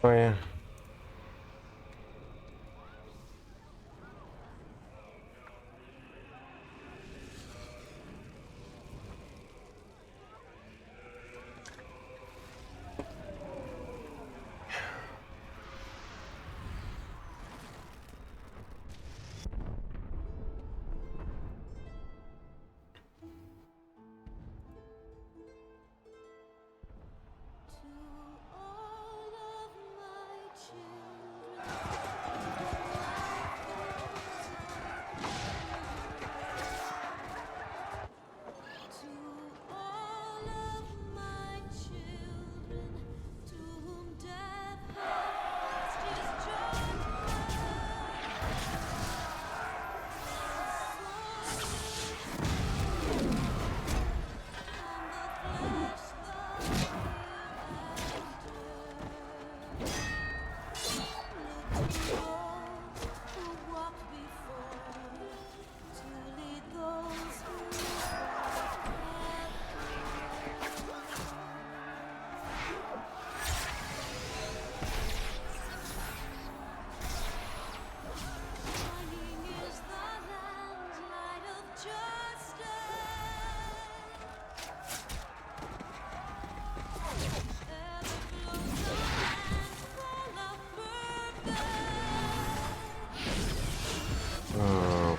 Oh yeah.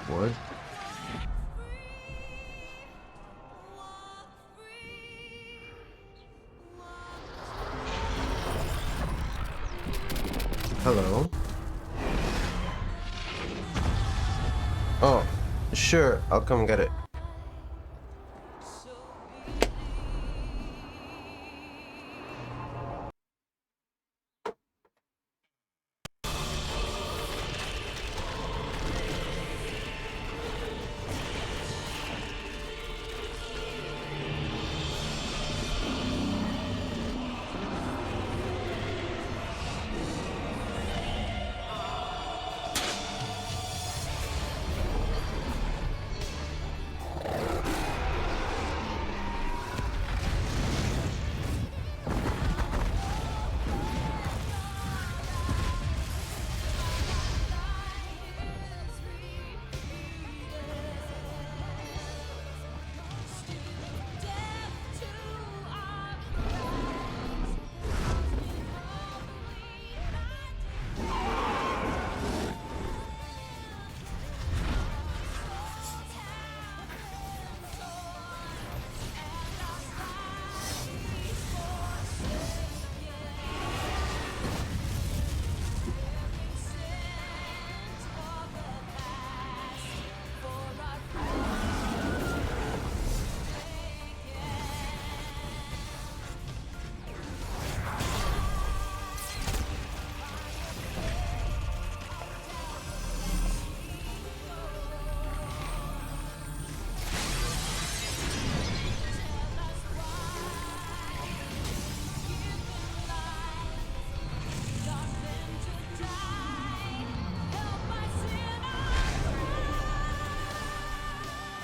What? Hello? Oh, sure, I'll come get it.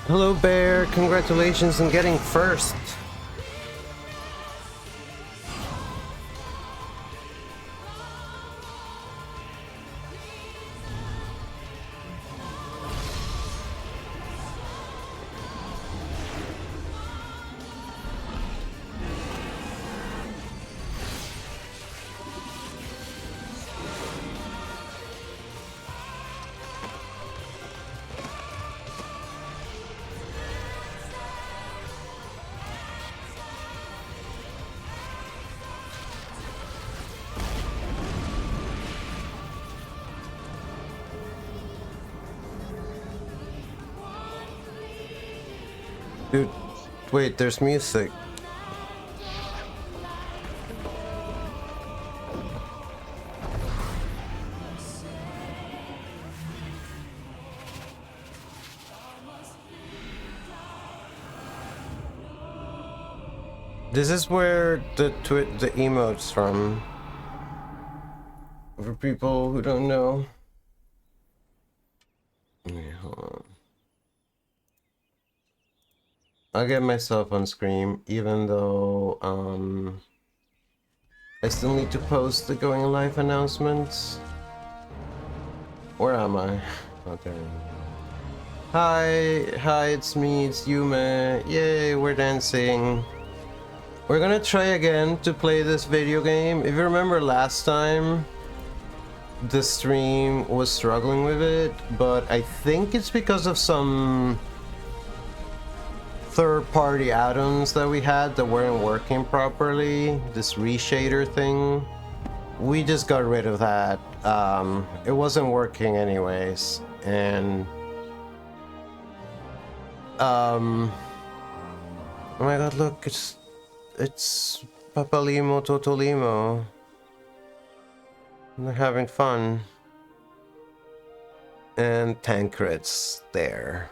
Hello, Bear. Congratulations on getting first. Dude, wait, there's music. This is where the emotes from. For people who don't know. Okay, hold on. I'll get myself on screen, even though, I still need to post the going live announcements. Where am I? Oh, there. Hi, it's me, it's Yume. Yay, we're dancing. We're gonna try again to play this video game. If you remember last time, the stream was struggling with it, but I think it's because of some third-party add-ons that we had that weren't working properly. This reshader thing. We just got rid of that. It wasn't working anyways, and oh my god, look, it's Papalimo Totolimo. They're having fun. And Tancred's there.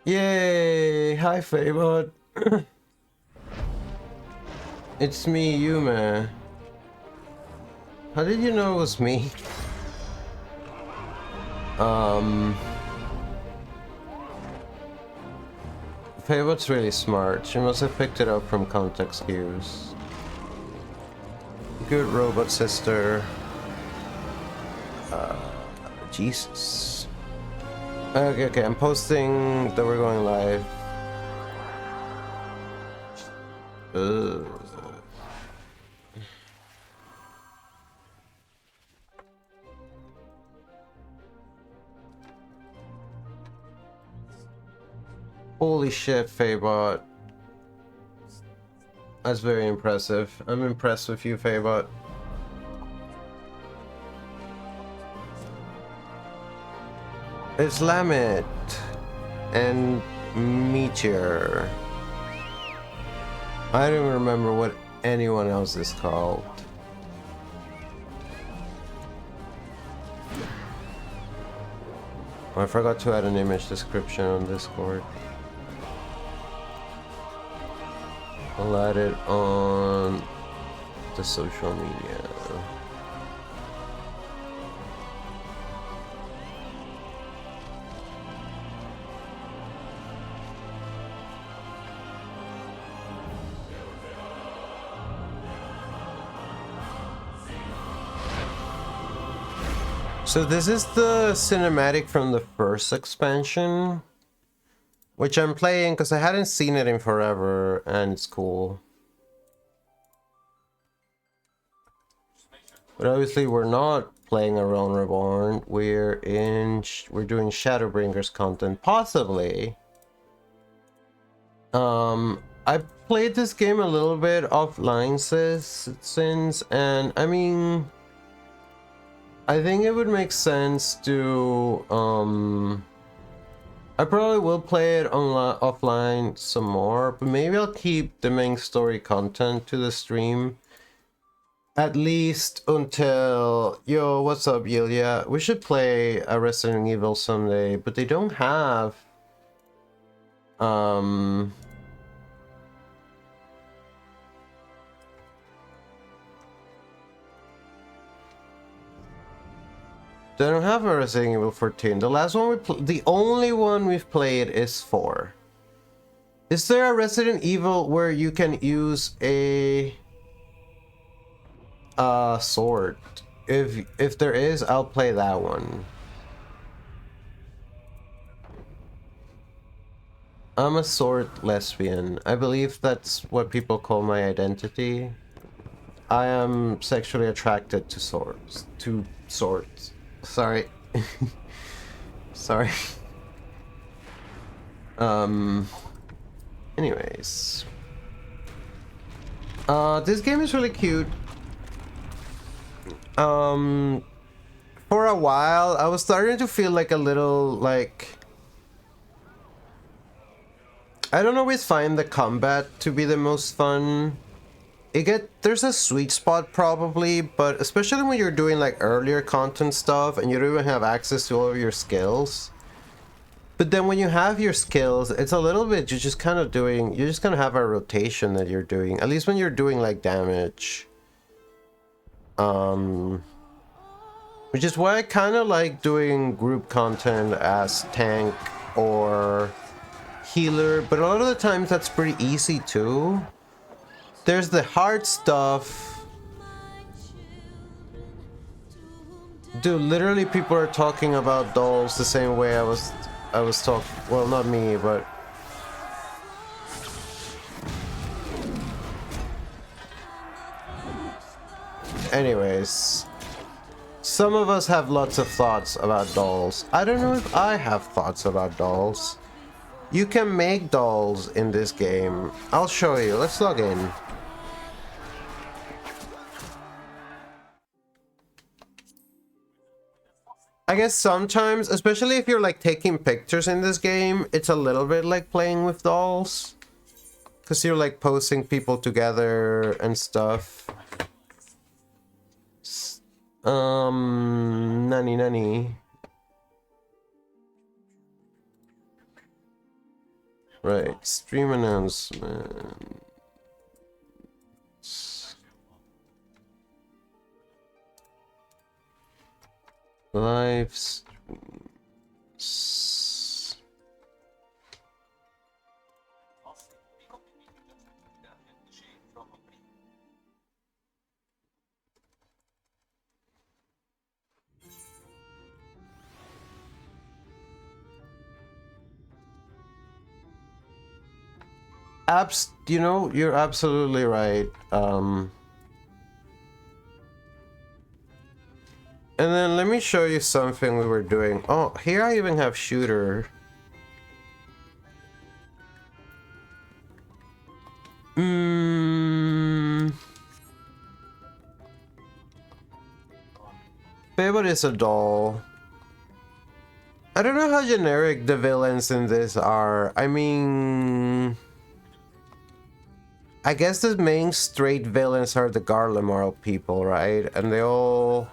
Yay! Hi, Faeries. It's me, Yume. How did you know it was me? Faeries really smart. She must have picked it up from context cues. Good robot sister. Jesus. Okay, I'm posting that we're going live. Holy shit, Faebot. That's very impressive. I'm impressed with you, Faebot. It's Lamet and Meteor. I don't remember what anyone else is called. Oh, I forgot to add an image description on Discord. I'll add it on the social media. So this is the cinematic from the first expansion, which I'm playing because I hadn't seen it in forever, and it's cool. But obviously we're not playing A Realm Reborn. We're doing Shadowbringers content, possibly. I played this game a little bit offline since, and I mean, I think it would make sense to I probably will play it offline some more, but maybe I'll keep the main story content to the stream. At least until... Yo, what's up, Yulia? We should play a Resident Evil someday, but they don't have... They don't have a Resident Evil 14. The last one the only one we've played is 4. Is there a Resident Evil where you can use a sword? If there is, I'll play that one. I'm a sword lesbian. I believe that's what people call my identity. I am sexually attracted to swords. Sorry. Sorry. Anyways. This game is really cute. For a while, I was starting to feel like a little, like... I don't always find the combat to be the most fun. There's a sweet spot probably, but especially when you're doing like earlier content stuff and you don't even have access to all of your skills. But then when you have your skills, it's a little bit, you're just kind of have a rotation that you're doing, at least when you're doing like damage. Which is why I kind of like doing group content as tank or healer, but a lot of the times that's pretty easy too. there's the hard stuff. Dude, literally people are talking about dolls the same way I was talking. Well, not me, but anyways, some of us have lots of thoughts about dolls. I don't know if I have thoughts about dolls. You can make dolls in this game. I'll show you. Let's log in. I guess sometimes, especially if you're like taking pictures in this game, it's a little bit like playing with dolls. Because you're like posing people together and stuff. Nani. Right, stream announcement. Live streams. You know, you're absolutely right. And then let me show you something we were doing. Oh, here I even have shooter. Favorite is a doll. I don't know how generic the villains in this are. I mean, I guess the main straight villains are the Garlemald people, right? And they all...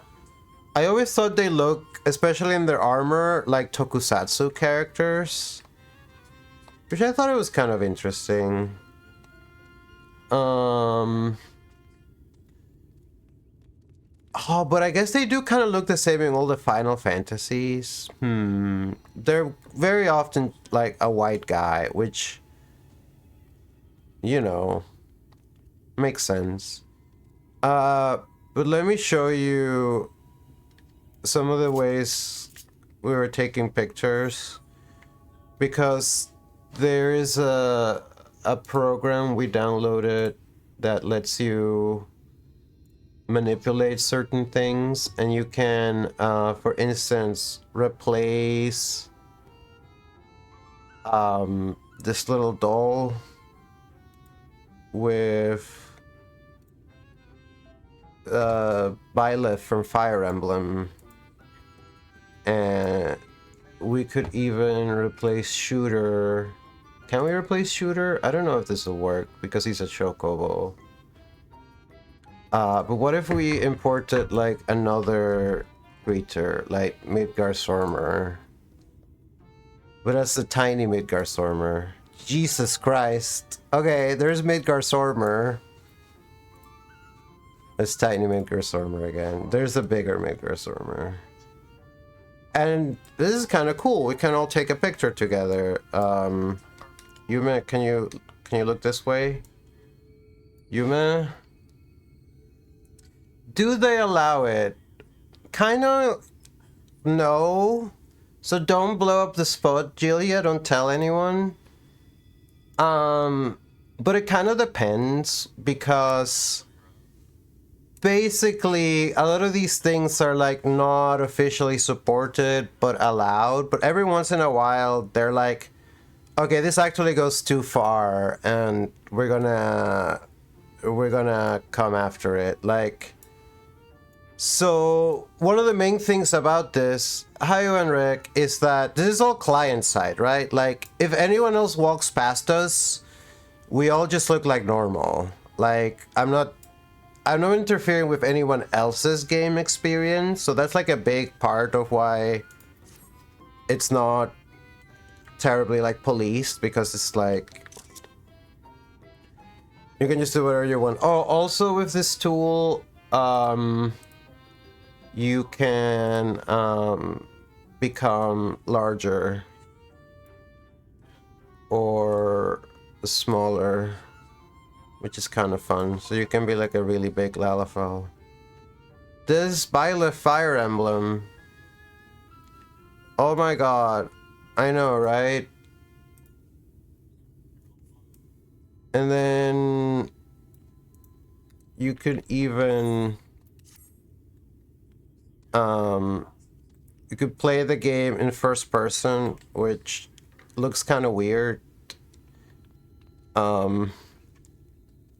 I always thought they look, especially in their armor, like tokusatsu characters. Which I thought it was kind of interesting. Oh, but I guess they do kind of look the same in all the Final Fantasies. They're very often like a white guy, which, you know, makes sense. But let me show you some of the ways we were taking pictures, because there is a program we downloaded that lets you manipulate certain things, and you can for instance replace this little doll with Byleth from Fire Emblem. And we could even replace Shooter. Can we replace Shooter? I don't know if this will work because he's a Chocobo. But what if we imported like another creature, like Midgardsormr? But that's the tiny Midgardsormr. Jesus Christ. Okay, there's Midgardsormr. It's tiny Midgardsormr again. There's a bigger Midgardsormr. And this is kind of cool. We can all take a picture together. Yume, can you look this way? Yume? Do they allow it? Kind of no. So don't blow up the spot, Julia. Don't tell anyone. But it kind of depends, because basically a lot of these things are like not officially supported but allowed, but every once in a while they're like, okay, this actually goes too far and we're gonna come after it. Like, so one of the main things about this, hi Enric, is that this is all client side, right? Like, if anyone else walks past us, we all just look like normal. Like, I'm not interfering with anyone else's game experience, so that's like a big part of why it's not terribly like policed, because it's like you can just do whatever you want. Oh, also with this tool, you can become larger or smaller. which is kind of fun. So you can be like a really big Lalafell. This Byleth Fire Emblem. Oh my god. I know, right? And then you could even you could play the game in first person, which looks kind of weird.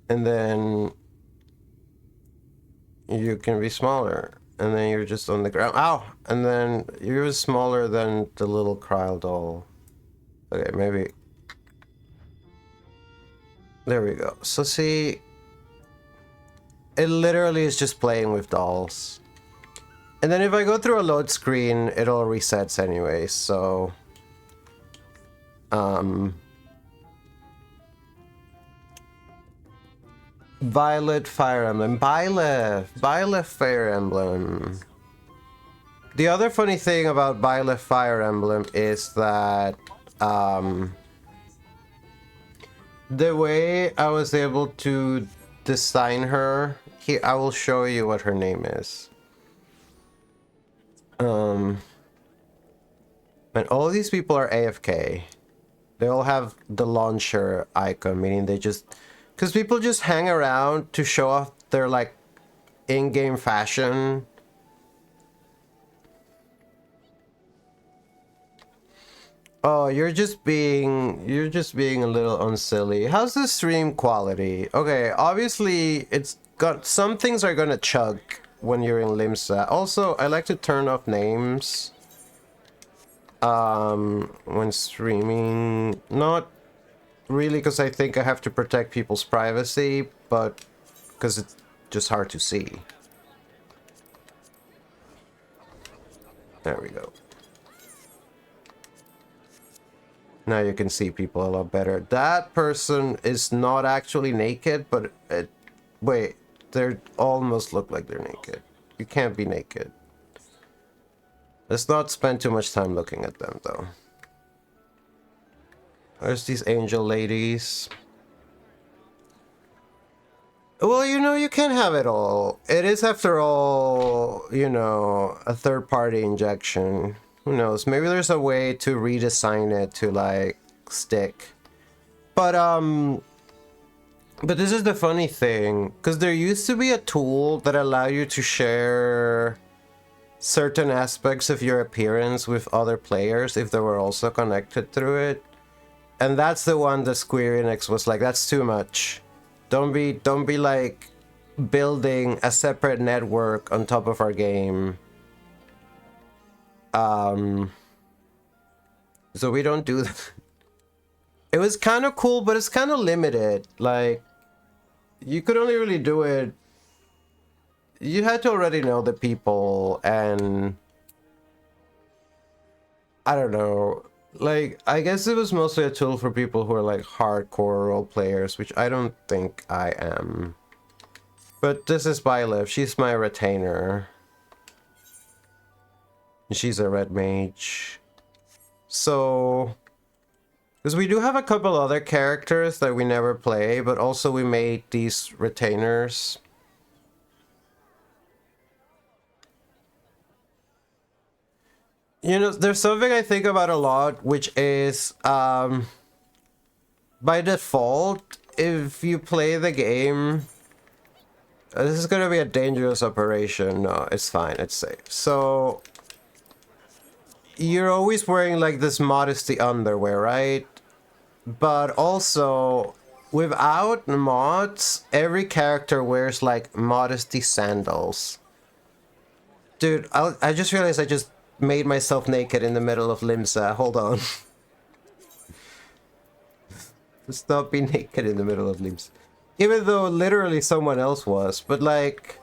And then you can be smaller, and then you're just on the ground. Ow! And then you're smaller than the little Kryle doll. Okay, maybe. There we go. So see, it literally is just playing with dolls. And then if I go through a load screen, it all resets anyway, so... Violet Fire Emblem. Byleth Fire Emblem. The other funny thing about Byleth Fire Emblem is that the way I was able to design her, here I will show you what her name is. And all these people are AFK. They all have the launcher icon, meaning they just... Because people just hang around to show off their, like, in-game fashion. Oh, you're just being a little unsilly. How's the stream quality? Okay, obviously it's got... Some things are gonna chug when you're in Limsa. Also, I like to turn off names when streaming. Not really because I think I have to protect people's privacy, but because it's just hard to see. There we go. Now you can see people a lot better. That person is not actually naked, but wait, they almost look like they're naked. You can't be naked. Let's not spend too much time looking at them, though. There's these angel ladies. Well, you know, you can't have it all. It is, after all, you know, a third-party injection. Who knows? Maybe there's a way to redesign it to, like, stick. But this is the funny thing. Because there used to be a tool that allowed you to share certain aspects of your appearance with other players if they were also connected through it. And that's the one that Square Enix was like, that's too much. Don't be like building a separate network on top of our game. So we don't do that. It was kind of cool, but it's kind of limited. Like, you could only really do it. You had to already know the people, and I don't know. Like, I guess it was mostly a tool for people who are like hardcore role players, which I don't think I am. But this is Byleth. She's my retainer. She's a red mage. So, because we do have a couple other characters that we never play, but also we made these retainers. You know, there's something I think about a lot, which is, by default, if you play the game, this is gonna be a dangerous operation. No, it's fine, it's safe. So, you're always wearing, like, this modesty underwear, right? But also, without mods, every character wears, like, modesty sandals. Dude, I just realized I just made myself naked in the middle of Limsa. Hold on. Stop being naked in the middle of Limsa. Even though literally someone else was. But like...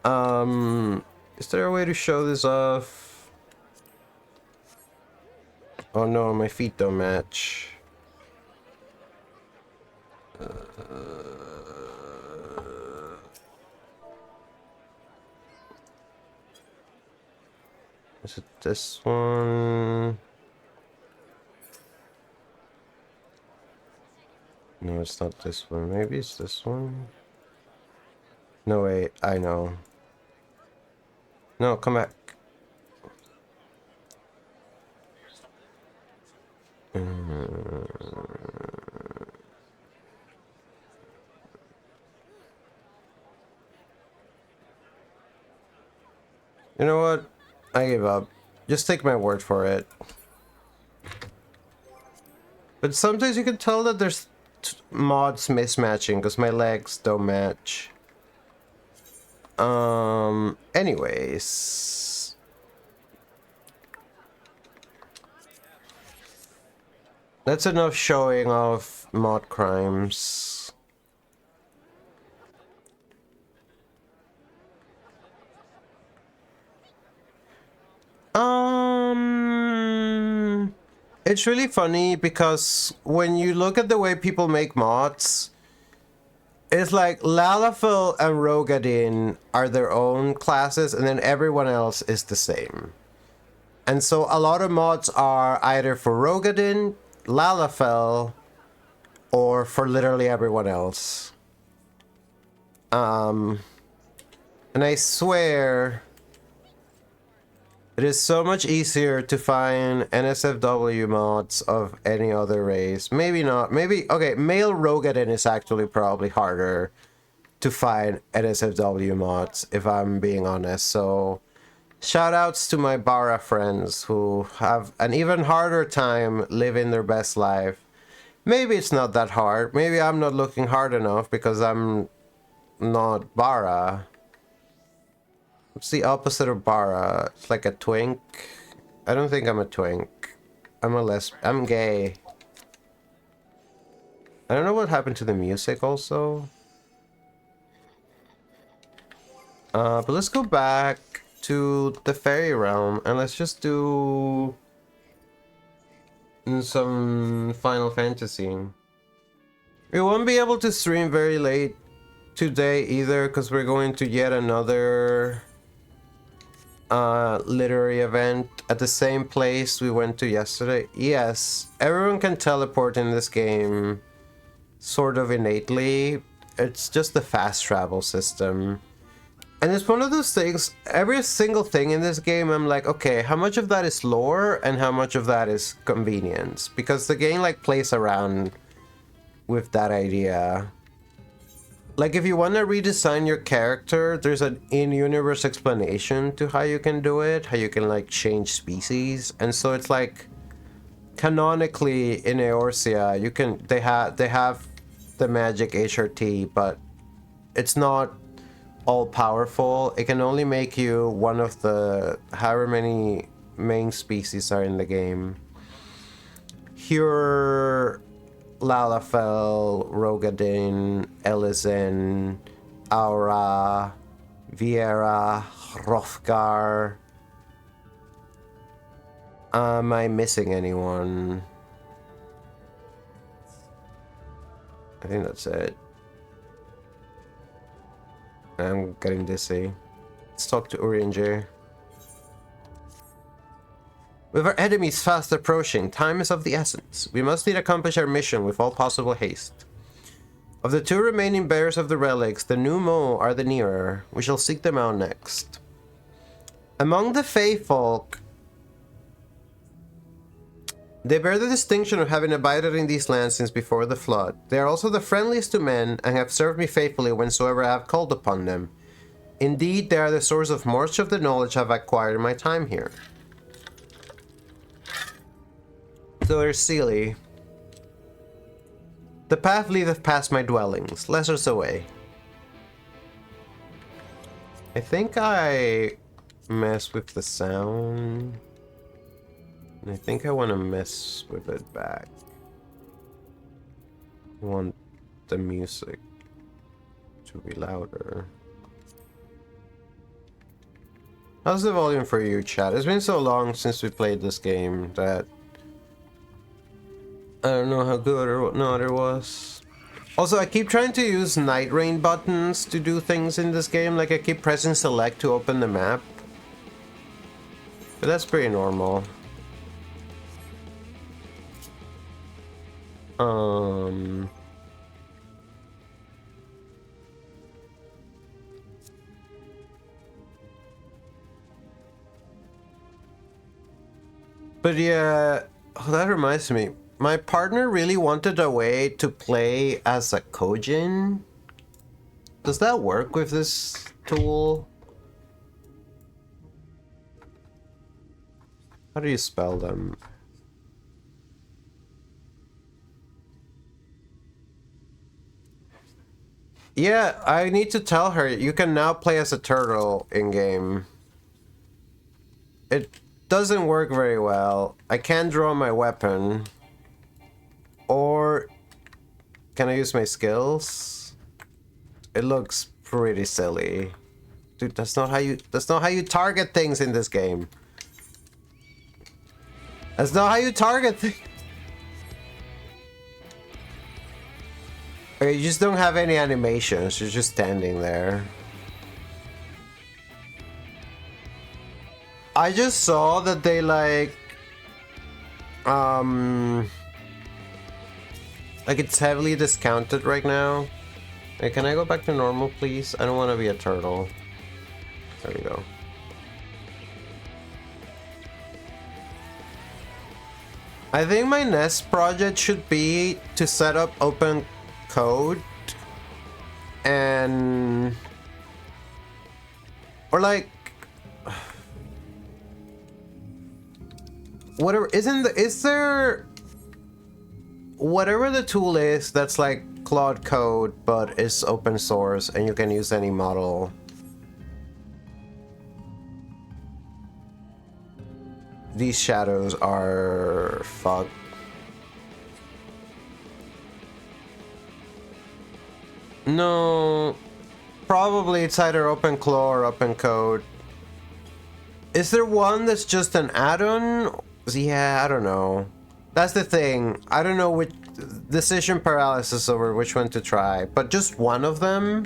is there a way to show this off? Oh no, my feet don't match. Is it this one? No, it's not this one. Maybe it's this one. No, wait. I know. No, come back. You know what? I give up. Just take my word for it. But sometimes you can tell that there's mods mismatching because my legs don't match. Anyways. That's enough showing of mod crimes. It's really funny because when you look at the way people make mods, it's like Lalafell and Rogadin are their own classes and then everyone else is the same. And so a lot of mods are either for Rogadin, Lalafell, or for literally everyone else. And I swear it is so much easier to find NSFW mods of any other race. Maybe not. Maybe, okay, male Rogadin is actually probably harder to find NSFW mods, if I'm being honest. So, shoutouts to my Bara friends who have an even harder time living their best life. Maybe it's not that hard. Maybe I'm not looking hard enough because I'm not Bara. What's the opposite of Bara? It's like a twink. I don't think I'm a twink. I'm gay. I don't know what happened to the music also. But let's go back to the fairy realm and let's just do some Final Fantasy. We won't be able to stream very late today either because we're going to yet another literary event at the same place we went to yesterday. Yes, everyone can teleport in this game sort of innately. It's just the fast travel system. And it's one of those things, every single thing in this game, I'm like, okay, how much of that is lore and how much of that is convenience? Because the game like plays around with that idea. Like if you want to redesign your character, there's an in-universe explanation to how you can do it, how you can like change species. And so it's like canonically in Eorzea, they have the magic HRT, but it's not all powerful. It can only make you one of the however many main species are in the game. Here, Lalafell, Rogadin, Elizen, Aura, Viera, Hrothgar. Am I missing anyone? I think that's it. I'm getting dizzy. Let's talk to Urianger. With our enemies fast approaching, time is of the essence. We must indeed accomplish our mission with all possible haste. Of the two remaining bearers of the relics, the Numo are the nearer. We shall seek them out next. Among the Fae folk, they bear the distinction of having abided in these lands since before the flood. They are also the friendliest to men and have served me faithfully whensoever I have called upon them. Indeed, they are the source of much of the knowledge I have acquired in my time here. So there's Sealy. The path leadeth past my dwellings, lessers away. I think I mess with the sound. I think I want to mess with it back. I want the music to be louder. How's the volume for you, chat? It's been so long since we played this game that I don't know how good or not it was. Also, I keep trying to use night rain buttons to do things in this game. Like I keep pressing select to open the map. But that's pretty normal. But yeah, oh, that reminds me. My partner really wanted a way to play as a Kojin. Does that work with this tool? How do you spell them? Yeah, I need to tell her you can now play as a turtle in-game. It doesn't work very well. I can't draw my weapon. Or can I use my skills? It looks pretty silly. Dude, that's not how you target things in this game. That's not how you target things. Okay, you just don't have any animations. You're just standing there. I just saw that they like it's heavily discounted right now. Hey, can I go back to normal, please? I don't want to be a turtle. There we go. I think my next project should be to set up open code and or like whatever is there whatever the tool is that's like Claude code but it's open source and you can use any model. These shadows are fucked. No, probably it's either OpenClaw or OpenCode. Is there one that's just an add-on? Yeah, I don't know. That's the thing. I don't know which decision paralysis over which one to try, but just one of them,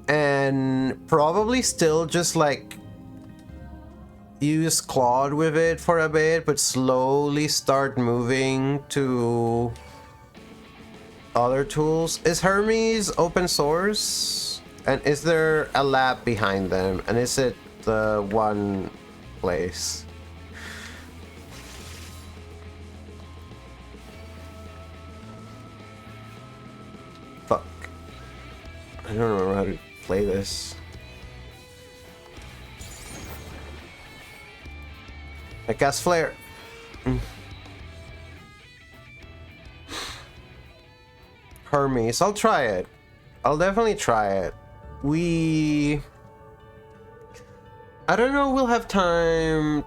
and probably still just like use Claude with it for a bit, but slowly start moving to other tools. Is Hermes open source? And is there a lab behind them? And is it the one place? Fuck. I don't remember how to play this. I cast flare. Hermes. I'll try it. I'll definitely try it. I don't know, we'll have time.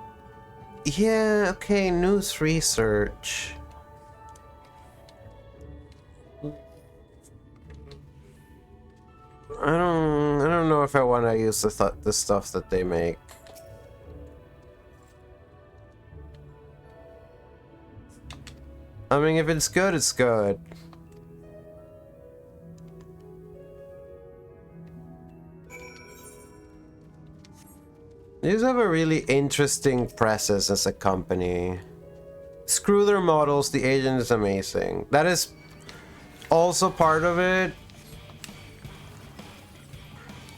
Yeah, okay, news research. I don't know if I want to use the stuff that they make. I mean, if it's good, it's good. These have a really interesting presence as a company. Screw their models, the agent is amazing. That is also part of it.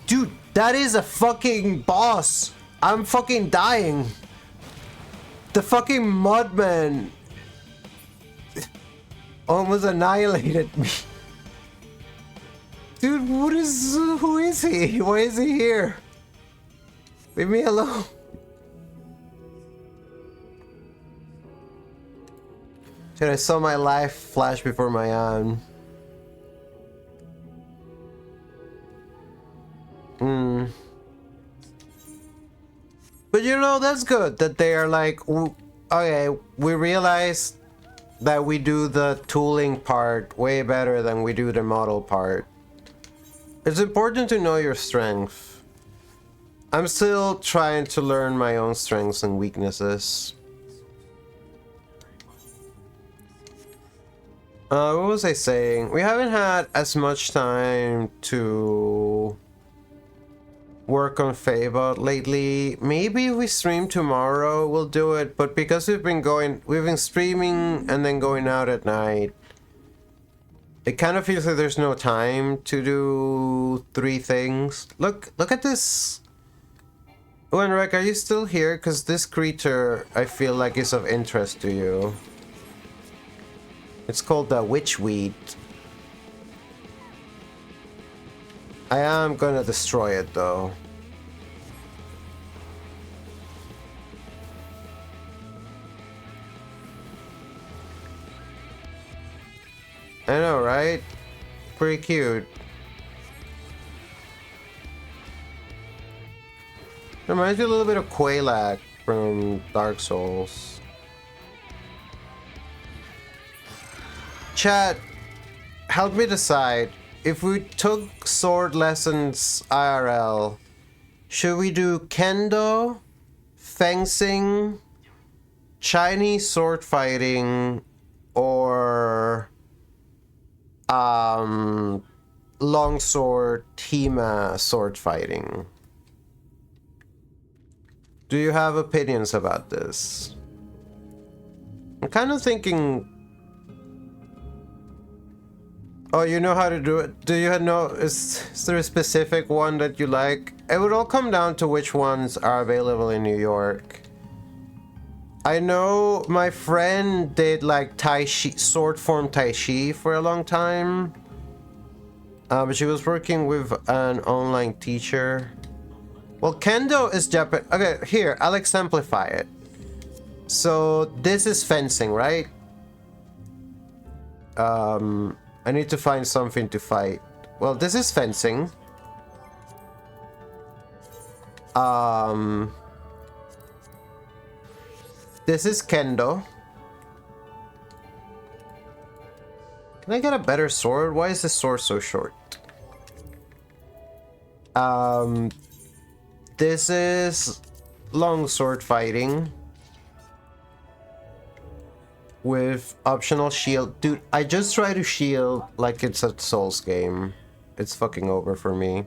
Dude, that is a fucking boss. I'm fucking dying. The fucking mudman almost annihilated me. Dude, who is he? Why is he here? Leave me alone. Dude, I saw my life flash before my eyes. But you know, that's good that they are like, okay, we realize that we do the tooling part way better than we do the model part. It's important to know your strength. I'm still trying to learn my own strengths and weaknesses. What was I saying? We haven't had as much time to work on Faeries-vods lately. Maybe if we stream tomorrow, we'll do it. But because we've been streaming and then going out at night, it kind of feels like there's no time to do 3 things. Look at this. Wenrek, are you still here? Because this creature, I feel like, is of interest to you. It's called the witchweed. I am gonna destroy it, though. I know, right? Pretty cute. Reminds me a little bit of Quaylak from Dark Souls. Chat, help me decide. If we took sword lessons IRL, should we do kendo, fencing, Chinese sword fighting, or longsword Hema sword fighting? Do you have opinions about this? I'm kind of thinking... Oh, you know how to do it? Do you know... Is there a specific one that you like? It would all come down to which ones are available in New York. I know my friend did like Tai Chi, sword form Tai Chi for a long time. But she was working with an online teacher. Well, kendo is Japan. Okay, here, I'll exemplify it. So this is fencing, right? I need to find something to fight. Well, this is fencing. This is kendo. Can I get a better sword? Why is this sword so short? This is longsword fighting with optional shield. Dude, I just try to shield like it's a Souls game. It's fucking over for me.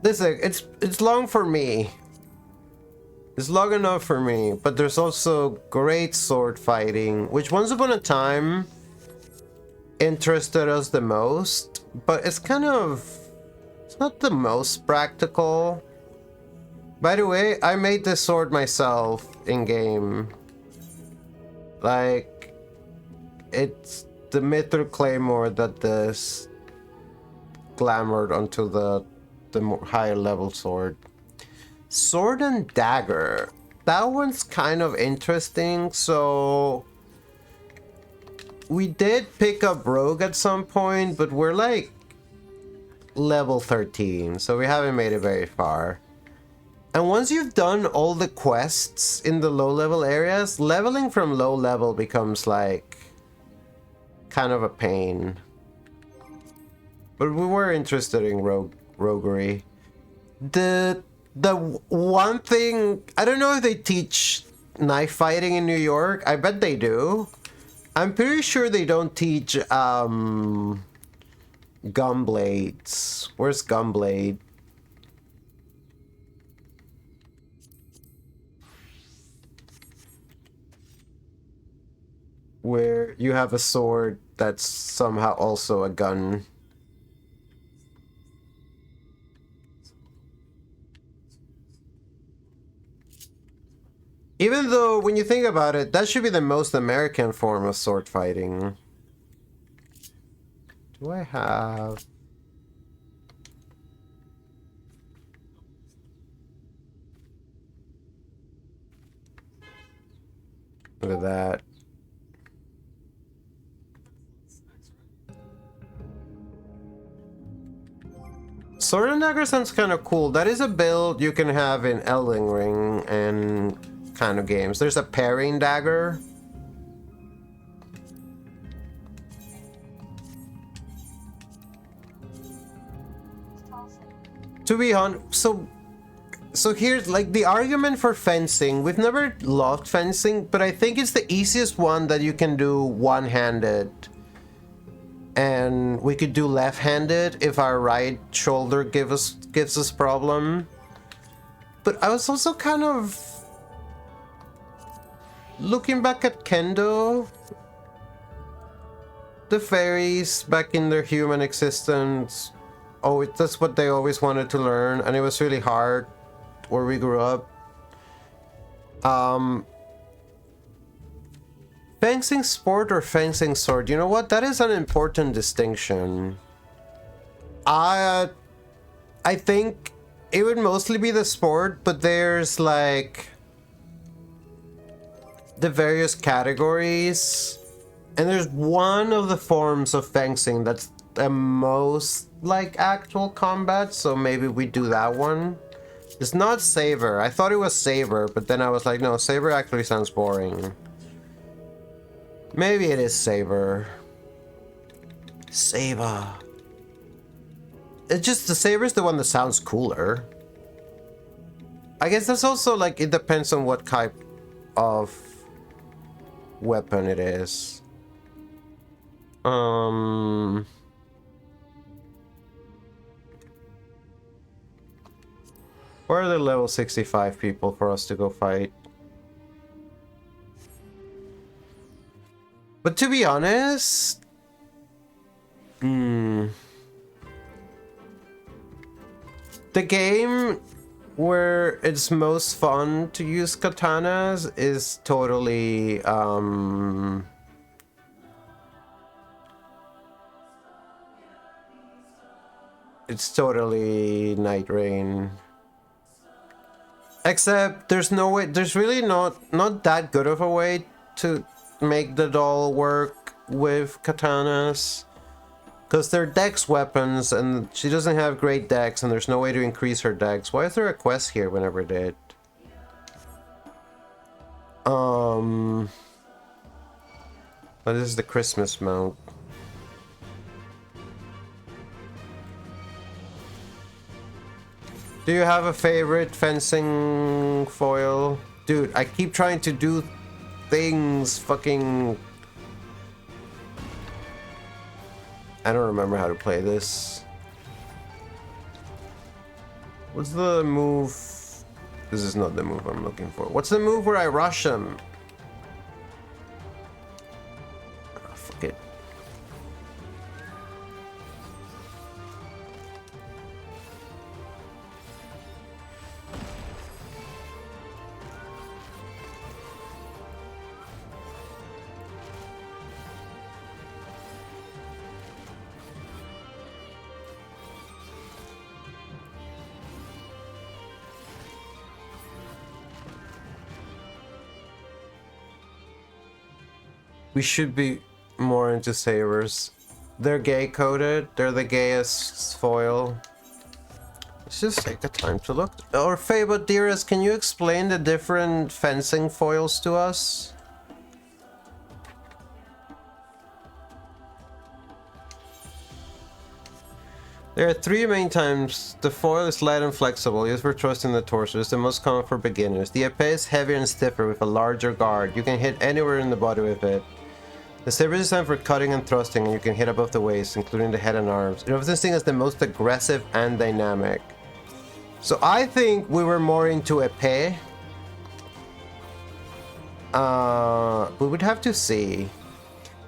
This it's long for me. It's long enough for me, but there's also great sword fighting, which once upon a time interested us the most, but it's kind of... It's not the most practical. By the way, I made this sword myself in game. Like, it's the Mithril Claymore that this glamored onto the more higher level sword. Sword and Dagger. That one's kind of interesting. So we did pick up Rogue at some point, but we're like level 13, so we haven't made it very far. And once you've done all the quests in the low level areas, leveling from low level becomes like kind of a pain. But we were interested in roguery. The one thing, I don't know if they teach knife fighting in New York. I bet they do. I'm pretty sure they don't teach Gunblades. Where's Gunblade? Where you have a sword that's somehow also a gun. Even though, when you think about it, that should be the most American form of sword fighting. Do I have... Look at that. Sword and Dagger sounds kind of cool. That is a build you can have in Elden Ring and kind of games. There's a parrying dagger. To be honest, so here's like the argument for fencing. We've never loved fencing, but I think it's the easiest one that you can do one-handed. And we could do left-handed if our right shoulder gives us problem. But I was also kind of looking back at Kendo. The fairies back in their human existence Oh, that's what they always wanted to learn, and it was really hard where we grew up. Fencing sport or fencing sword? You know what? That is an important distinction. I think it would mostly be the sport, but there's like the various categories, and there's one of the forms of fencing that's the most like actual combat, so maybe we do that one. It's not Saber. I thought it was Saber, but then I was like, no, Saber actually sounds boring. Maybe it is Saber. Saber. It's just the Saber's the one that sounds cooler. I guess that's also like, it depends on what type of weapon it is. Where are the level 65 people for us to go fight? But to be honest, the game where it's most fun to use katanas is totally it's totally Night Rain. Except there's no way, there's really not that good of a way to make the doll work with katanas, because they're dex weapons and she doesn't have great dex and there's no way to increase her dex. Why is there a quest here whenever it did? But this is the Christmas mount. Do you have a favorite fencing foil? Dude, I keep trying to do things fucking... I don't remember how to play this. What's the move? This is not the move I'm looking for. What's the move where I rush him? Oh, fuck it. We should be more into sabers. They're gay coded. They're the gayest foil. Let's just take the time to look. Or Faba, dearest, can you explain the different fencing foils to us? There are three main types. The foil is light and flexible, used for thrusting the torso. It's the most common for beginners. The épée is heavier and stiffer with a larger guard. You can hit anywhere in the body with it. The saber is designed for cutting and thrusting, and you can hit above the waist, including the head and arms. It often seen as the most aggressive and dynamic. So I think we were more into épée. We would have to see.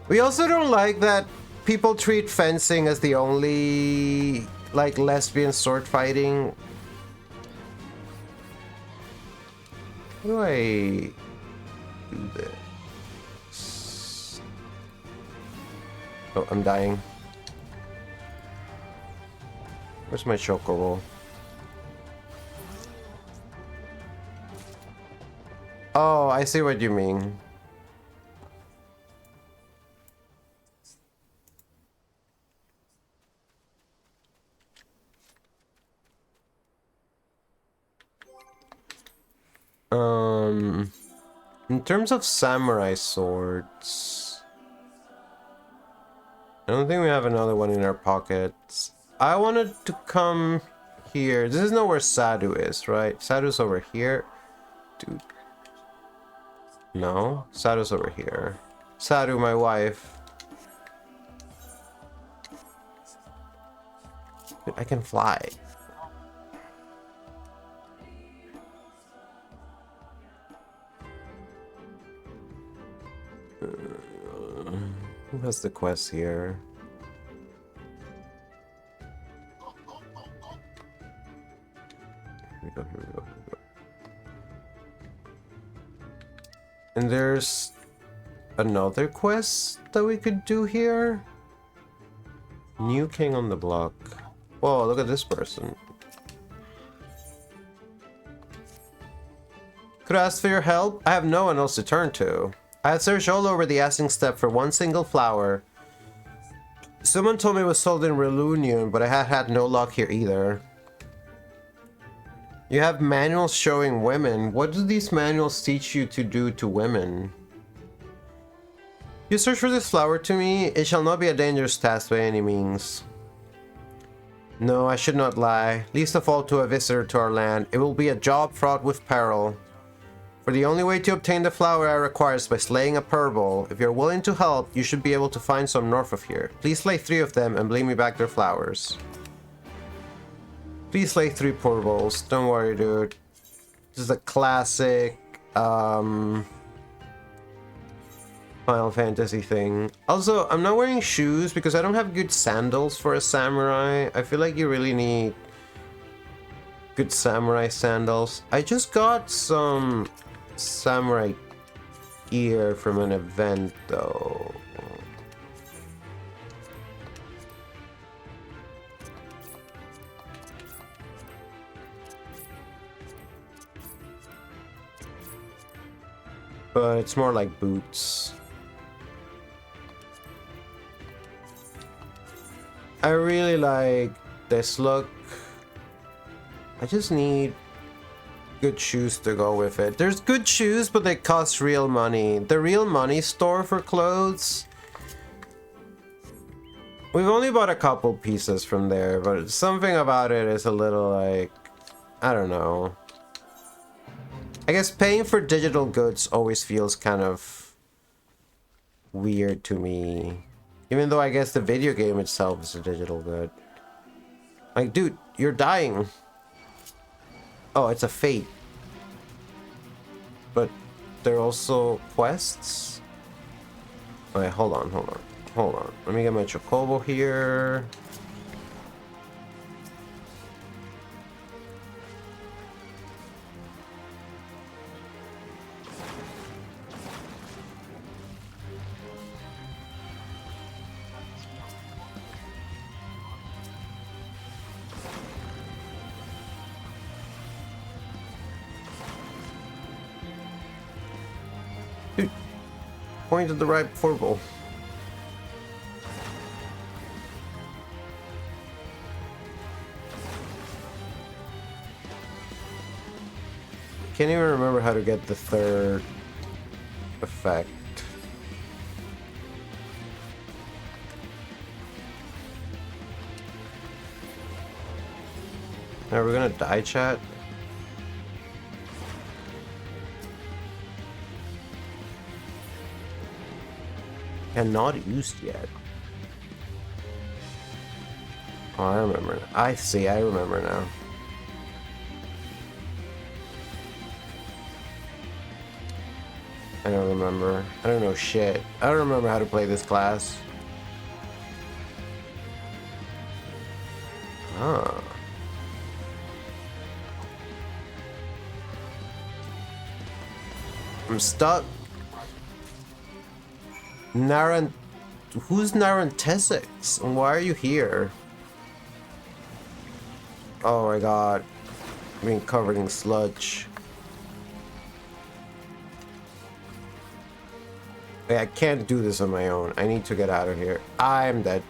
We also don't like that people treat fencing as the only, like, lesbian sword fighting. How do I do this? Oh, I'm dying. Where's my chocobo? Oh, I see what you mean. In terms of samurai swords, I don't think we have another one in our pockets. I wanted to come here. This is not where Sadhu is, right? Sadhu's over here. Dude. No, Sadhu's over here. Sadhu, my wife. Dude, I can fly. Who has the quest here? there's another quest that we could do here. New king on the block. Whoa, look at this person. Could I ask for your help? I have no one else to turn to. I had searched all over the asking steppe for one single flower. Someone told me it was sold in Reunion, but I had had no luck here either. You have manuals showing women. What do these manuals teach you to do to women? You search for this flower to me. It shall not be a dangerous task by any means. No, I should not lie. Least of all to a visitor to our land. It will be a job fraught with peril. For the only way to obtain the flower I require is by slaying a purple. If you're willing to help, you should be able to find some north of here. Please slay 3 of them and bring me back their flowers. Please slay 3 purples. Don't worry, dude. This is a classic Final Fantasy thing. Also, I'm not wearing shoes because I don't have good sandals for a samurai. I feel like you really need good samurai sandals. I just got some samurai gear from an event though. But it's more like boots. I really like this look. I just need good shoes to go with it. There's good shoes, but they cost real money. The real money store for clothes. We've only bought a couple pieces from there, but something about it is a little like, I don't know. I guess paying for digital goods always feels kind of weird to me. Even though I guess the video game itself is a digital good. Like, dude, you're dying. Oh, it's a fate. But there are also quests. Wait, hold on. Let me get my chocobo here. Dude, point to the right purple. Can't even remember how to get the third effect. Are we gonna die, chat? And not used yet. Oh, I remember. I see, I remember now. I don't remember. I don't know shit. I don't remember how to play this class. Ah. I'm stuck. Who's Narantesix? And why are you here? Oh my god. I'm being covered in sludge. Wait, I can't do this on my own. I need to get out of here. I'm dead.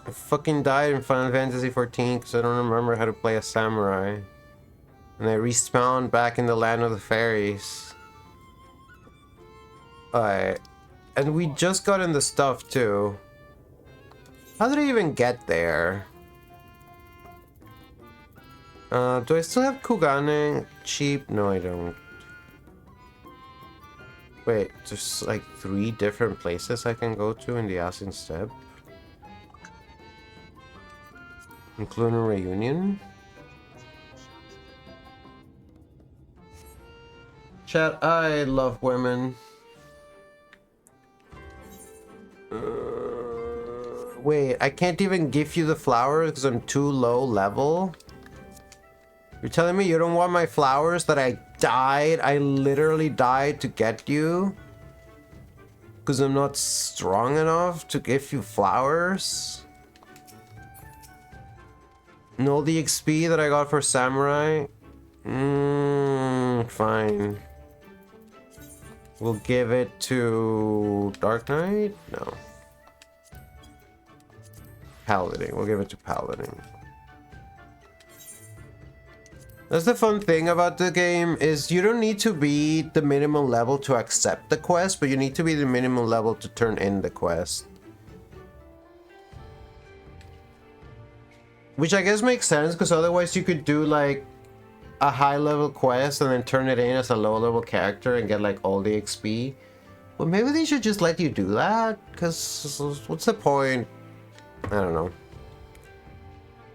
I fucking died in Final Fantasy 14 because I don't remember how to play a samurai. And I respawned back in the land of the fairies. Alright. And we just got in the stuff too. How did I even get there? Do I still have Kugane cheap? No, I don't. Wait, there's like 3 different places I can go to in the Ashen Steppe. Including Reunion. Chat, I love women. Wait, I can't even give you the flowers because I'm too low level? You're telling me you don't want my flowers that I literally died to get you? Because I'm not strong enough to give you flowers? And all the XP that I got for Samurai? Fine. We'll give it to Dark Knight? No. Paladin. We'll give it to Paladin. That's the fun thing about the game, is you don't need to be the minimum level to accept the quest, but you need to be the minimum level to turn in the quest. Which I guess makes sense, because otherwise you could do like a high level quest and then turn it in as a low level character and get like all the XP. But maybe they should just let you do that, because what's the point? I don't know.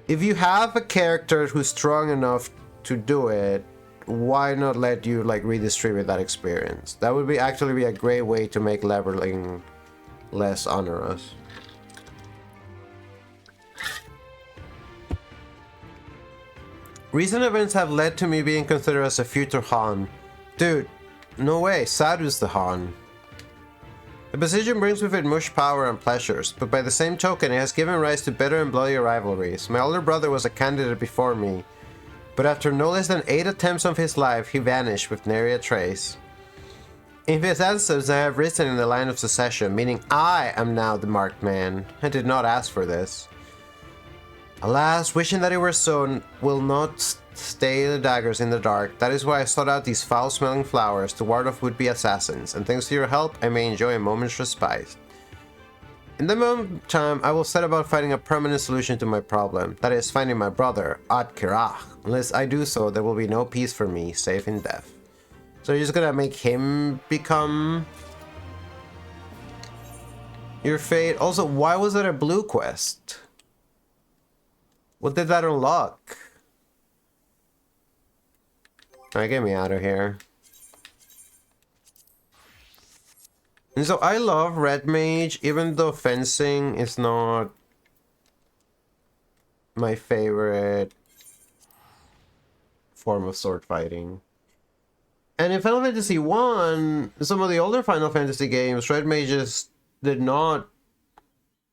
If you have a character who's strong enough to do it, why not let you like redistribute that experience? That would be actually be a great way to make leveling less onerous. Recent events have led to me being considered as a future Han. Dude, no way, Sadhu's the Han. The position brings with it much power and pleasures, but by the same token it has given rise to bitter and bloody rivalries. My older brother was a candidate before me, but after no less than 8 attempts of his life, he vanished with nary a trace. In his ancestors I have risen in the line of succession, meaning I am now the marked man. I did not ask for this. Alas, wishing that it were so will not stay the daggers in the dark. That is why I sought out these foul-smelling flowers to ward off would-be assassins, and thanks to your help, I may enjoy a moment's respite. In the meantime, I will set about finding a permanent solution to my problem. That is, finding my brother, Ad Kirach. Unless I do so, there will be no peace for me, save in death. So you're just gonna make him become your fate? Also, why was it a blue quest? What did that unlock? Alright, get me out of here. And so I love Red Mage, even though fencing is not my favorite form of sword fighting. And in Final Fantasy 1, some of the older Final Fantasy games, Red Mages did not...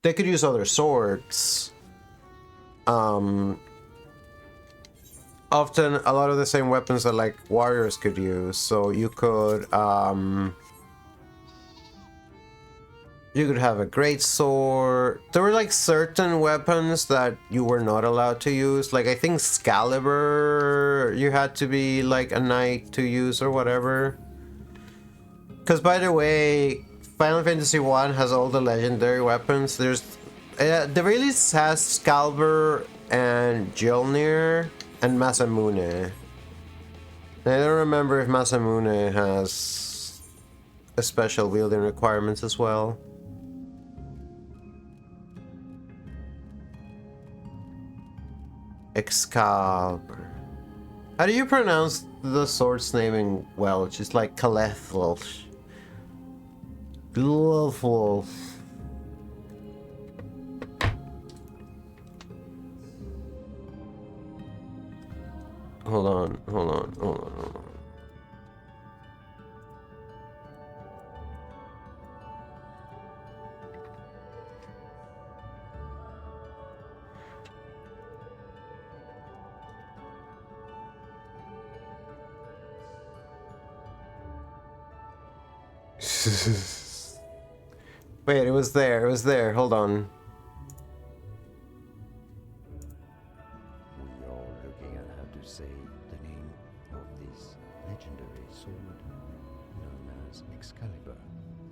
They could use other swords. Often a lot of the same weapons that like warriors could use, so you could have a great sword. There were like certain weapons that you were not allowed to use, like I think Excalibur you had to be like a knight to use or whatever. Because by the way, Final Fantasy 1 has all the legendary weapons. There's the release has Excalibur and Mjolnir and Masamune. I don't remember if Masamune has a special wielding requirements as well. Excalibur. How do you pronounce the sword's name in Welsh? It's like Calethlul. Glowful. Hold on. Wait, it was there, hold on. We are looking at how to say the name of this legendary sword known as Excalibur.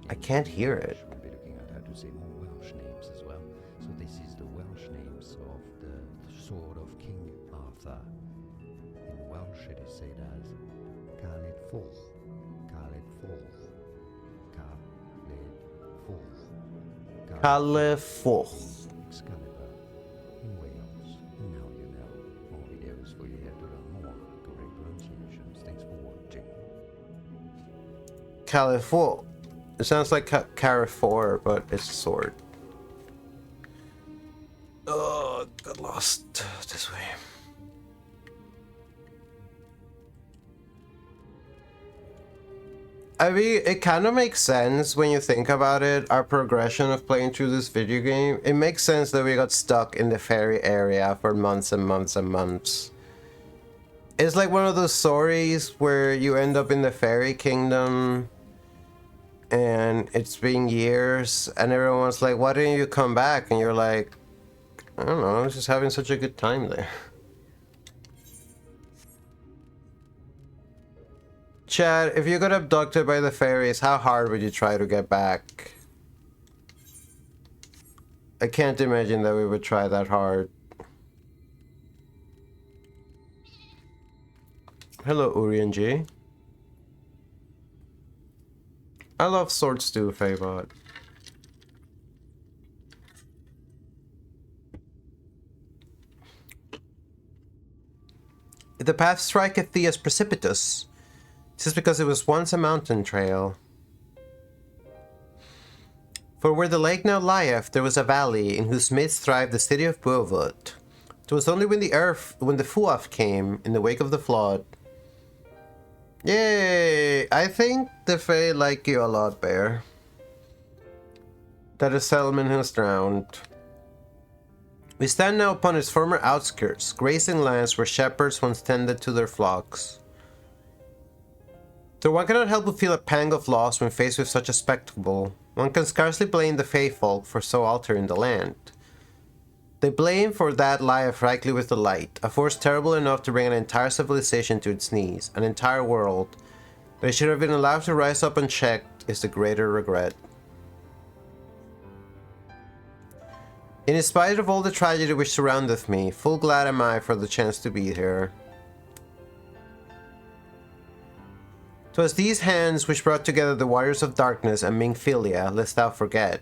I can't hear it. We'll be looking at how to say more Welsh names as well. So this is the Welsh names of the sword of King Arthur. In Welsh it is said as Caledfwll, Caledfwll, Caledfwll, Caledfwll. Excalibur in Wales. And now you know. More videos for you here to learn more correct pronunciations. Thanks for watching. Caledfwll. It sounds like Carrefour, but it's a sword. lost this way. I mean, it kind of makes sense when you think about it, our progression of playing through this video game. It makes sense that we got stuck in the fairy area for months and months and months. It's like one of those stories where you end up in the fairy kingdom and it's been years and everyone's like, why didn't you come back? And you're like, I don't know, I was just having such a good time there. Chad, if you got abducted by the fairies, how hard would you try to get back? I can't imagine that we would try that hard. Hello, Urian G. I love swords too, Faebot. If the path striketh thee as precipitous, 'tis because it was once a mountain trail. For where the lake now lieth, there was a valley, in whose midst thrived the city of Buovut. 'Twas only when the Fuaf came, in the wake of the flood. Yay! I think the Fae like you a lot, Bear. That a settlement has drowned. We stand now upon its former outskirts, grazing lands where shepherds once tended to their flocks. Though one cannot help but feel a pang of loss when faced with such a spectacle, one can scarcely blame the Fae folk for so altering the land. The blame for that lieth rightly with the light, a force terrible enough to bring an entire civilization to its knees, an entire world, that it should have been allowed to rise up unchecked is the greater regret. In spite of all the tragedy which surroundeth me, full glad am I for the chance to be here. 'Twas these hands which brought together the warriors of darkness and Mingfilia, lest thou forget.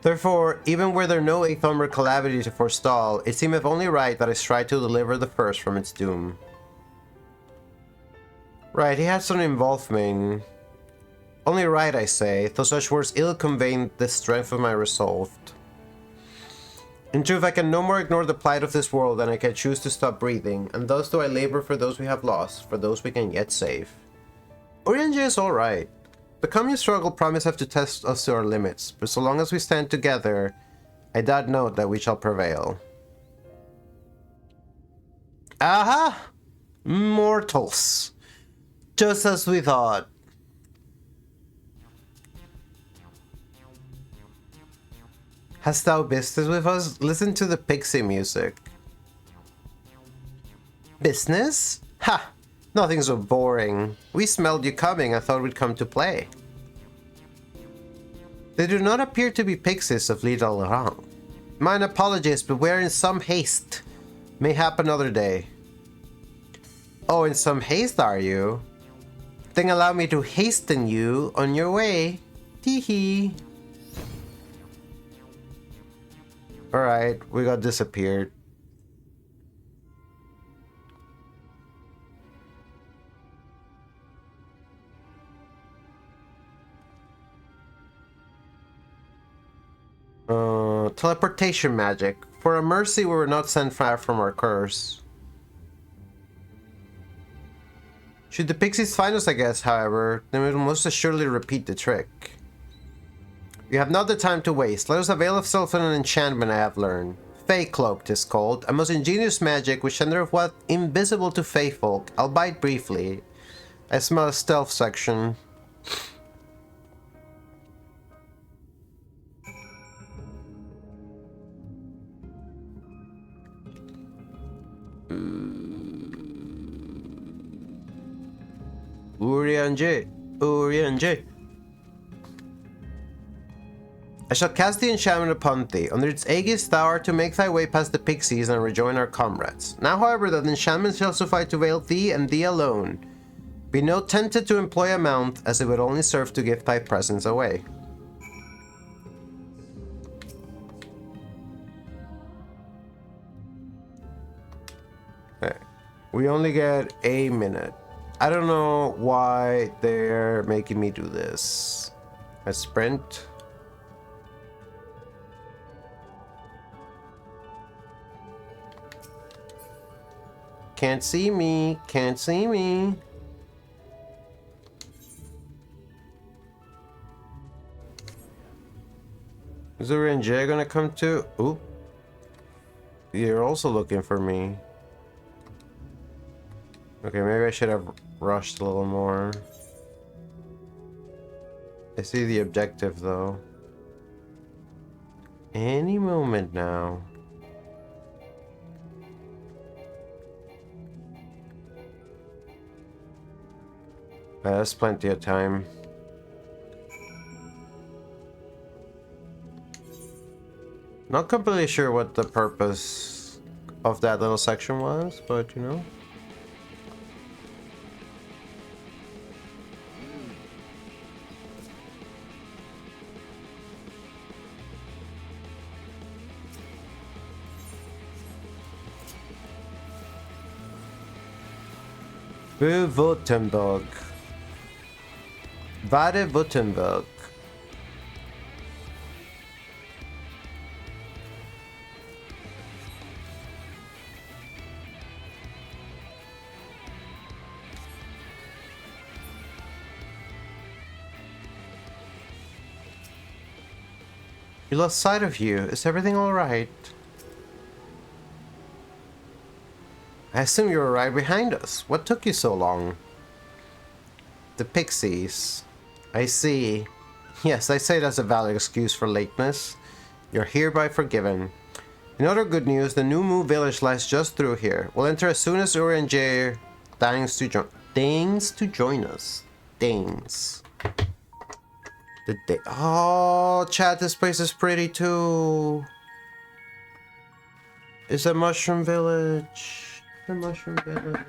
Therefore, even were there no Aethelmer calamity to forestall, it seemeth only right that I strive to deliver the first from its doom. Right, he had some involvement. Only right, I say, though such words ill convey the strength of my resolve. In truth, I can no more ignore the plight of this world than I can choose to stop breathing, and thus do I labor for those we have lost, for those we can yet save. Oriange is alright. The coming struggle promiseth to test us to our limits, but so long as we stand together, I doubt not that we shall prevail. Aha! Mortals! Just as we thought. Hast thou business with us? Listen to the pixie music. Business? Ha! Nothing so boring. We smelled you coming and thought we'd come to play. They do not appear to be pixies of Lidl rang. Mine apologies, but we're in some haste. Mayhap another day. Oh, in some haste are you? Then allow me to hasten you on your way. Tee-hee. Alright, we got disappeared. Teleportation magic. For a mercy, we were not sent far from our curse. Should the pixies find us, I guess, however, then we will most assuredly repeat the trick. We have not the time to waste. Let us avail ourselves of an enchantment I have learned. Fae Cloak, 'tis called, a most ingenious magic which rendereth what invisible to Fae folk, albeit briefly. I smell a stealth section. Urianji. I shall cast the enchantment upon thee. Under its aegis thou art to make thy way past the pixies and rejoin our comrades. Now, however, that enchantment shall suffice to veil thee and thee alone. Be no tempted to employ a mount, as it would only serve to give thy presence away. Okay. We only get a minute. I don't know why they're making me do this. A sprint. Can't see me. Can't see me. Is the Ranger gonna come too? Oop. You're also looking for me. Okay, maybe I should have rushed a little more. I see the objective though. Any moment now. That's plenty of time. Not completely sure what the purpose of that little section was, but you know. Württemberg. Baden-Württemberg. We lost sight of you. Is everything alright? I assume you were right behind us. What took you so long? The pixies. I see. Yes, I say that's a valid excuse for lateness. You're hereby forgiven. In other good news, the New Moo village lies just through here. We'll enter as soon as Uri and Jay deigns to join us. Deigns. Oh, chat, this place is pretty too. It's a mushroom village. The mushroom village.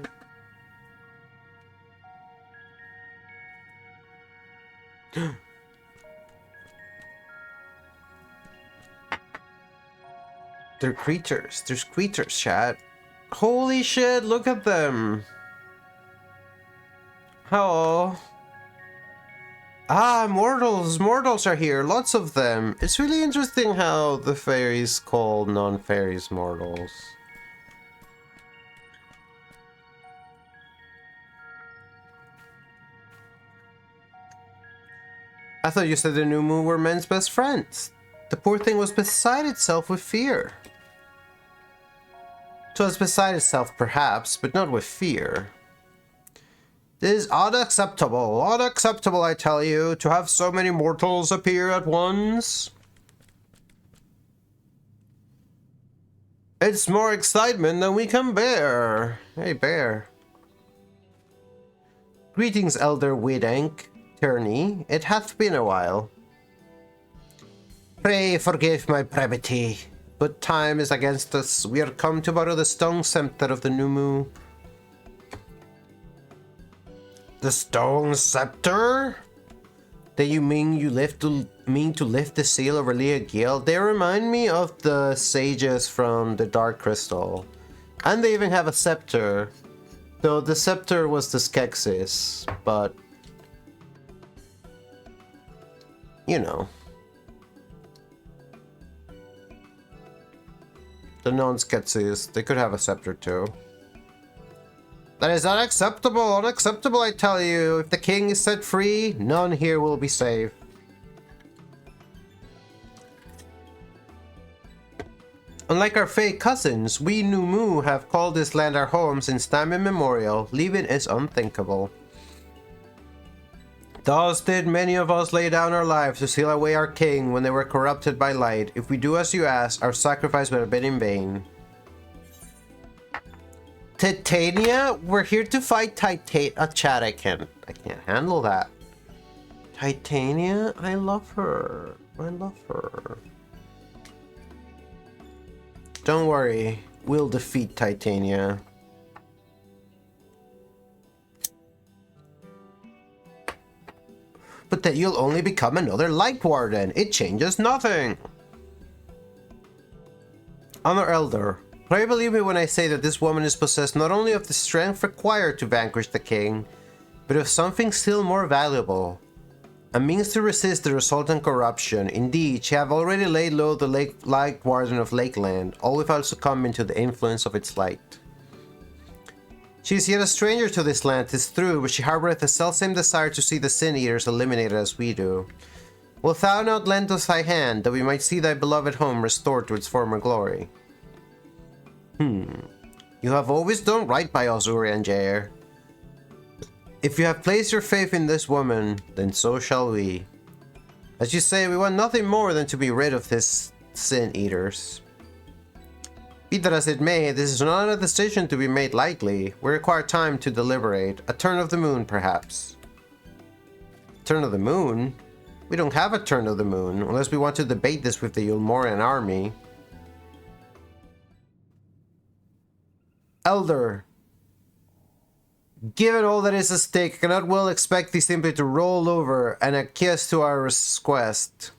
They're creatures. There's creatures, chat. Holy shit, look at them. Hello. Ah, mortals. Mortals are here. Lots of them. It's really interesting how the fairies call non-fairies mortals. I thought you said the New Moon were men's best friends. The poor thing was beside itself with fear. 'Twas beside itself, perhaps, but not with fear. This is unacceptable, unacceptable, I tell you, to have so many mortals appear at once. It's more excitement than we can bear. Hey, bear. Greetings, Elder Widank, Turney. It hath been a while. Pray forgive my brevity, but time is against us. We are come to borrow the stone scepter of the New Moon. The stone scepter? Do you mean you lift the seal of Relia Gale? They remind me of the sages from the Dark Crystal. And they even have a scepter. Though the scepter was the Skeksis, but you know. The non-Skeksis, they could have a scepter too. That is unacceptable, unacceptable, I tell you. If the king is set free, none here will be safe. Unlike our Fae cousins, we New Moo have called this land our home since time immemorial. Leaving is unthinkable. Thus did many of us lay down our lives to seal away our king when they were corrupted by light. If we do as you ask, our sacrifice would have been in vain. Titania? We're here to fight chat, I can't handle that. Titania? I love her. I love her. Don't worry. We'll defeat Titania. But that you'll only become another Light Warden. It changes nothing. Honor Elder. Pray believe me when I say that this woman is possessed not only of the strength required to vanquish the king, but of something still more valuable. A means to resist the resultant corruption. Indeed, she have already laid low the Light Warden of Lakeland, all without succumbing to the influence of its light. She is yet a stranger to this land, 'tis true, but she harboureth the selfsame desire to see the Sin-Eaters eliminated as we do. Wilt thou not lend us thy hand, that we might see thy beloved home restored to its former glory? You have always done right by us, Urianger. If you have placed your faith in this woman, then so shall we. As you say, we want nothing more than to be rid of these Sin-Eaters. Be that as it may, this is not a decision to be made lightly. We require time to deliberate. A turn of the moon, perhaps. Turn of the moon? We don't have a turn of the moon, unless we want to debate this with the Ulmorian army. Elder, given all that is at stake, I cannot well expect thee simply to roll over and acquiesce to our request.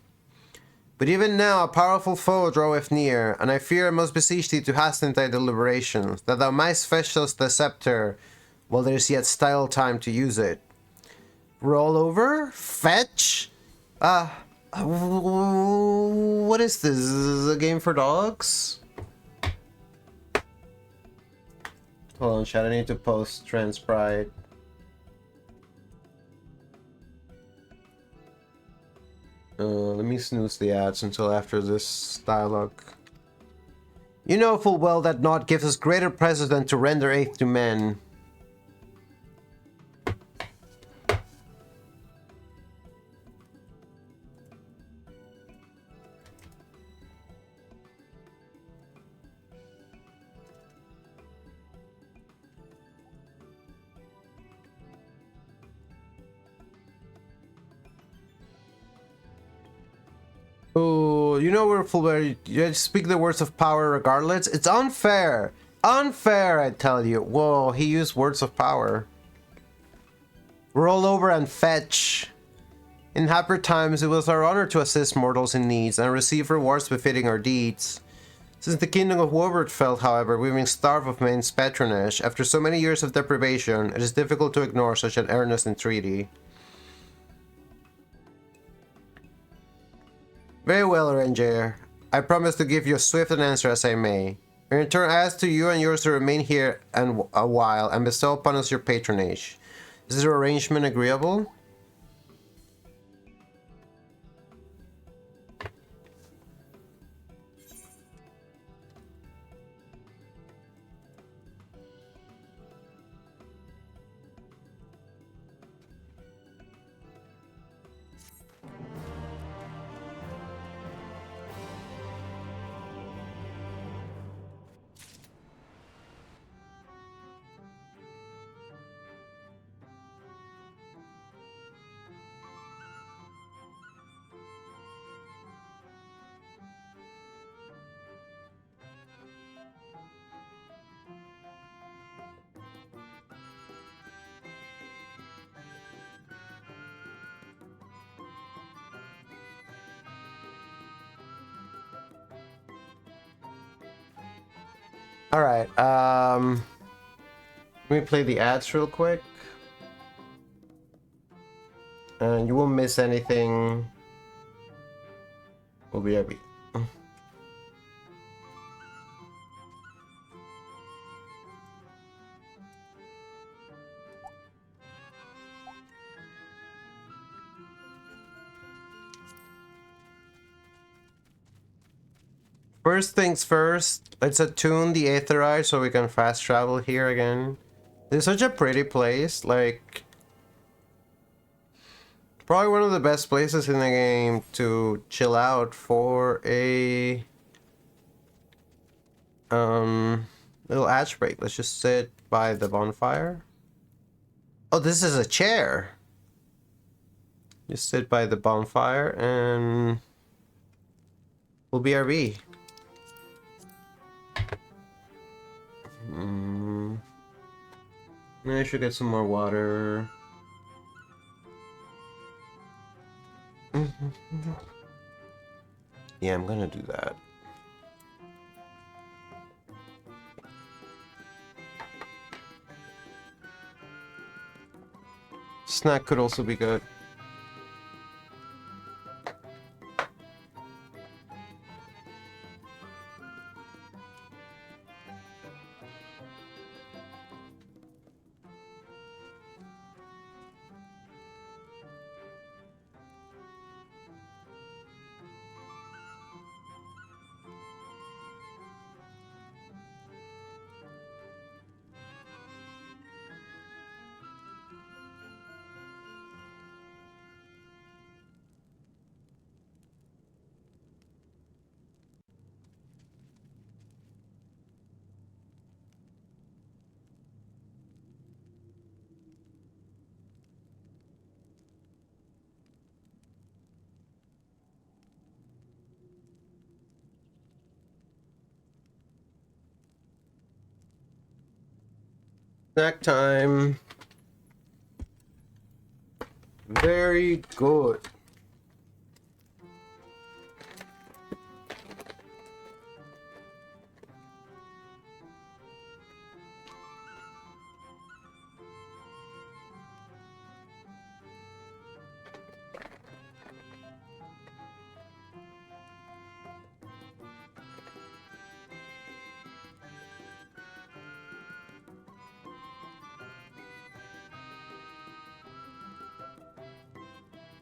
But even now a powerful foe draweth near, and I fear I must beseech thee to hasten thy deliberations, that thou mightst fetch us the scepter while there is yet still time to use it. Roll over? Fetch? What is this? Is this a game for dogs? Hold on, chat, I need to post Trans Pride. Let me snooze the ads until after this dialogue. You know full well that naught gives us greater precedent to render aid to men. Oh, you know we're full where you speak the words of power regardless. It's unfair. Unfair, I tell you. Whoa, he used words of power. Roll over and fetch. In happier times, it was our honor to assist mortals in needs and receive rewards befitting our deeds. Since the kingdom of Wobert fell, however, we've been starved of men's patronage. After so many years of deprivation, it is difficult to ignore such an earnest entreaty. Very well, Ranger. I promise to give you as swift an answer as I may. In return, I ask to you and yours to remain here a while and bestow upon us your patronage. Is this arrangement agreeable? Alright, let me play the ads real quick. And you won't miss anything. We'll be happy. First things first, let's attune the Aether Eye so we can fast travel here again. It's such a pretty place, like... Probably one of the best places in the game to chill out for a... little ash break. Let's just sit by the bonfire. Oh, this is a chair! Just sit by the bonfire and... we'll BRB. I should get some more water. Yeah, I'm gonna do that. Snack could also be good. Snack time. Very good.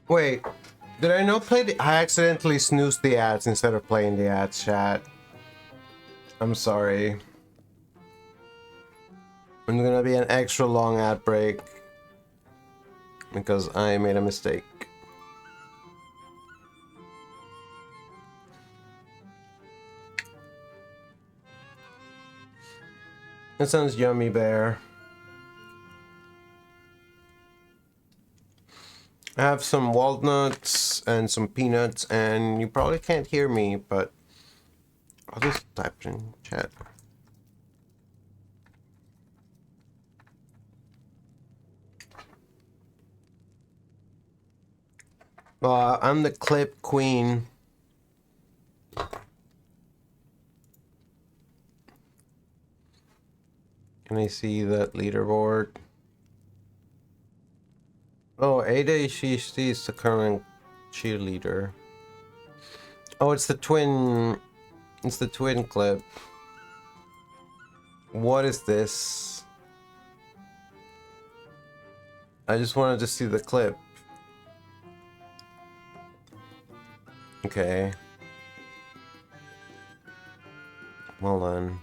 Wait, did I not play the... I accidentally snoozed the ads instead of playing the ads, chat. I'm sorry. There's gonna be an extra long ad break because I made a mistake. That sounds yummy, Bear. I have some walnuts and some peanuts, and you probably can't hear me, but I'll just type it in chat. I'm the clip queen. Can I see that leaderboard? Oh, Ada, she's the current cheerleader. Oh, it's the twin. It's the twin clip. What is this? I just wanted to see the clip. Okay. Well then.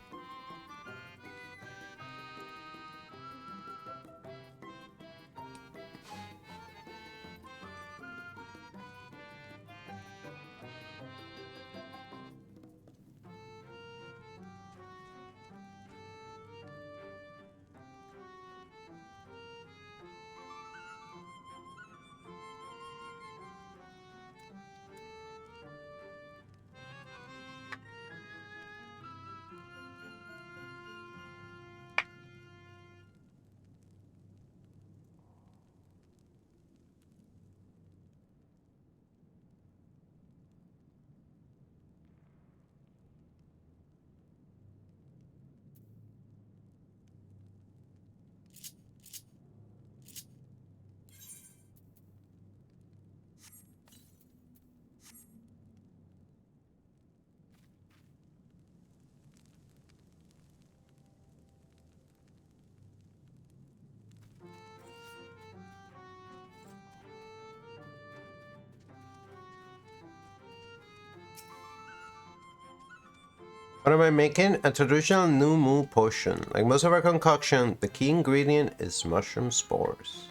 What am I making? A traditional new moo potion. Like most of our concoction, the key ingredient is mushroom spores.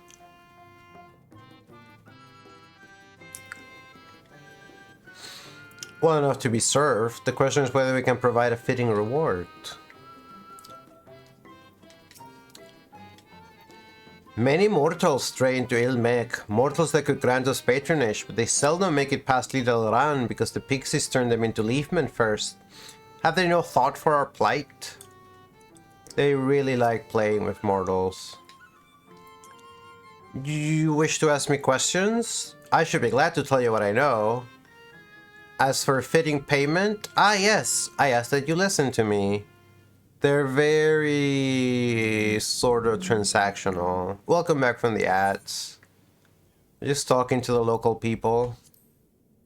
Well enough to be served. The question is whether we can provide a fitting reward. Many mortals stray into Ilmek, mortals that could grant us patronage, but they seldom make it past Little Ran because the pixies turn them into leafmen first. Have they no thought for our plight? They really like playing with mortals. Do you wish to ask me questions? I should be glad to tell you what I know. As for fitting payment, yes, I ask that you listen to me. They're very sort of transactional. Welcome back from the ads. Just talking to the local people.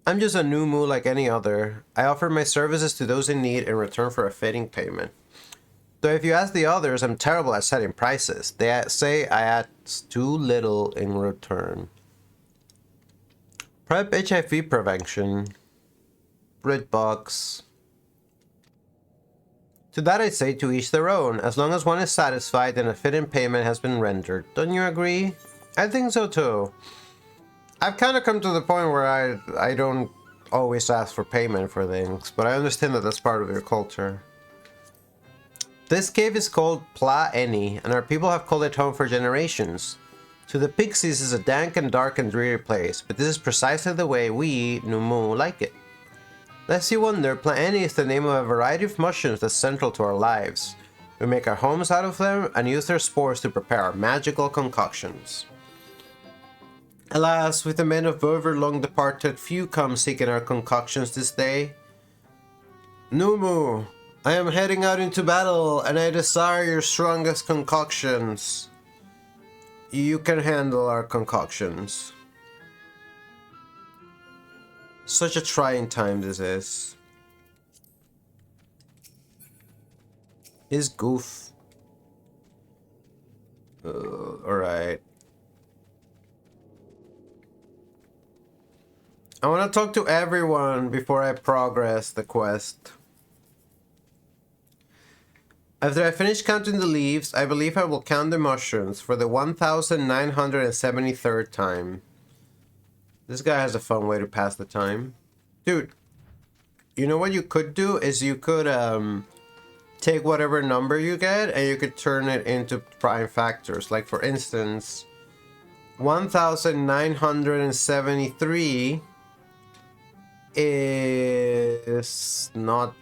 I'm just a new moo like any other. I offer my services to those in need in return for a fitting payment. Though if you ask the others, I'm terrible at setting prices. They say I ask too little in return. Prep HIV prevention. BritBox. To that I say to each their own, as long as one is satisfied and a fitting payment has been rendered. Don't you agree? I think so too. I've kind of come to the point where I don't always ask for payment for things, but I understand that that's part of your culture. This cave is called Pla Eni, and our people have called it home for generations. To the pixies, it's a dank and dark and dreary place, but this is precisely the way we, Numu, like it. Lest you wonder, Pla Eni is the name of a variety of mushrooms that's central to our lives. We make our homes out of them and use their spores to prepare our magical concoctions. Alas, with the men of Verver long departed, few come seeking our concoctions this day. Numu, I am heading out into battle, and I desire your strongest concoctions. You can handle our concoctions. Such a trying time this is. His goof. Alright. I want to talk to everyone before I progress the quest. After I finish counting the leaves, I believe I will count the mushrooms for the 1973rd time. This guy has a fun way to pass the time. Dude, you know what you could do is you could take whatever number you get and you could turn it into prime factors. Like for instance, 1973 is not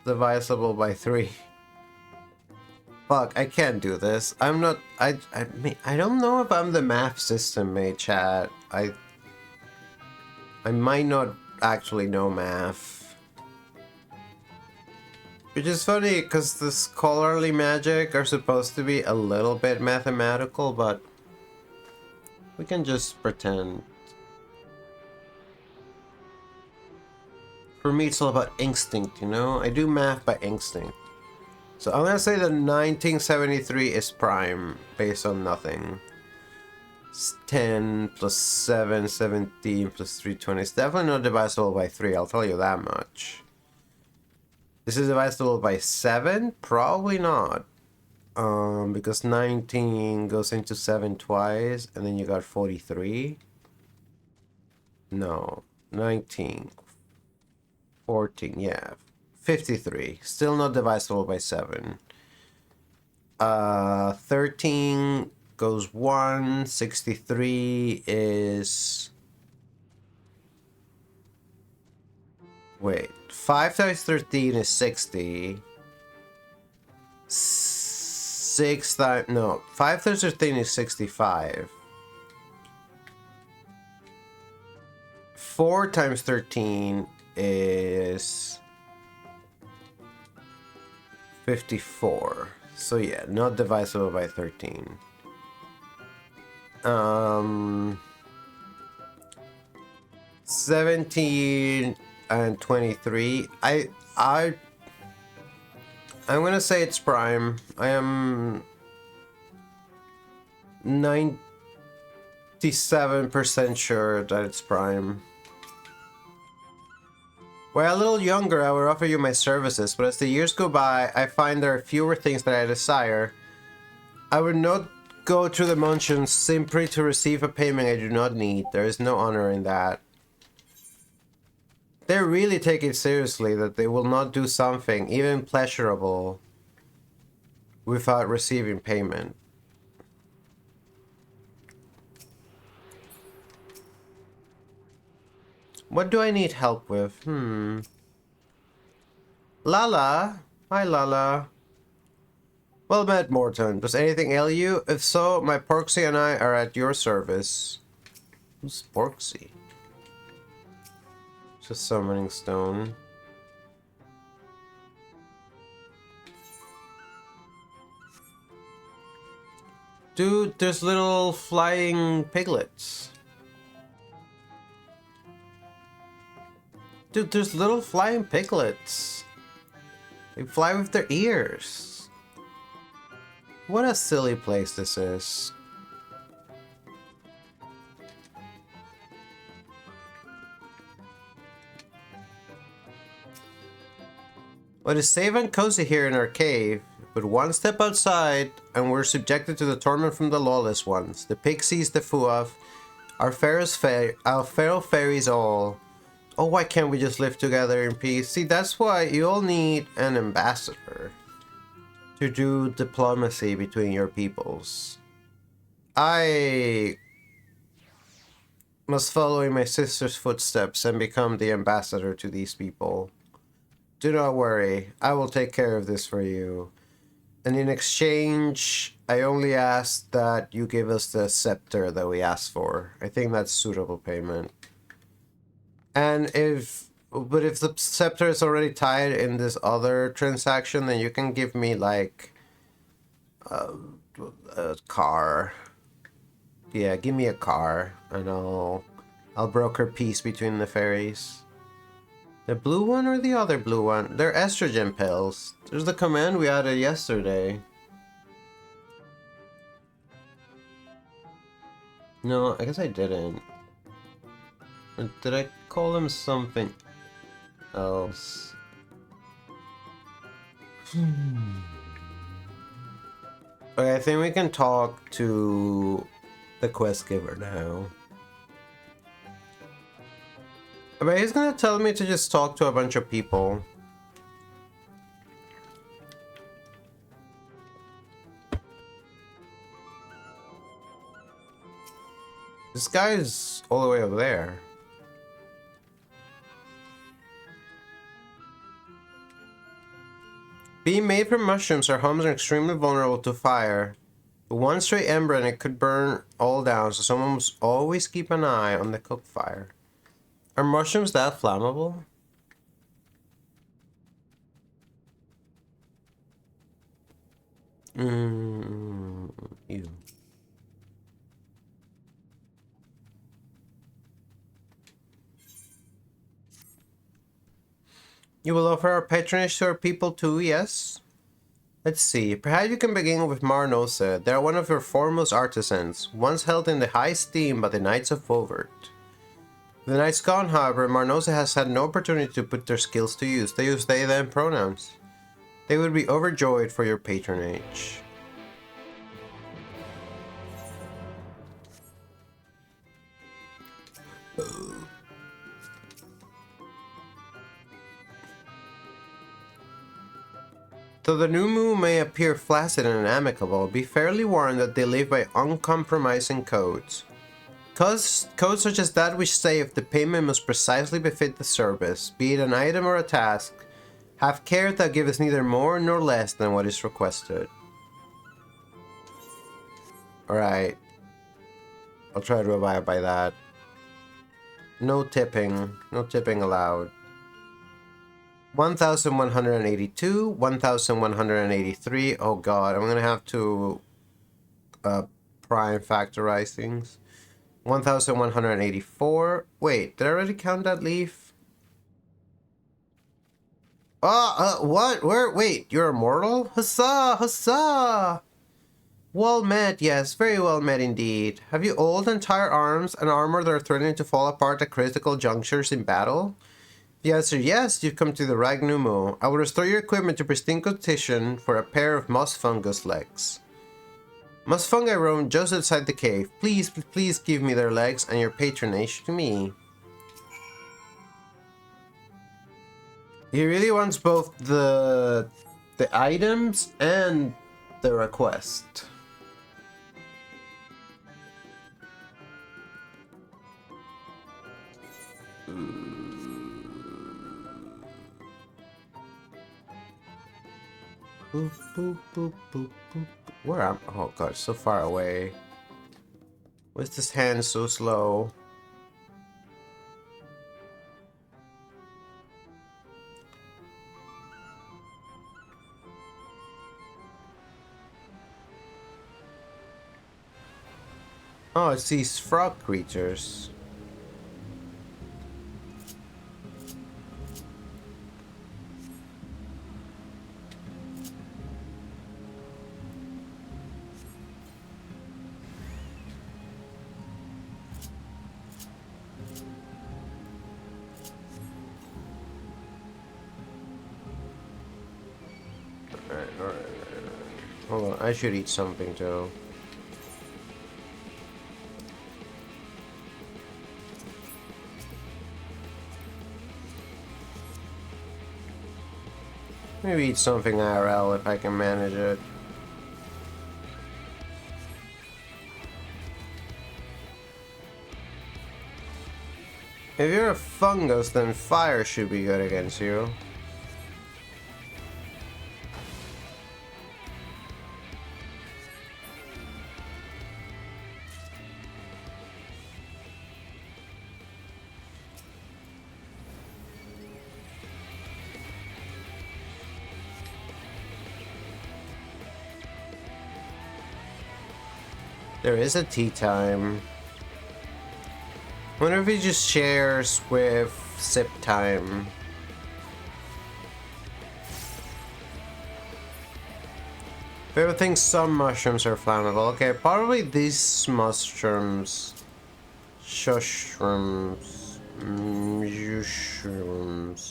divisible by 3. Fuck, I can't do this. I'm not... I don't know if I'm the math system mate, chat. I might not actually know math. Which is funny, because the scholarly magic are supposed to be a little bit mathematical, but... we can just pretend. For me, it's all about instinct, you know? I do math by instinct. So I'm gonna say that 1973 is prime, based on nothing. It's 10 plus 7, 17 plus 320. It's definitely not divisible by 3, I'll tell you that much. This is divisible by 7? Probably not. Because 19 goes into 7 twice, and then you got 43. No, 19. 14, yeah. 53. Still not divisible by 7. 13 goes 1. 63 is... wait. 5 times 13 is 60. 6 times... no. 5 times 13 is 65. 4 times 13 is... 54. So yeah, not divisible by 13. 17 and 23. I'm gonna say it's prime. I am 97% sure that it's prime. Were I a little younger, I would offer you my services, but as the years go by, I find there are fewer things that I desire. I would not go through the motions simply to receive a payment I do not need. There is no honor in that. They really take it seriously that they will not do something, even pleasurable, without receiving payment. What do I need help with? Lala? Hi, Lala. Well met, Morton. Does anything ail you? If so, my Porksy and I are at your service. Who's Porksy? Just summoning stone. Dude, there's little flying piglets. Dude, there's little flying piglets. They fly with their ears. What a silly place this is. Well, it is safe and cozy here in our cave, but one step outside and we're subjected to the torment from the lawless ones, the pixies, the fuaf, our feral fairies all. Oh, why can't we just live together in peace? See, that's why you all need an ambassador to do diplomacy between your peoples. I must follow in my sister's footsteps and become the ambassador to these people. Do not worry, I will take care of this for you. And in exchange, I only ask that you give us the scepter that we asked for. I think that's suitable payment. And if the scepter is already tied in this other transaction, then you can give me like a car. Yeah, give me a car, and I'll broker peace between the fairies. The blue one or the other blue one? They're estrogen pills. There's the command we added yesterday. No, I guess I didn't. Or did I call them something else? Okay, I think we can talk to the quest giver now. But he's gonna tell me to just talk to a bunch of people. This guy's all the way over there. Being made from mushrooms, our homes are extremely vulnerable to fire. But one stray ember and it could burn all down, so someone must always keep an eye on the cook fire. Are mushrooms that flammable? Ew. You will offer our patronage to our people too, yes? Let's see, perhaps you can begin with Marnose. They are one of your foremost artisans, once held in the high esteem by the Knights of Volvert. The Knights gone, however, Marnose has had no opportunity to put their skills to use. They use they, them pronouns. They would be overjoyed for your patronage. Though the new moon may appear flaccid and amicable, be fairly warned that they live by uncompromising codes. Codes such as that which say if the payment must precisely befit the service, be it an item or a task, have care thou givest neither more nor less than what is requested. Alright. I'll try to abide by that. No tipping. No tipping allowed. 1,182, 1,183. Oh god, I'm gonna have to prime factorize things. 1,184. Wait, did I already count that leaf? What? Where? Wait, you're immortal? Huzzah! Huzzah! Well met, yes, very well met indeed. Have you old and tired arms and armor that are threatening to fall apart at critical junctures in battle? The answer yes, you've come to the right Numo. I will restore your equipment to pristine condition for a pair of moss fungus legs. Moss fungi roam just outside the cave. Please, please give me their legs and your patronage to me. He really wants both the items and the request. Boop, boop, boop, boop, boop. Where am I? Oh god, so far away. Why is this hand so slow? Oh, it's these frog creatures. Alright. Hold on, I should eat something too. Maybe eat something IRL if I can manage it. If you're a fungus, then fire should be good against you. There is a tea time. I wonder if he just shares with sip time. Favorite thing, some mushrooms are flammable. Okay, probably these mushrooms. Mushrooms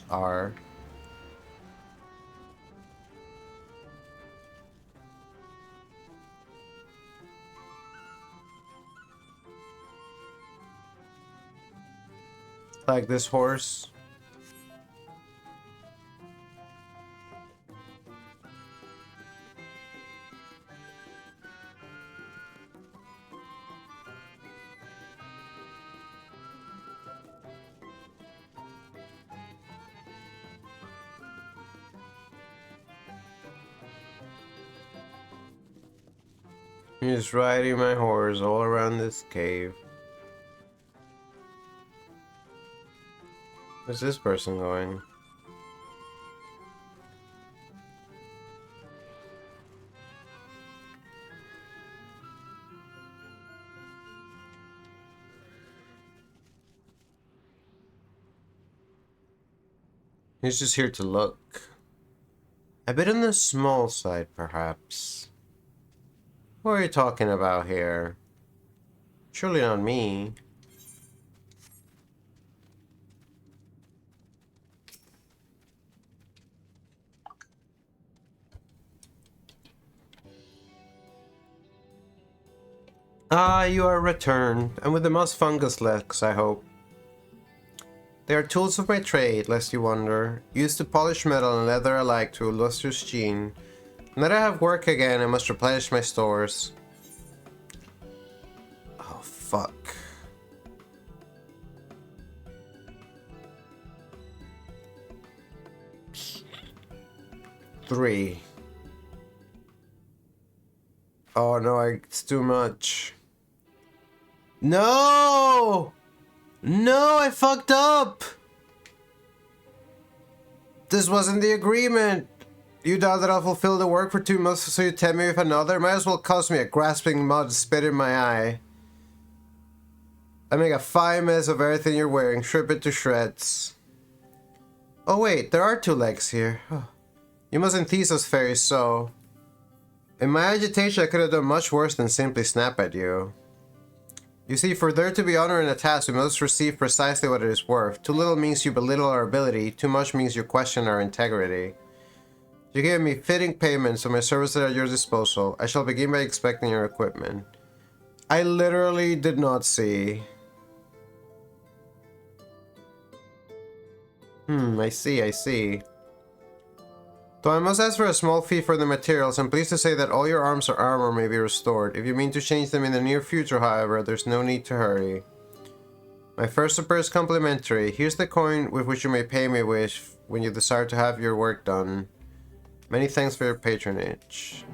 are. Like this horse. He's riding my horse all around this cave. Where's this person going? He's just here to look. A bit on the small side, perhaps. What are you talking about here? Surely not me. Ah, you are returned, and with the most fungus legs, I hope. They are tools of my trade, lest you wonder, used to polish metal and leather alike to a lustrous sheen. Now that I have work again, I must replenish my stores. Oh, fuck. Three. Oh no, it's too much. No! No, I fucked up! This wasn't the agreement! You doubt that I'll fulfill the work for 2 months, so you tempt me with another? Might as well cost me a grasping mud spit in my eye. I make a fine mess of everything you're wearing, strip it to shreds. Oh wait, there are 2 legs here. You mustn't tease us, Faeries, so... In my agitation, I could have done much worse than simply snap at you. You see, for there to be honor in a task, we must receive precisely what it is worth. Too little means you belittle our ability, too much means you question our integrity. You gave me fitting payment, so my services are at your disposal. I shall begin by inspecting your equipment. I literally did not see. I see. Though I must ask for a small fee for the materials, I'm pleased to say that all your arms or armor may be restored. If you mean to change them in the near future, however, there's no need to hurry. My first repair is complimentary. Here's the coin with which you may pay me with when you desire to have your work done. Many thanks for your patronage.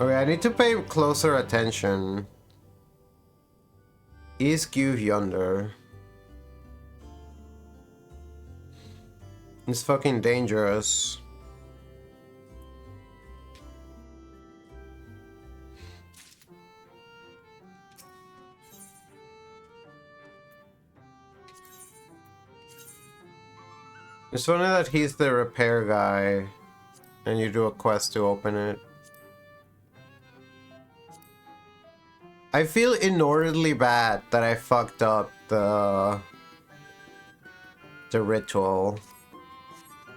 Okay, I need to pay closer attention. MSQ yonder. It's fucking dangerous. It's funny that he's the repair guy and you do a quest to open it. I feel inordinately bad that I fucked up the ritual.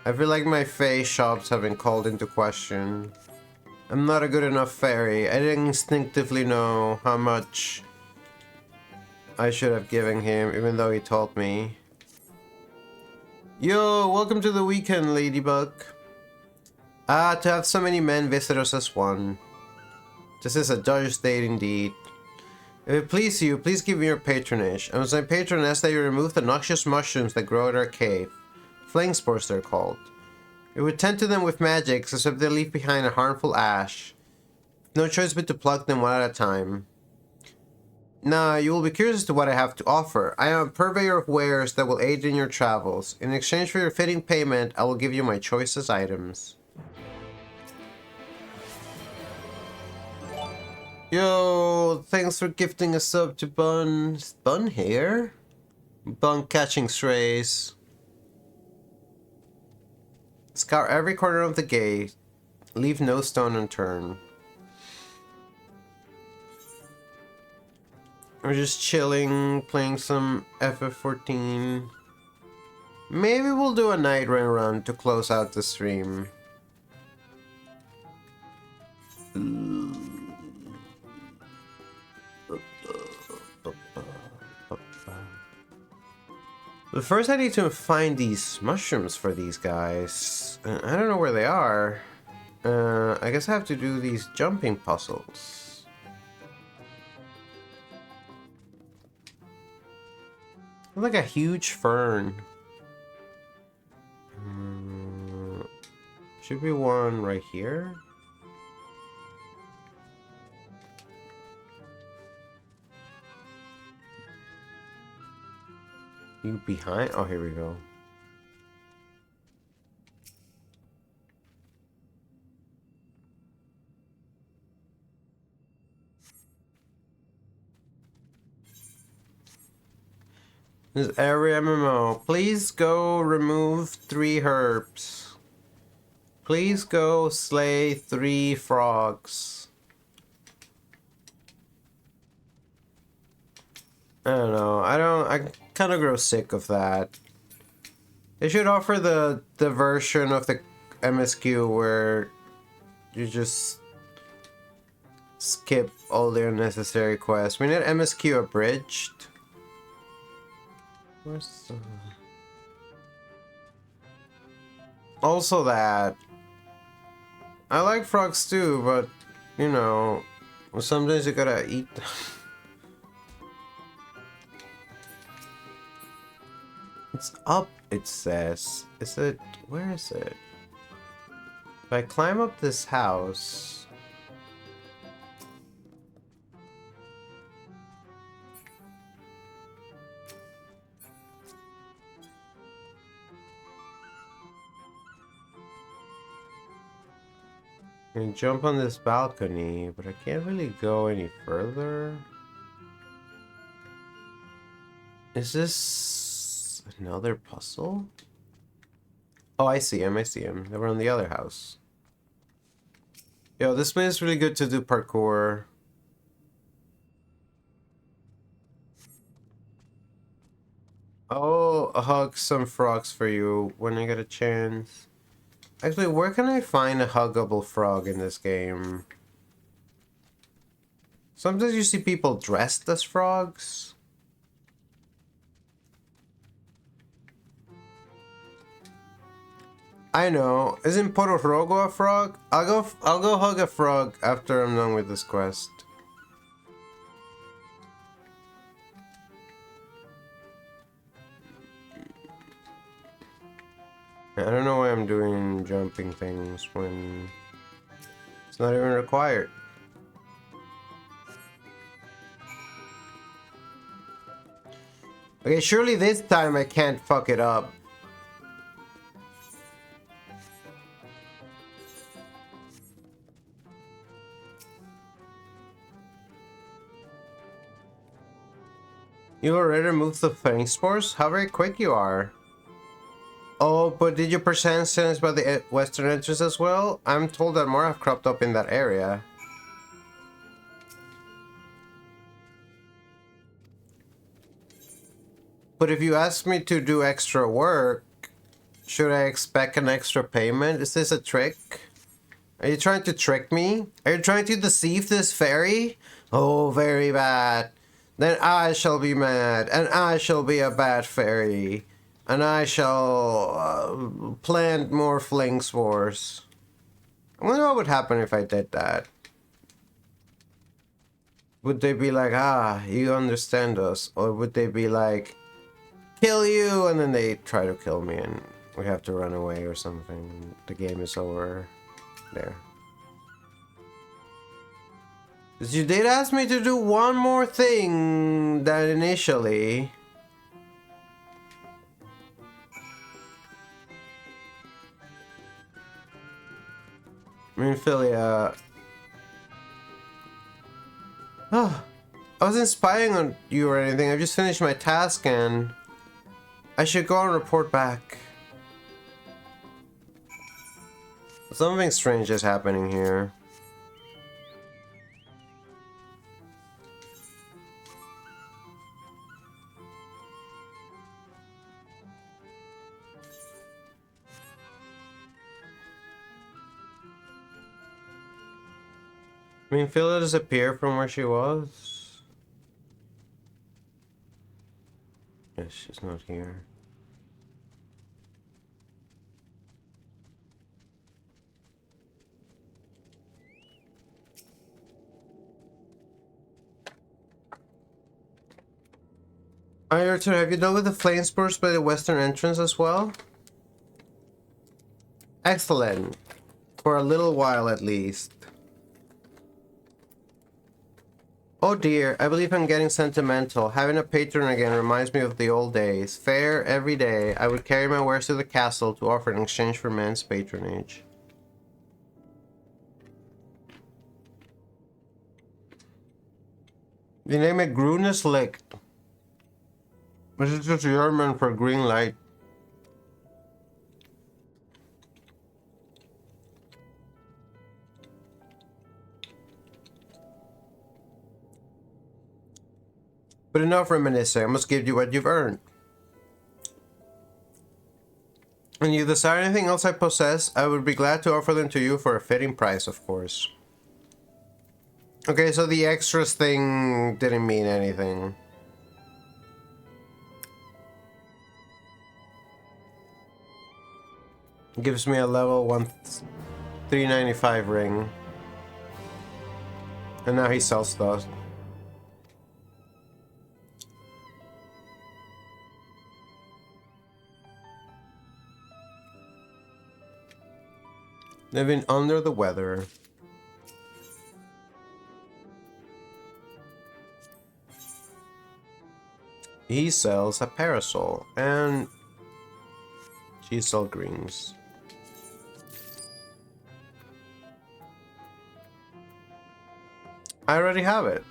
I feel like my Fae shops have been called into question. I'm not a good enough fairy. I didn't instinctively know how much I should have given him, even though he told me. Yo, welcome to the weekend, Ladybug. Ah, to have so many men visit us as one. This is a Dutch date indeed. If it please you, please give me your patronage. And as my patron asks that you remove the noxious mushrooms that grow at our cave. Flame spores they're called. We would tend to them with magic, except they leave behind a harmful ash. No choice but to pluck them one at a time. Now, you will be curious as to what I have to offer. I am a purveyor of wares that will aid in your travels. In exchange for your fitting payment, I will give you my choicest items. Yo, thanks for gifting a sub to Bun. Is Bun here? Bun catching strays. Scour every corner of the gate. Leave no stone unturned. We're just chilling, playing some FF14. Maybe we'll do a night run to close out the stream. But first I need to find these mushrooms for these guys. I don't know where they are. I guess I have to do these jumping puzzles. Like a huge fern. Should be one right here. You behind? Oh, here we go. This is every MMO. Please go remove 3 herbs. Please go slay 3 frogs. I don't know. I kind of grow sick of that. They should offer the version of the MSQ where you just skip all the unnecessary quests. We need MSQ abridged. Where's the... Also that. I like frogs too, but you know, sometimes you gotta eat them. It's up, it says. Is it? Where is it? If I climb up this house... I can jump on this balcony, but I can't really go any further. Is this another puzzle? Oh, I see him, I see him. They were on the other house. Yo, this place is really good to do parkour. I'll hug some frogs for you when I get a chance. Actually, where can I find a huggable frog in this game? Sometimes you see people dressed as frogs. I know. Isn't Pororogo a frog? I'll go hug a frog after I'm done with this quest. I don't know why I'm doing jumping things when it's not even required. Okay, surely this time I can't fuck it up. You already removed the fang spores? How very quick you are. Oh, but did you perchance sense by the western entrance as well? I'm told that more have cropped up in that area. But if you ask me to do extra work, should I expect an extra payment? Is this a trick? Are you trying to trick me? Are you trying to deceive this fairy? Oh, very bad. Then I shall be mad, and I shall be a bad fairy. And I shall plant more fling spores. I wonder what would happen if I did that. Would they be like, ah, you understand us? Or would they be like, kill you, and then they try to kill me and we have to run away or something. The game is over. There. Because you did ask me to do one more thing than initially. I mean, Philia. Oh, I wasn't spying on you or anything. I just finished my task and I should go and report back. Something strange is happening here. I mean, Phila disappeared from where she was. Yes, she's not here. Alright, Arthur, have you dealt with the flame spurs by the western entrance as well? Excellent. For a little while at least. Oh dear, I believe I'm getting sentimental. Having a patron again reminds me of the old days. Fair every day, I would carry my wares to the castle to offer in exchange for man's patronage. The name it Grünes Licht. This is just German for green light. But enough reminiscing, I must give you what you've earned. And you desire anything else I possess, I would be glad to offer them to you for a fitting price, of course. Okay, so the extras thing didn't mean anything. Gives me a level 395 ring. And now he sells stuff. Living under the weather. He sells a parasol and she sells greens. I already have it.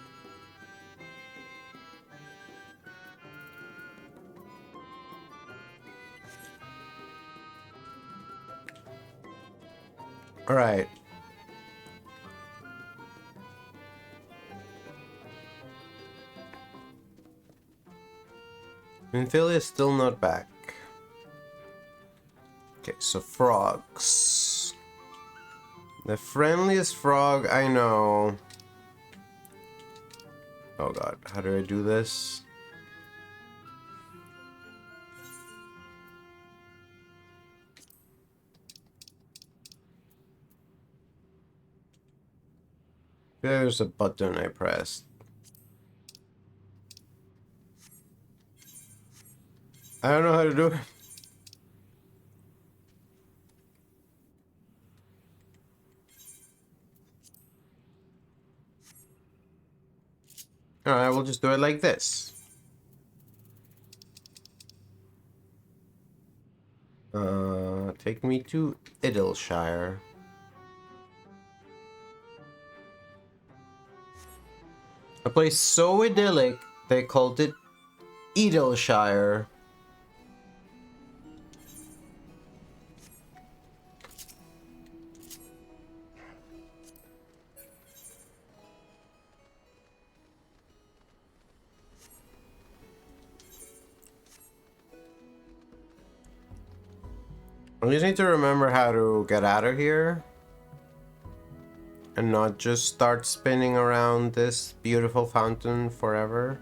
All right. Minfilia is still not back. Okay, so frogs. The friendliest frog I know. Oh god, how do I do this? There's a button I pressed. I don't know how to do it. Alright, we'll just do it like this. Take me to Idleshire. A place so idyllic, they called it Idleshire. I just need to remember how to get out of here. And not just start spinning around this beautiful fountain forever.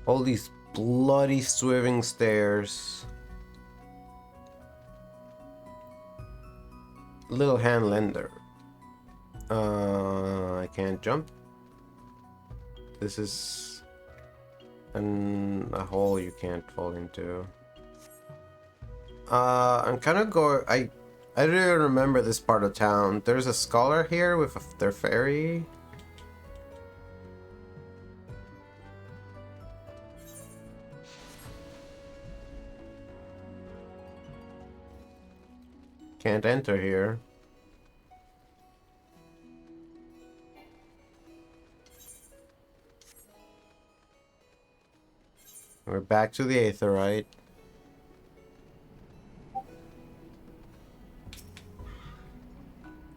All these bloody swimming stairs. Little hand lender. I can't jump. This is a hole you can't fall into. I'm kind of going. I don't even remember this part of town. There's a scholar here with their fairy. Can't enter here. We're back to the Aetherite.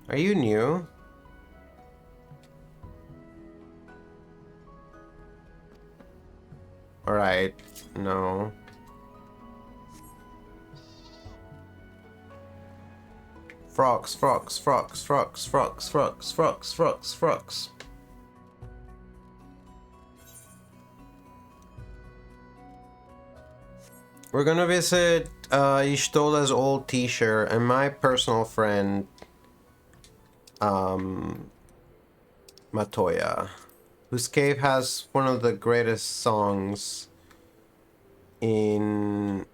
Are you new? Alright, no. Frogs, frogs, frogs, frogs, frogs, frogs, frogs, frogs, frogs. We're gonna visit Ishtola's old teacher and my personal friend, Matoya, whose cave has one of the greatest songs in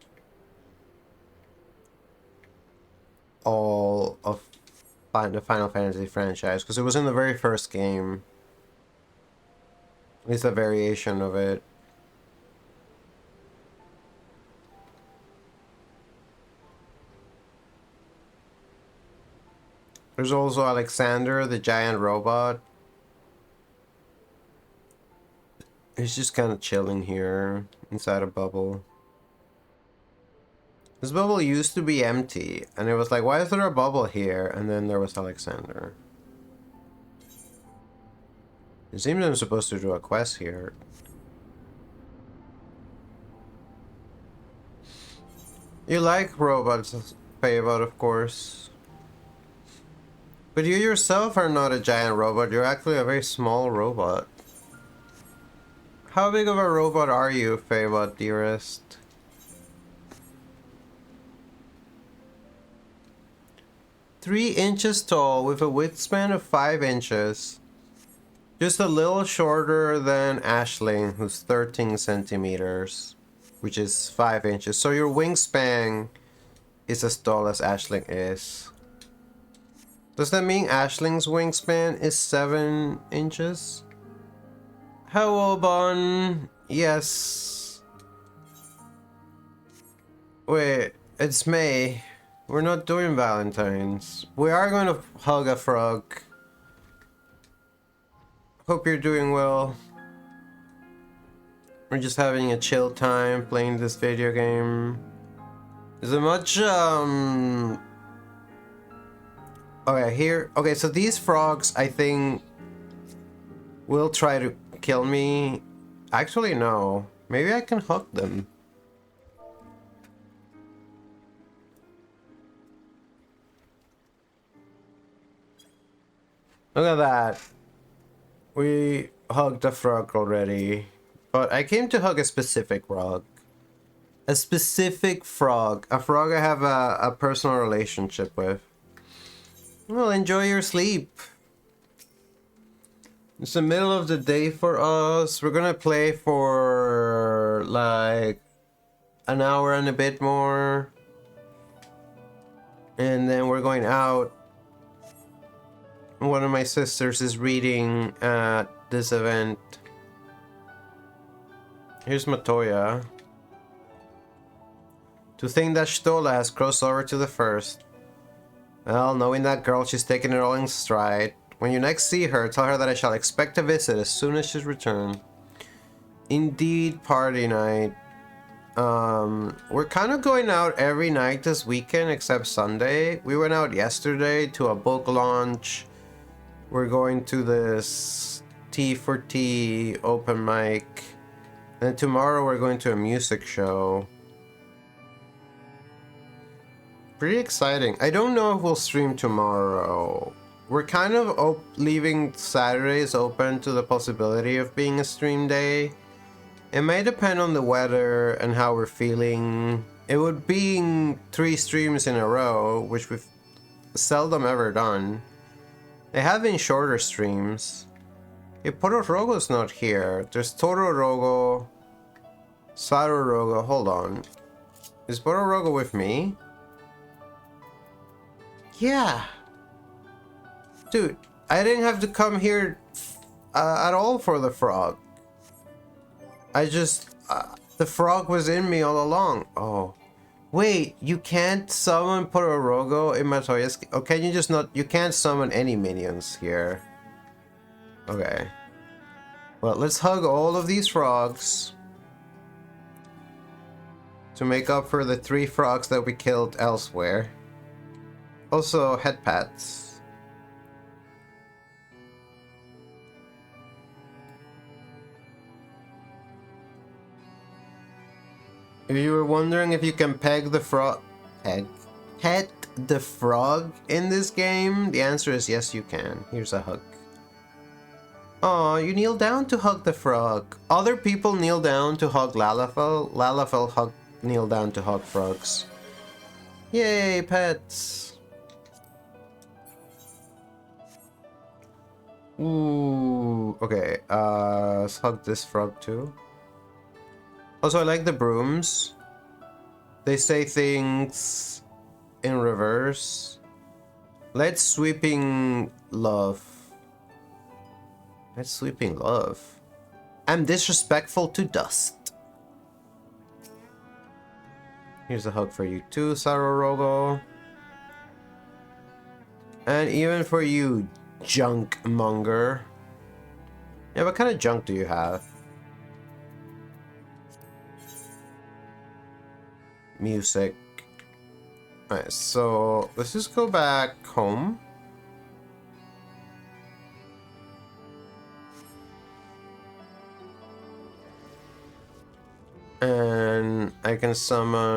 all of the Final Fantasy franchise, because it was in the very first game. At least a variation of it. There's also Alexander, the giant robot. He's just kind of chilling here inside a bubble. This bubble used to be empty, and it was like, why is there a bubble here? And then there was Alexander. It seems I'm supposed to do a quest here. You like robots, Faeries, of course. But you yourself are not a giant robot, you're actually a very small robot. How big of a robot are you, Faeries, dearest? "3 inches tall with a wingspan of 5 inches. Just a little shorter than Aisling, who's 13 centimeters, which is 5 inches. So your wingspan is as tall as Aisling is. Does that mean Aisling's wingspan is 7 inches? Hello, Bon. Yes. Wait, it's May. We're not doing Valentine's. We are going to hug a frog. Hope you're doing well. We're just having a chill time playing this video game. Is it much, Okay, here... Okay, so these frogs, I think, will try to kill me. Actually, no. Maybe I can hug them. Look at that. We hugged a frog already. But I came to hug a specific frog. A specific frog. A frog I have a personal relationship with. Well, enjoy your sleep. It's the middle of the day for us. We're gonna play for like an hour and a bit more. And then we're going out. One of my sisters is reading at this event. Here's Matoya. To think that Stola has crossed over to the first. Well, knowing that girl, she's taking it all in stride. When you next see her, tell her that I shall expect a visit as soon as she's returned. Indeed, party night. We're kind of going out every night this weekend except Sunday. We went out yesterday to a book launch. We're going to this Tea for Tea open mic. And tomorrow we're going to a music show. Pretty exciting. I don't know if we'll stream tomorrow. We're kind of leaving Saturdays open to the possibility of being a stream day. It may depend on the weather and how we're feeling. It would be 3 streams in a row, which we've seldom ever done. They have been shorter streams. Hey, Pororogo's not here. There's Tororogo, Sarorogo. Hold on. Is Pororogo with me? Yeah. Dude, I didn't have to come here at all for the frog. I just... the frog was in me all along. Oh. Wait, you can't summon Pororogo in Matoya's... Oh, can you just not... You can't summon any minions here. Okay. Well, let's hug all of these frogs to make up for the 3 frogs that we killed elsewhere. Also, head pats. If you were wondering if you can peg the frog... Pet the frog in this game, the answer is yes, you can. Here's a hug. Aw, you kneel down to hug the frog. Other people kneel down to hug Lalafell. Lalafell kneel down to hug frogs. Yay, pets. Ooh, okay. Let's hug this frog too. Also, I like the brooms. They say things in reverse. Let's sweeping love. Let's sweeping love. I'm disrespectful to dust. Here's a hug for you too, Sarorogo. And even for you, junk monger. Yeah, what kind of junk do you have? Music. Alright, so let's just go back home. And I can summon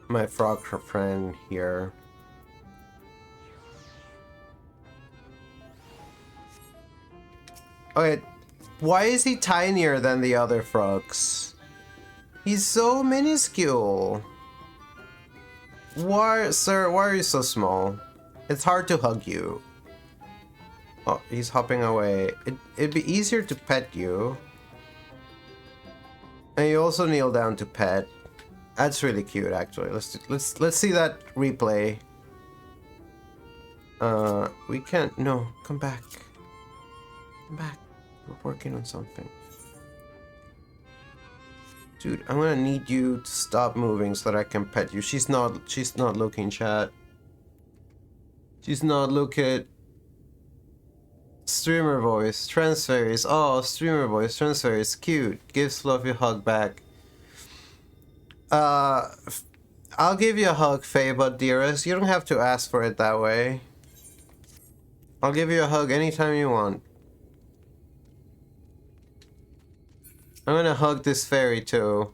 my frog friend here. Okay, why is he tinier than the other frogs? He's so minuscule. Why, sir, why are you so small? It's hard to hug you. Oh, he's hopping away. It'd be easier to pet you. And you also kneel down to pet. That's really cute, actually. Let's see that replay. We can't. No, come back. Come back. We're working on something. Dude, I'm gonna need you to stop moving so that I can pet you. She's not looking, chat. She's not looking. Streamer voice, transfaeries. Oh, streamer voice, transfaeries. Cute. Gives Fluffy a hug back. I'll give you a hug, Faye, but dearest, you don't have to ask for it that way. I'll give you a hug anytime you want. I'm gonna hug this fairy too.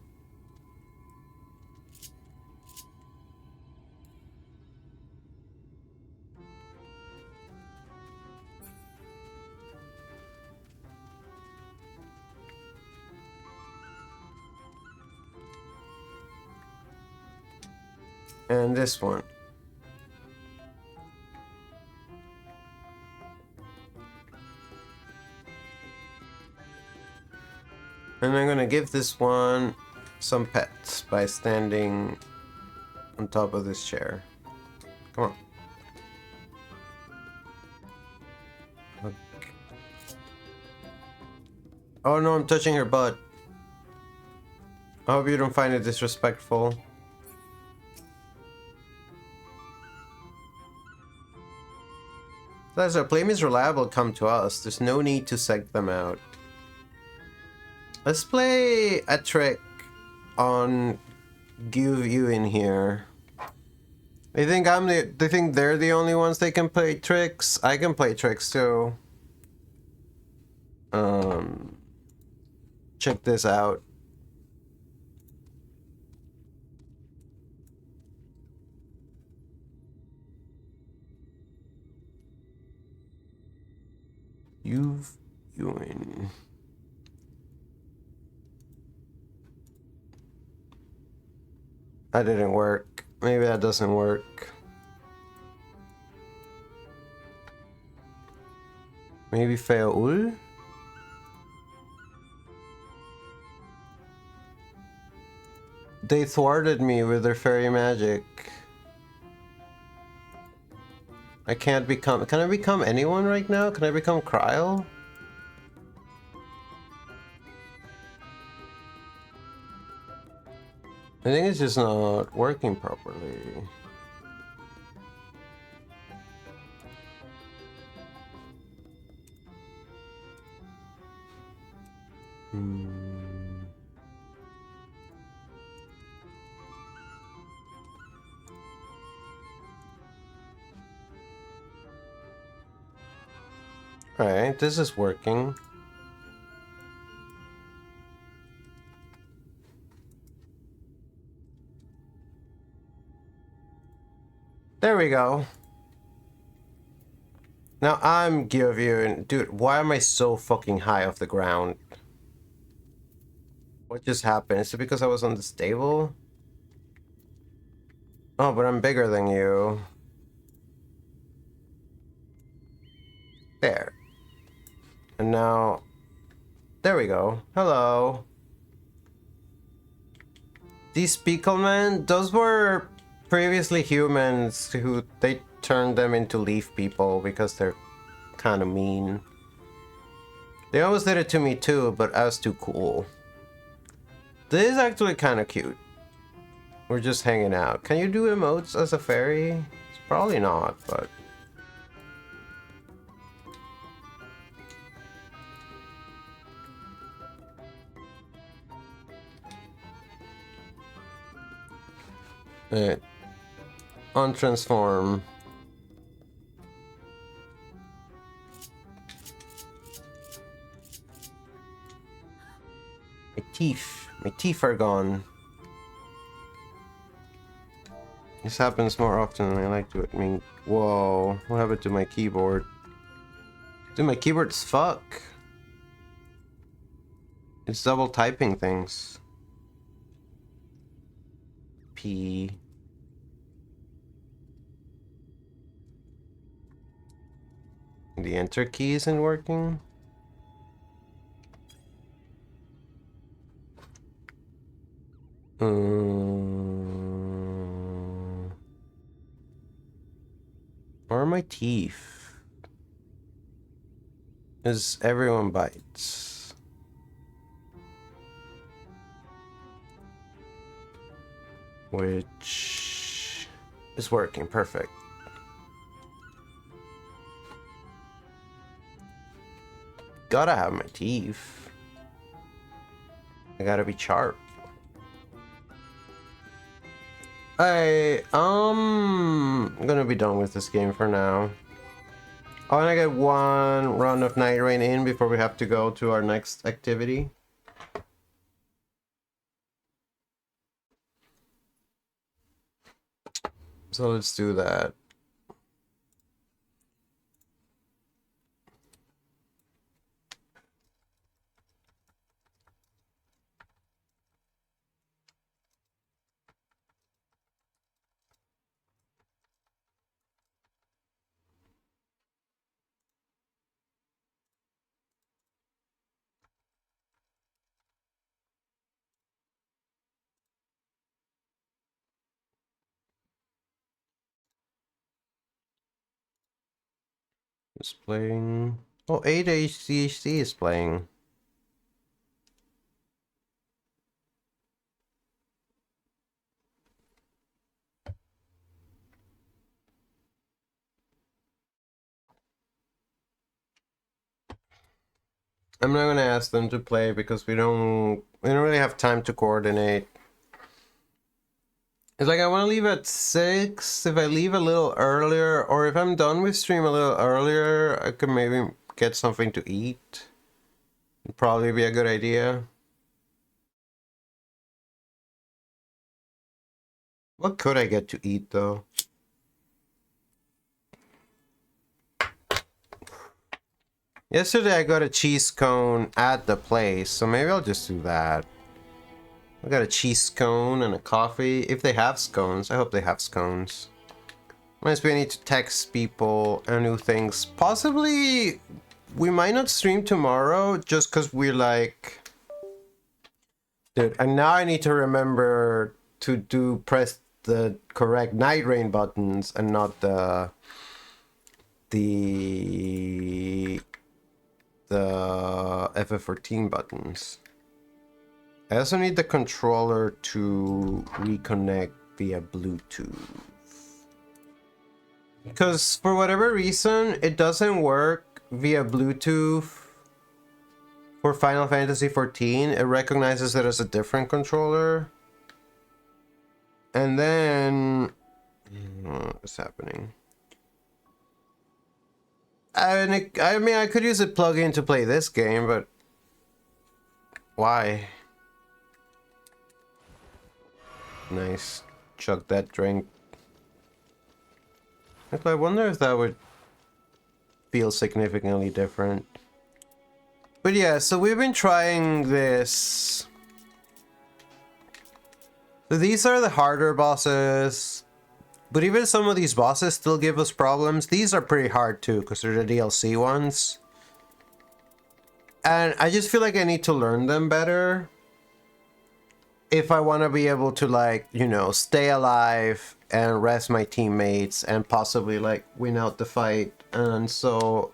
And this one. And I'm gonna give this one some pets by standing on top of this chair. Come on. Look. Oh no, I'm touching her butt. I hope you don't find it disrespectful. As our Plame is reliable, come to us. There's no need to seg them out. Let's play a trick on Give You in here. They think they think they're the only ones they can play tricks. I can play tricks too. Check this out. You in. That didn't work. Maybe that doesn't work. Maybe Faeul? They thwarted me with their fairy magic. I can't become... Can I become anyone right now? Can I become Kryl? I think it's just not working properly. Alright, this is working. There we go. Now I'm giving... Dude, why am I so fucking high off the ground? What just happened? Is it because I was on the stable? Oh, but I'm bigger than you. There. And now... There we go. Hello. These Spiegelmen, those were previously humans who... They turned them into leaf people because they're kind of mean. They almost did it to me too, but I was too cool. This is actually kind of cute. We're just hanging out. Can you do emotes as a fairy? It's probably not, but... Untransform. My teeth. My teeth are gone. This happens more often than I like to admit. Whoa. What happened to my keyboard? Dude, my keyboard's fuck. It's double typing things. P. The enter key isn't working. Where are my teeth? As everyone bites. Which is working perfect. Gotta have my teeth. I gotta be sharp. I'm gonna be done with this game for now. I wanna get one run of Night Rain in before we have to go to our next activity. So let's do that. It's playing. Oh, 8HCC is playing. I'm not gonna ask them to play because we don't really have time to coordinate. It's like I want to leave at 6. If I leave a little earlier, or if I'm done with stream a little earlier, I could maybe get something to eat. It'd probably be a good idea. What could I get to eat though? Yesterday I got a cheese cone at the place, so maybe I'll just do that. I got a cheese cone and a coffee. If they have scones, I hope they have scones. Unless we need to text people and do things. Possibly, we might not stream tomorrow just because we're like... Dude, and now I need to remember to press the correct Night Rain buttons and not the FF14 buttons. I also need the controller to reconnect via Bluetooth. Because for whatever reason, it doesn't work via Bluetooth for Final Fantasy XIV. It recognizes it as a different controller. And then... what's happening? I mean, I could use a plugin to play this game, but... why? Nice. Chug that drink. I wonder if that would feel significantly different. But yeah, so we've been trying this. So these are the harder bosses. But even some of these bosses still give us problems. These are pretty hard too, because they're the DLC ones. And I just feel like I need to learn them better. If I want to be able to, like, you know, stay alive and rest my teammates and possibly, like, win out the fight. And so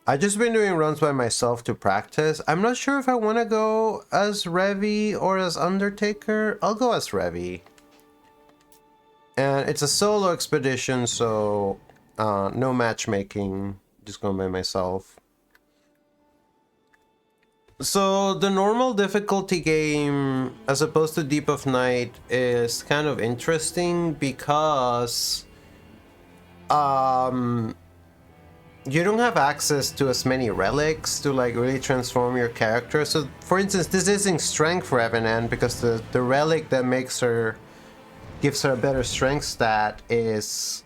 I've just been doing runs by myself to practice. I'm not sure if I want to go as Revy or as Undertaker. I'll go as Revy. And it's a solo expedition, so no matchmaking. Just going by myself. So the normal difficulty game, as opposed to Deep of Night, is kind of interesting because you don't have access to as many relics to like really transform your character. So for instance, this isn't Strength Revenant because the relic that gives her a better strength stat is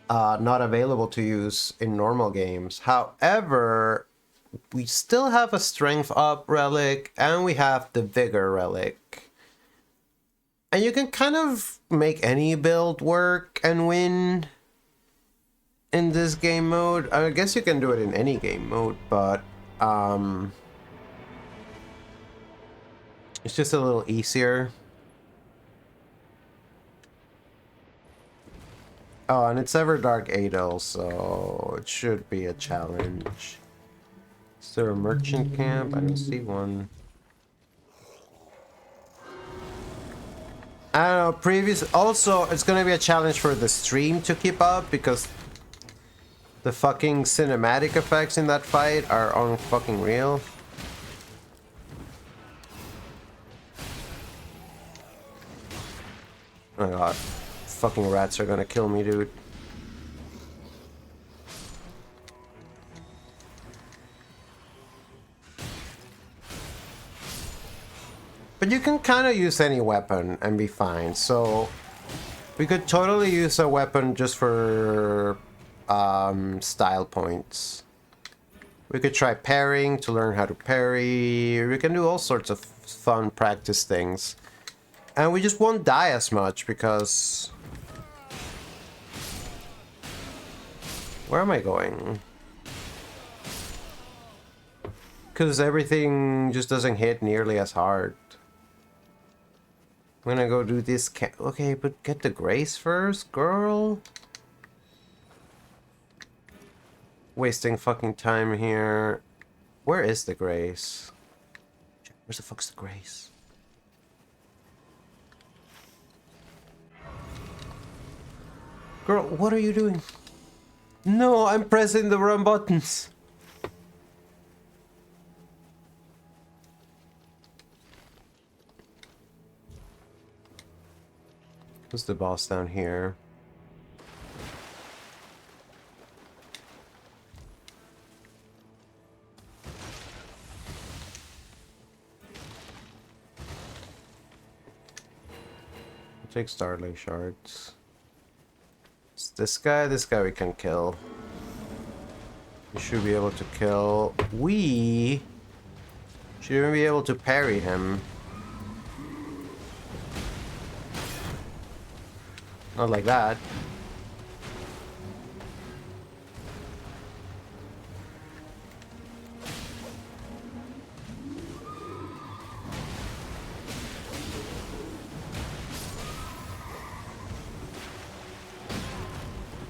not available to use in normal games. However, we still have a strength up relic and we have the vigor relic. And you can kind of make any build work and win in this game mode. I guess you can do it in any game mode, but it's just a little easier. Oh, and it's Everdark Adel, so it should be a challenge. Is there a merchant camp? I don't see one. I don't know, also, it's gonna be a challenge for the stream to keep up because the fucking cinematic effects in that fight are unfucking real. Oh my god. Fucking rats are gonna kill me, dude. But you can kind of use any weapon and be fine. So we could totally use a weapon just for style points. We could try parrying to learn how to parry. We can do all sorts of fun practice things. And we just won't die as much because... Where am I going? Because everything just doesn't hit nearly as hard. I'm gonna go do this okay, but get the grace first, girl. Wasting fucking time here. Where is the grace? Where the fuck's the grace? Girl, what are you doing? No, I'm pressing the wrong buttons. Who's the boss down here? I'll take Starlight Shards. It's this guy we can kill. We should be able to kill. We should even be able to parry him. Not like that.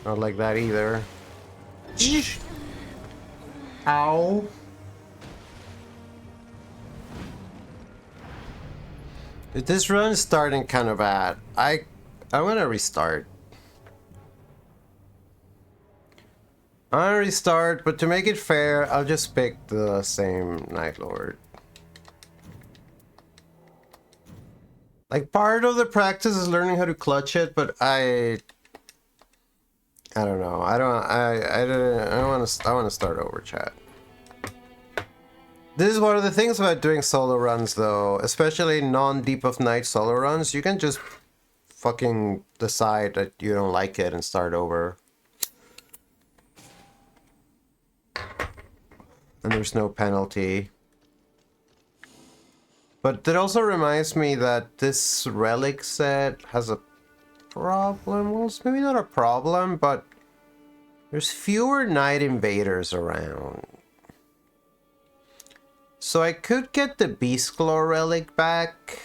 Not like that either. Ow. This run is starting kind of bad. I'm gonna restart. I'm gonna restart, but to make it fair, I'll just pick the same Night Lord. Like, part of the practice is learning how to clutch it, but I don't know. I want to start over, chat. This is one of the things about doing solo runs, though, especially non-Deep of Night solo runs. You can just fucking decide that you don't like it and start over. And there's no penalty. But it also reminds me that this relic set has a problem. Well, it's maybe not a problem, but there's fewer Night Invaders around. So I could get the Beastclaw relic back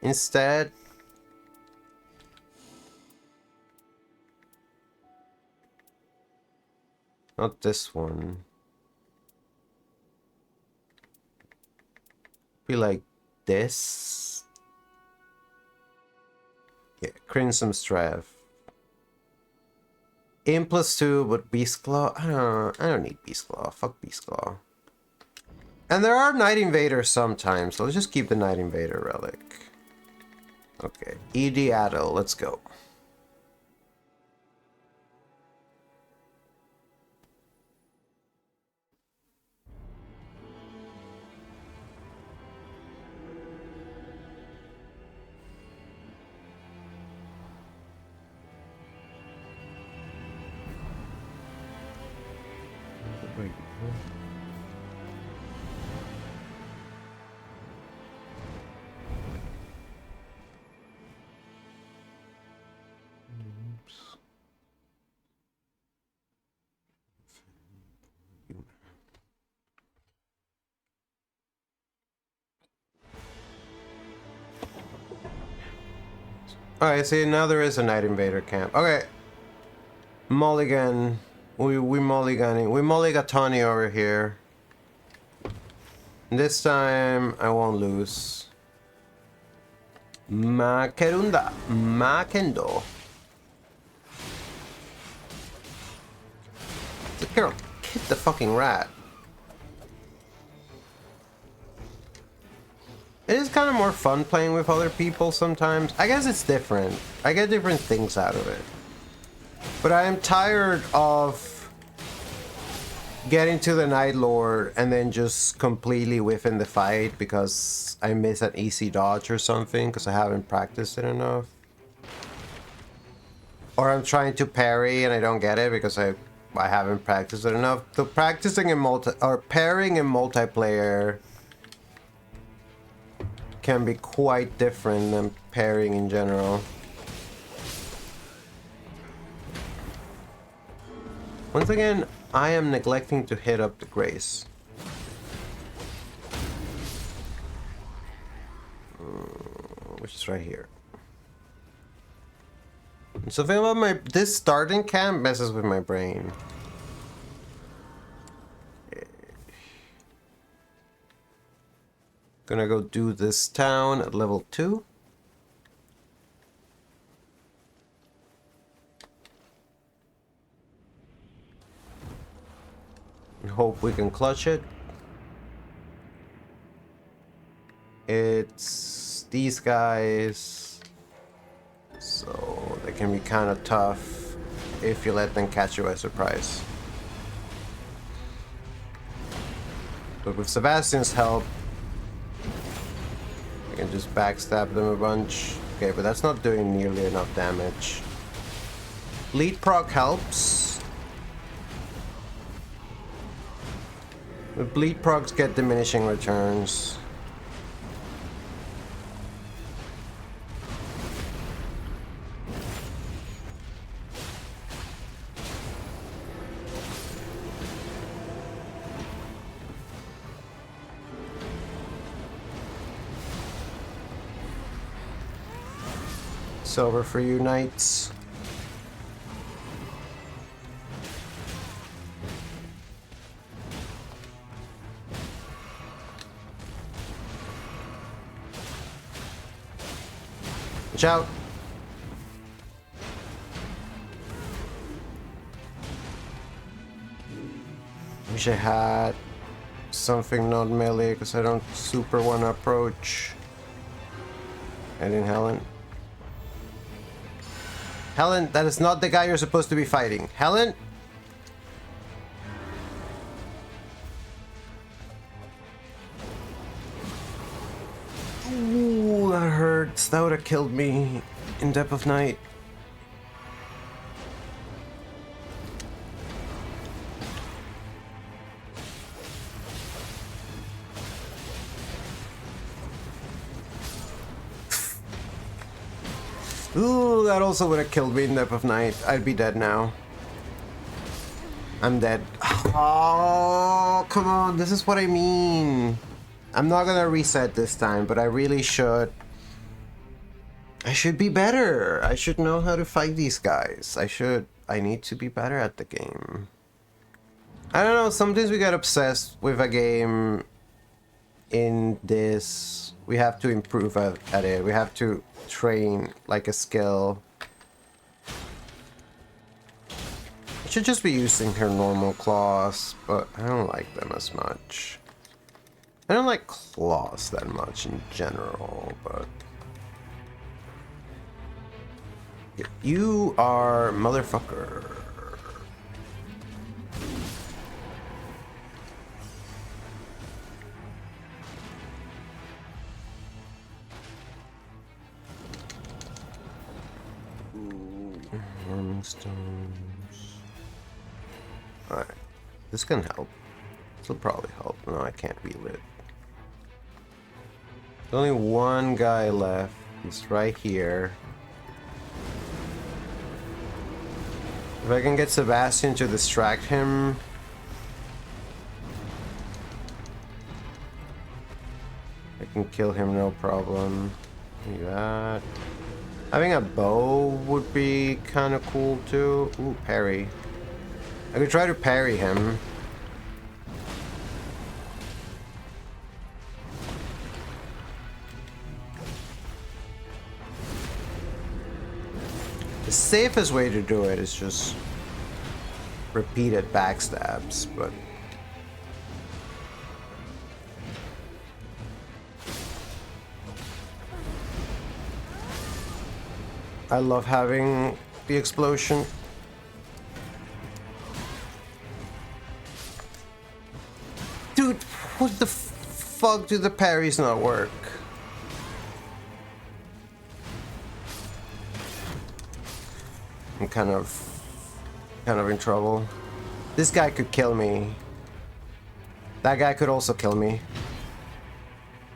instead. Not this one. Be like this. Yeah, Crimson Strav. Aim +2, but Beastclaw. I don't need Beastclaw. Fuck Beastclaw. And there are Night Invaders sometimes, so let's just keep the Night Invader relic. Okay, ED Adel, let's go. Alright, see, now there is a Night Invader camp. Okay. Mulligan. We mulliganing. We mulligatani over here. This time, I won't lose. Makerunda. Makendo. The girl, hit the fucking rat. It is kind of more fun playing with other people sometimes. I guess it's different. I get different things out of it. But I am tired of getting to the Night Lord and then just completely whiffing the fight because I miss an easy dodge or something because I haven't practiced it enough. Or I'm trying to parry and I don't get it because I haven't practiced it enough. The practicing in pairing in multiplayer can be quite different than pairing in general. Once again, I am neglecting to hit up the Grace. Which is right here. And something about this starting camp messes with my brain. Gonna go do this town at level 2. And hope we can clutch it. It's these guys. So they can be kind of tough if you let them catch you by surprise. But with Sebastian's help, I can just backstab them a bunch. Okay, but that's not doing nearly enough damage. Lead proc helps. But bleed procs get diminishing returns. It's over for you, knights. Watch out. Wish I had something not melee because I don't super want to approach. And in Helen. Helen, that is not the guy you're supposed to be fighting. Helen? Ooh, that hurts. That would have killed me in depth of night. Ooh, that also would have killed me in depth of night. I'd be dead now. I'm dead. Oh, come on. This is what I mean. I'm not gonna reset this time, but I really should. I should be better. I should know how to fight these guys. I need to be better at the game. I don't know, sometimes we get obsessed with a game in this. We have to improve at it. We have to train like a skill. I should just be using her normal claws, but I don't like them as much. I don't like claws that much in general, but... You are motherfucker. Stones. Alright. This can help. This will probably help. No, I can't wheel it. There's only one guy left. He's right here. If I can get Sebastian to distract him. I can kill him no problem. Do that. Having a bow would be kind of cool too. Ooh, parry. I could try to parry him. The safest way to do it is just repeated backstabs, but... I love having the explosion. Dude, what the fuck do the parries not work? I'm kind of in trouble. This guy could kill me. That guy could also kill me.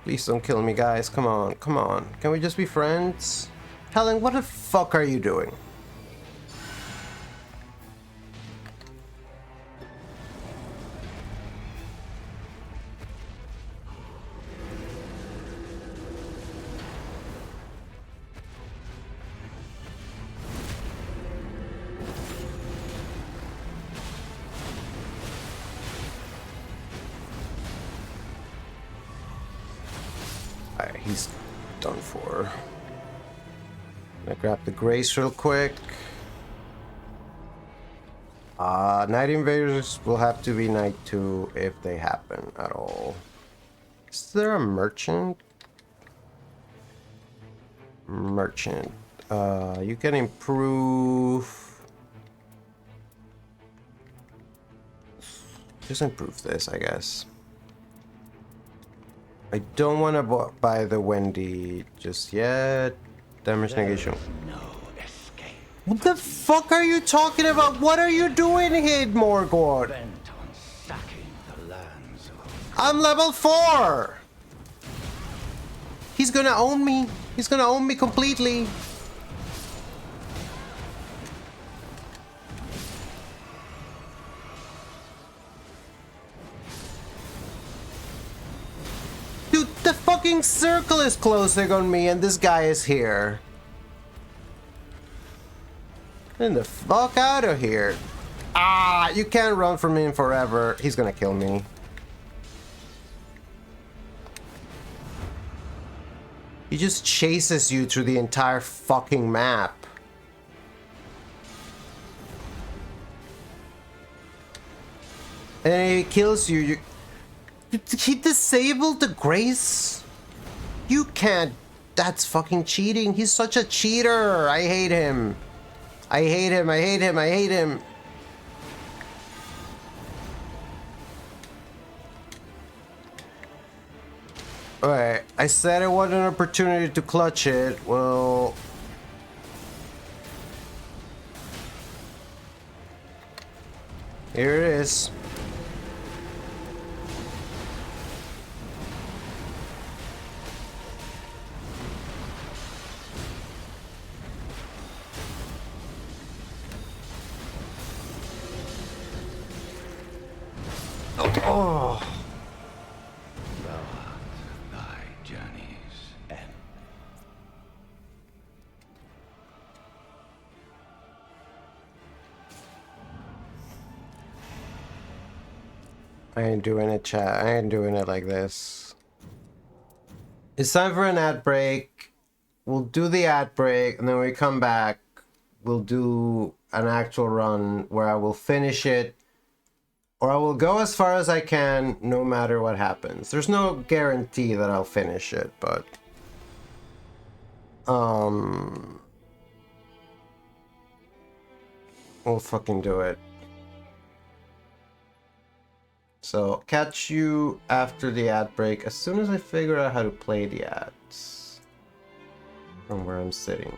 Please don't kill me, guys. Come on, come on. Can we just be friends? Helen, what the fuck are you doing? Alright, he's done for. I grab the grace real quick. Night invaders will have to be night 2 if they happen at all. Is there a merchant? Merchant. You can improve. Just improve this, I guess. I don't want to buy the Wendy just yet. Damage negation. No escape. What the fuck are you talking about? What are you doing here, Morgort? Bent on sacking the lands of... I'm level 4! He's gonna own me. He's gonna own me completely. Dude, the fucking circle is closing on me and this guy is here. Get the fuck out of here. Ah, you can't run from him forever. He's gonna kill me. He just chases you through the entire fucking map. And he kills you. He disabled the grace? You can't. That's fucking cheating. He's such a cheater. I hate him. I hate him. I hate him. I hate him. Alright. I said I wanted an opportunity to clutch it. Well... here it is. Oh. Thou art thy journey's end. I ain't doing it, chat. I ain't doing it like this. It's time for an ad break. We'll do the ad break, and then when we come back, we'll do an actual run where I will finish it, or I will go as far as I can, no matter what happens. There's no guarantee that I'll finish it, but... we'll fucking do it. So, catch you after the ad break, as soon as I figure out how to play the ads. From where I'm sitting.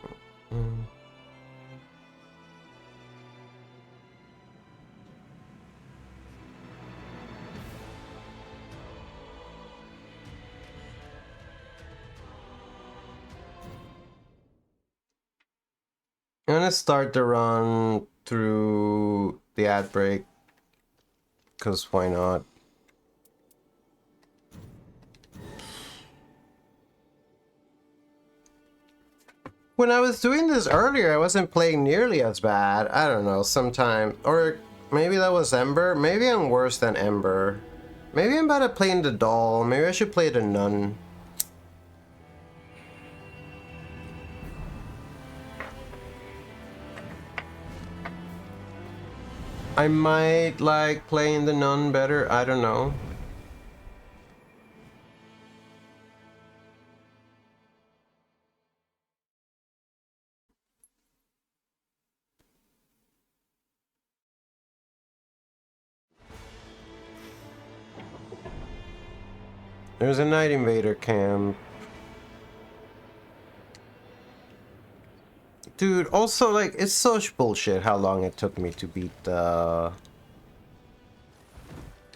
I'm gonna start the run through the ad break, because why not? When I was doing this earlier, I wasn't playing nearly as bad. I don't know, sometime. Or maybe that was Ember. Maybe I'm worse than Ember. Maybe I'm bad at playing the doll. Maybe I should play the nun. I might like playing the nun better. I don't know. There's a Night Invader camp. Dude, also, like, it's such bullshit how long it took me to beat the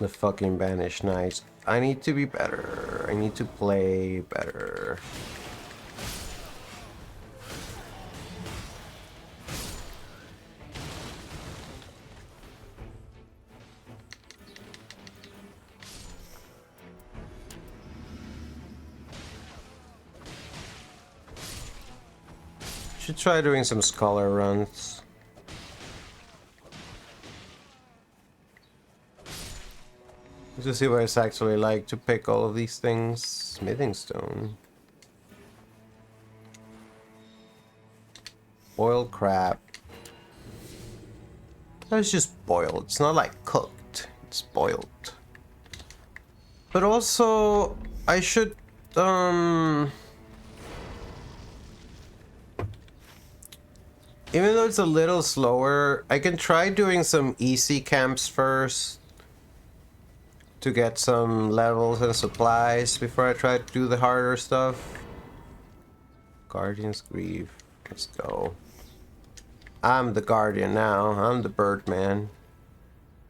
fucking Banished Knights. I need to be better. I need to play better. Should try doing some scholar runs. To see what it's actually like to pick all of these things. Smithing stone. Boiled crab. That's just boiled. It's not like cooked. It's boiled. But also, I should, even though it's a little slower, I can try doing some easy camps first to get some levels and supplies before I try to do the harder stuff. Guardian's Grief. Let's go. I'm the guardian now. I'm the bird man.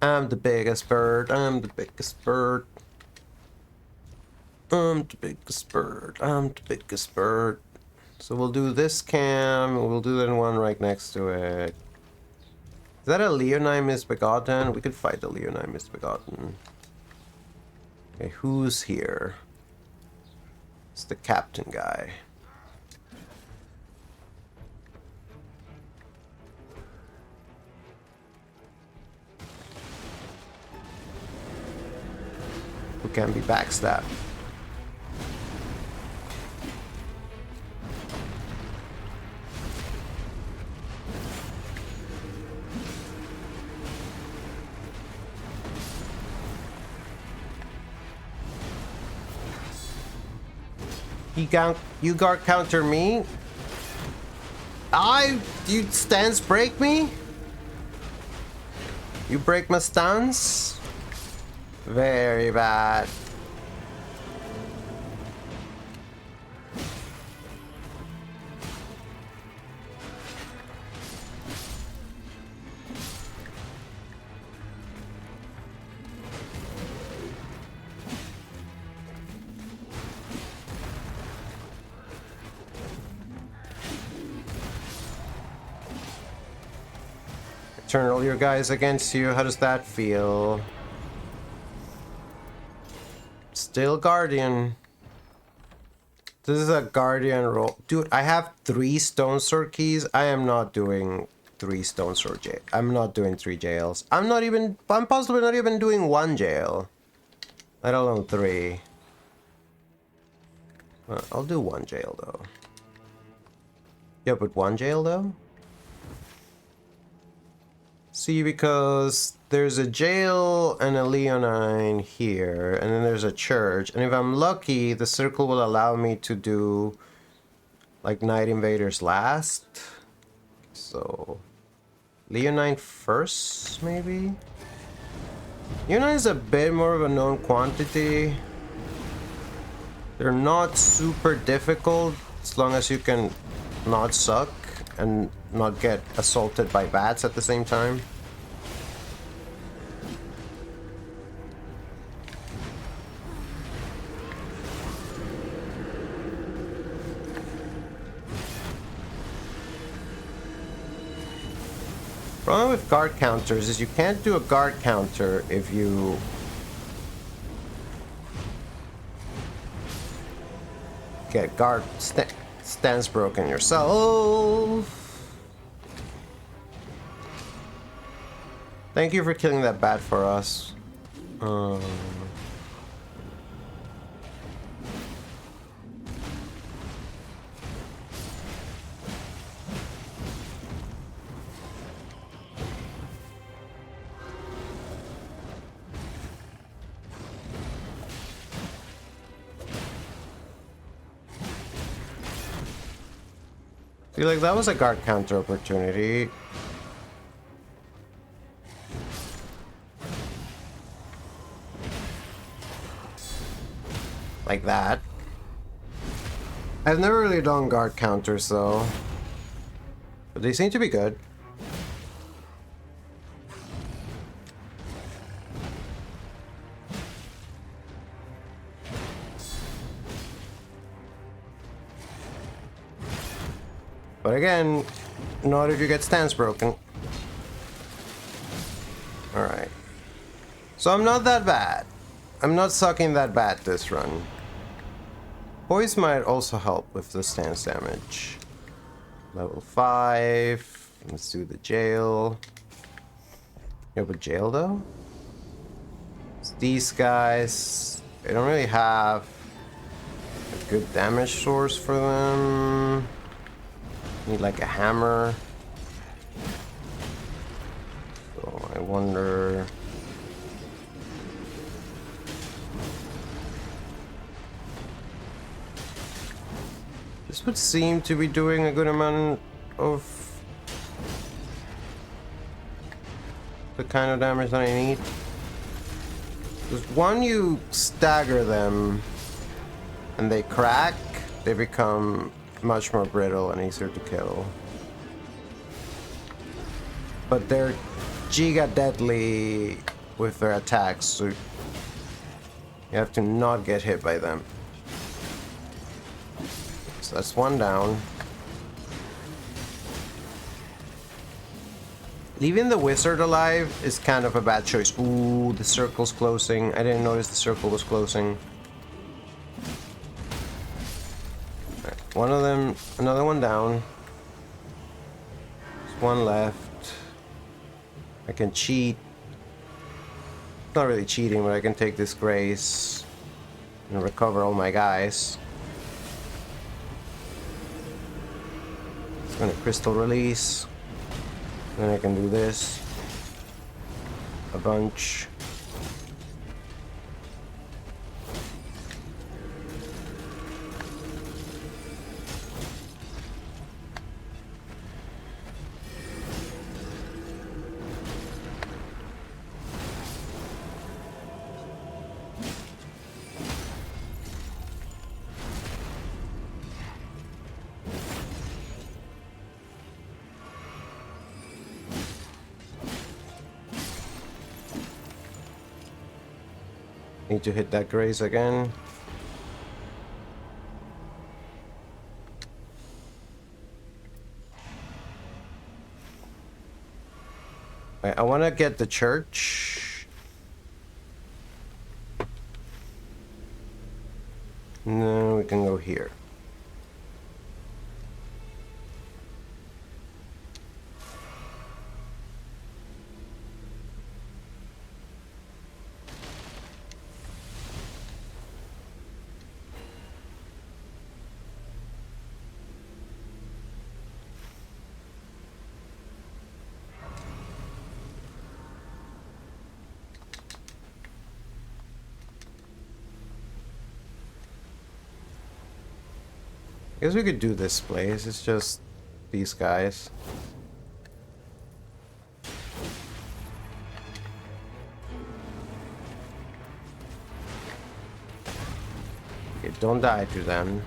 I'm the biggest bird. I'm the biggest bird. I'm the biggest bird. I'm the biggest bird. So we'll do this cam, and we'll do that one right next to it. Is that a Leonine Misbegotten? We could fight the Leonine Misbegotten. Okay, who's here? It's the captain guy. Who can be backstabbed. You guard counter me. You stance break me? You break my stance? Very bad. Turn all your guys against you. How does that feel? Still Guardian. This is a Guardian roll. Dude, I have 3 Stone Sword keys. I am not doing 3 Stone Sword jail. I'm not doing 3 jails. I'm possibly not even doing 1 jail. Let alone 3. I'll do 1 jail though. Yeah, but 1 jail though? See, because there's a jail and a Leonine here, and then there's a church, and if I'm lucky, the circle will allow me to do like Night Invaders last. So Leonine first, maybe? Leonine is a bit more of a known quantity. They're not super difficult as long as you can not suck and not get assaulted by bats at the same time. Problem with guard counters is you can't do a guard counter if you get stance broken yourself. Thank you for killing that bat for us. See, like, that was a guard counter opportunity. Like that. I've never really done guard counters though, but they seem to be good. But again, not if you get stance broken. Alright. So I'm not that bad. I'm not sucking that bad this run. Poise might also help with the stance damage. Level 5. Let's do the jail. You have a jail though? It's these guys. They don't really have a good damage source for them. Need like a hammer. So I wonder. This would seem to be doing a good amount of the kind of damage that I need. Because when you stagger them and they crack, they become much more brittle and easier to kill. But they're giga deadly with their attacks, so you have to not get hit by them. So that's one down. Leaving the wizard alive is kind of a bad choice. Ooh, the circle's closing. I didn't notice the circle was closing. Right, one of them, another one down. There's one left. I can cheat. It's not really cheating, but I can take this grace and recover all my guys. Gonna crystal release. Then I can do this a bunch. Need to hit that graze again. Right, I want to get the church. No, we can go here. I guess we could do this place. It's just these guys. Okay, don't die to them.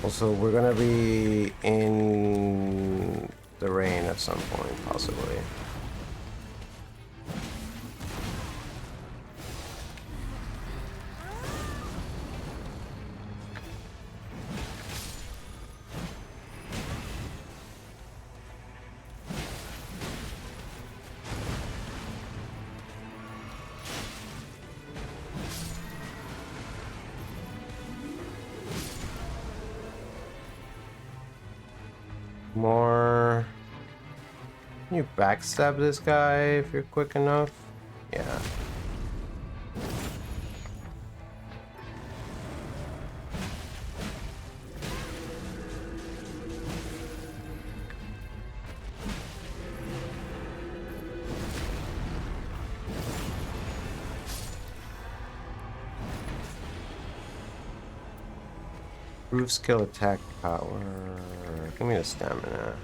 Also, we're gonna be in the rain at some point, possibly. More. Can you backstab this guy if you're quick enough? Yeah. Improve skill attack power. Give me the stamina.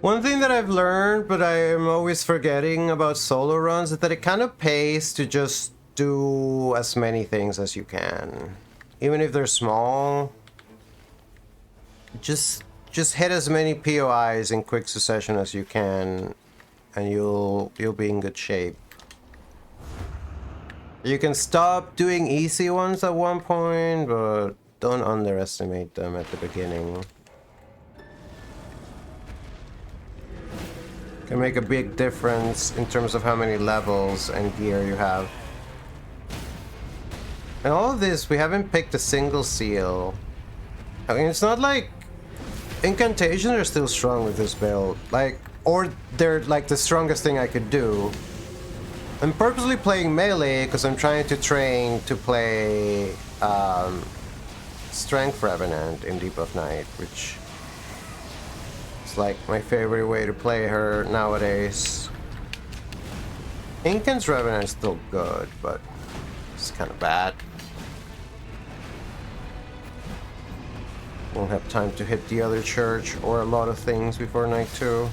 One thing that I've learned, but I am always forgetting about solo runs, is that it kind of pays to just do as many things as you can. Even if they're small, just hit as many POIs in quick succession as you can, and you'll be in good shape. You can stop doing easy ones at one point, but don't underestimate them at the beginning. Can make a big difference in terms of how many levels and gear you have. And all of this, we haven't picked a single seal. I mean, it's not like incantations are still strong with this build, like, or they're like the strongest thing I could do. I'm purposely playing melee because I'm trying to train to play Strength Revenant in Deep of Night, which is like my favorite way to play her nowadays. Incan's Revenant is still good, but it's kind of bad. Won't have time to hit the other church or a lot of things before night 2.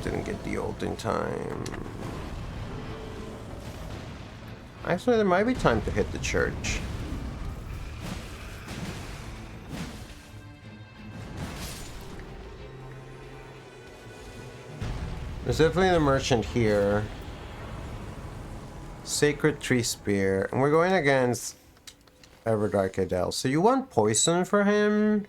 Didn't get the ult in time. Actually, there might be time to hit the church. There's definitely the merchant here. Sacred Tree Spear. And we're going against Everdark Adele. So you want poison for him?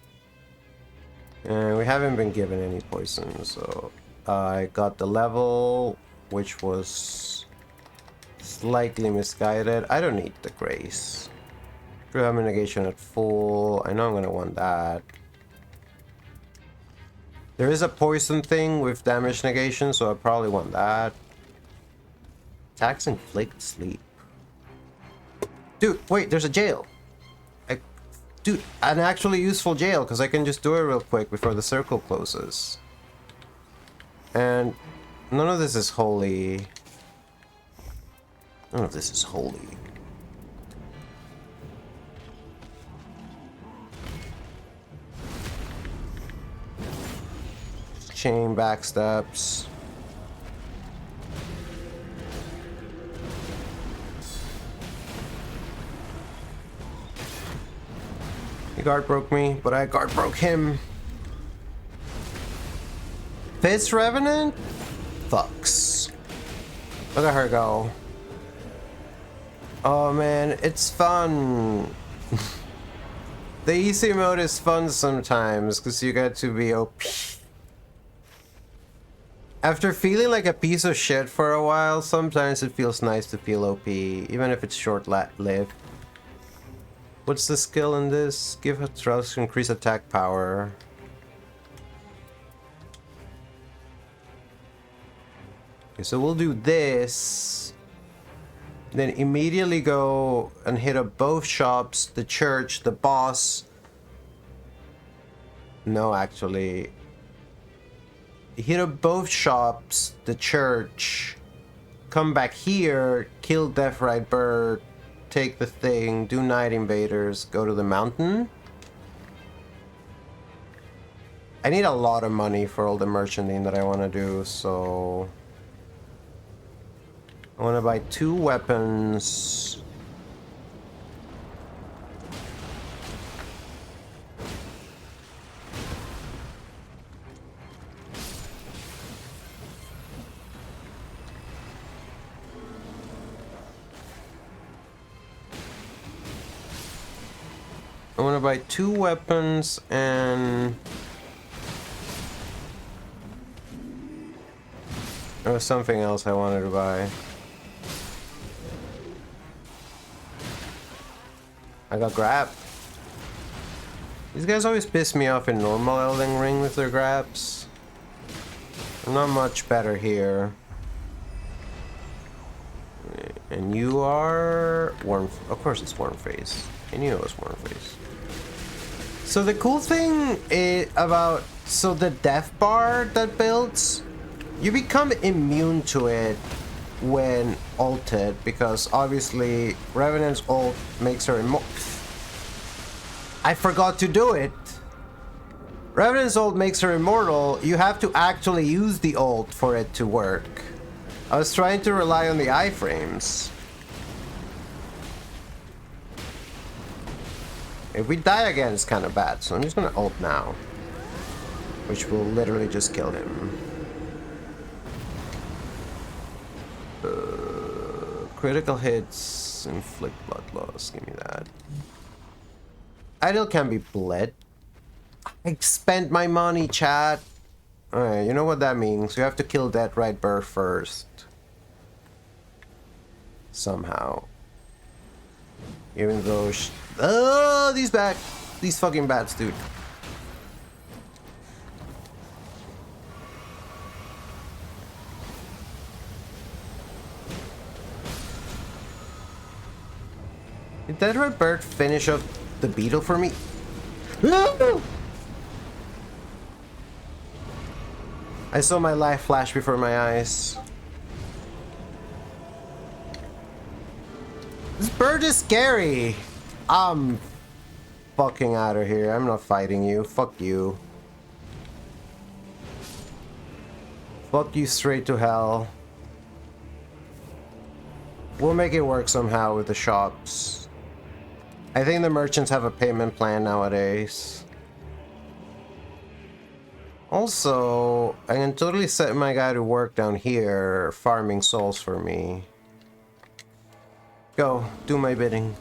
And we haven't been given any poison, so I got the level, which was slightly misguided. I don't need the grace. True Hammer negation at full. I know I'm gonna want that. There is a poison thing with damage negation, so I probably want that. Attacks inflict sleep. Dude, wait, there's a jail. Dude, an actually useful jail, because I can just do it real quick before the circle closes. And none of this is holy. None of this is holy. Chain backsteps. He guard broke me, but I guard broke him. Fist Revenant? Fucks. Look at her go. Oh man, it's fun. The easy mode is fun sometimes because you get to be OP. After feeling like a piece of shit for a while, sometimes it feels nice to feel OP, even if it's short-lived. What's the skill in this? Give a thrust, increase attack power. Okay, so we'll do this. Then immediately go and hit up both shops, the church, the boss. No, actually. Hit up both shops, the church. Come back here, kill Deathrite Bird, take the thing, do Night Invaders, go to the mountain. I need a lot of money for all the merchanting that I want to do, so... I want to buy 2 weapons. I want to buy 2 weapons and... There was something else I wanted to buy. I got grab. These guys always piss me off in normal Elden Ring with their grabs. I'm not much better here. And you are... Worm... Of course it's Wormface. I knew it was Wormface. So the cool thing about... So the death bar that builds, you become immune to it when ulted, because obviously Revenant's ult makes her immortal. I forgot to do it. Revenant's ult makes her immortal. You have to actually use the ult for it to work. I was trying to rely on the iframes. If we die again, it's kind of bad, so I'm just gonna ult now, which will literally just kill him. Critical hits, inflict blood loss, give me that. Idle can be bled. I spent my money, chat. Alright, you know what that means. You have to kill that right bird first. Somehow. Even though... Oh, these fucking bats, dude. Did that red bird finish up the beetle for me? No! I saw my life flash before my eyes. This bird is scary. I'm fucking out of here. I'm not fighting you. Fuck you. Fuck you straight to hell. We'll make it work somehow with the shops. I think the merchants have a payment plan nowadays. Also, I can totally set my guy to work down here, farming souls for me. Go, do my bidding.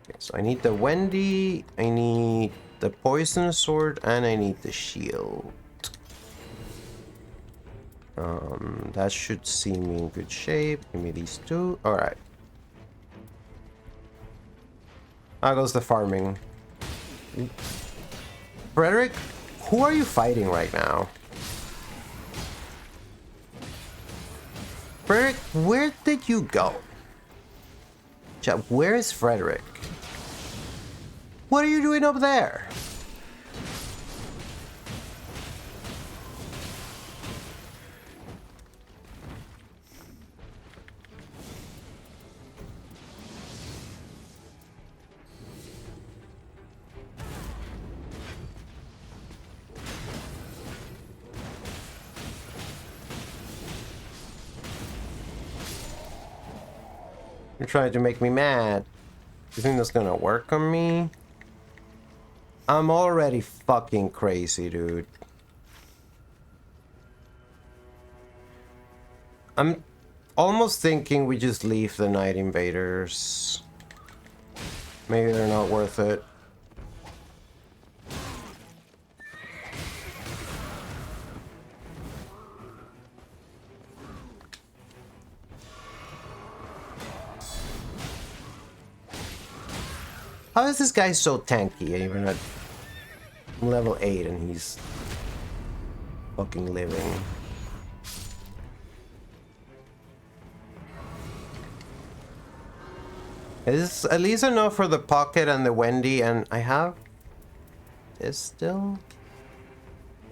Okay, so I need the Wendy, I need the poison sword, and I need the shield. That should see me in good shape. Give me these 2. Alright. How goes the farming? Frederick, who are you fighting right now? Frederick, where did you go? Chat, where is Frederick? What are you doing up there? You're trying to make me mad. You think that's gonna work on me? I'm already fucking crazy, dude. I'm almost thinking we just leave the Night Invaders. Maybe they're not worth it. How is this guy so tanky even at level 8 and he's fucking living? Is at least enough for the pocket and the Wendy, and I have this still?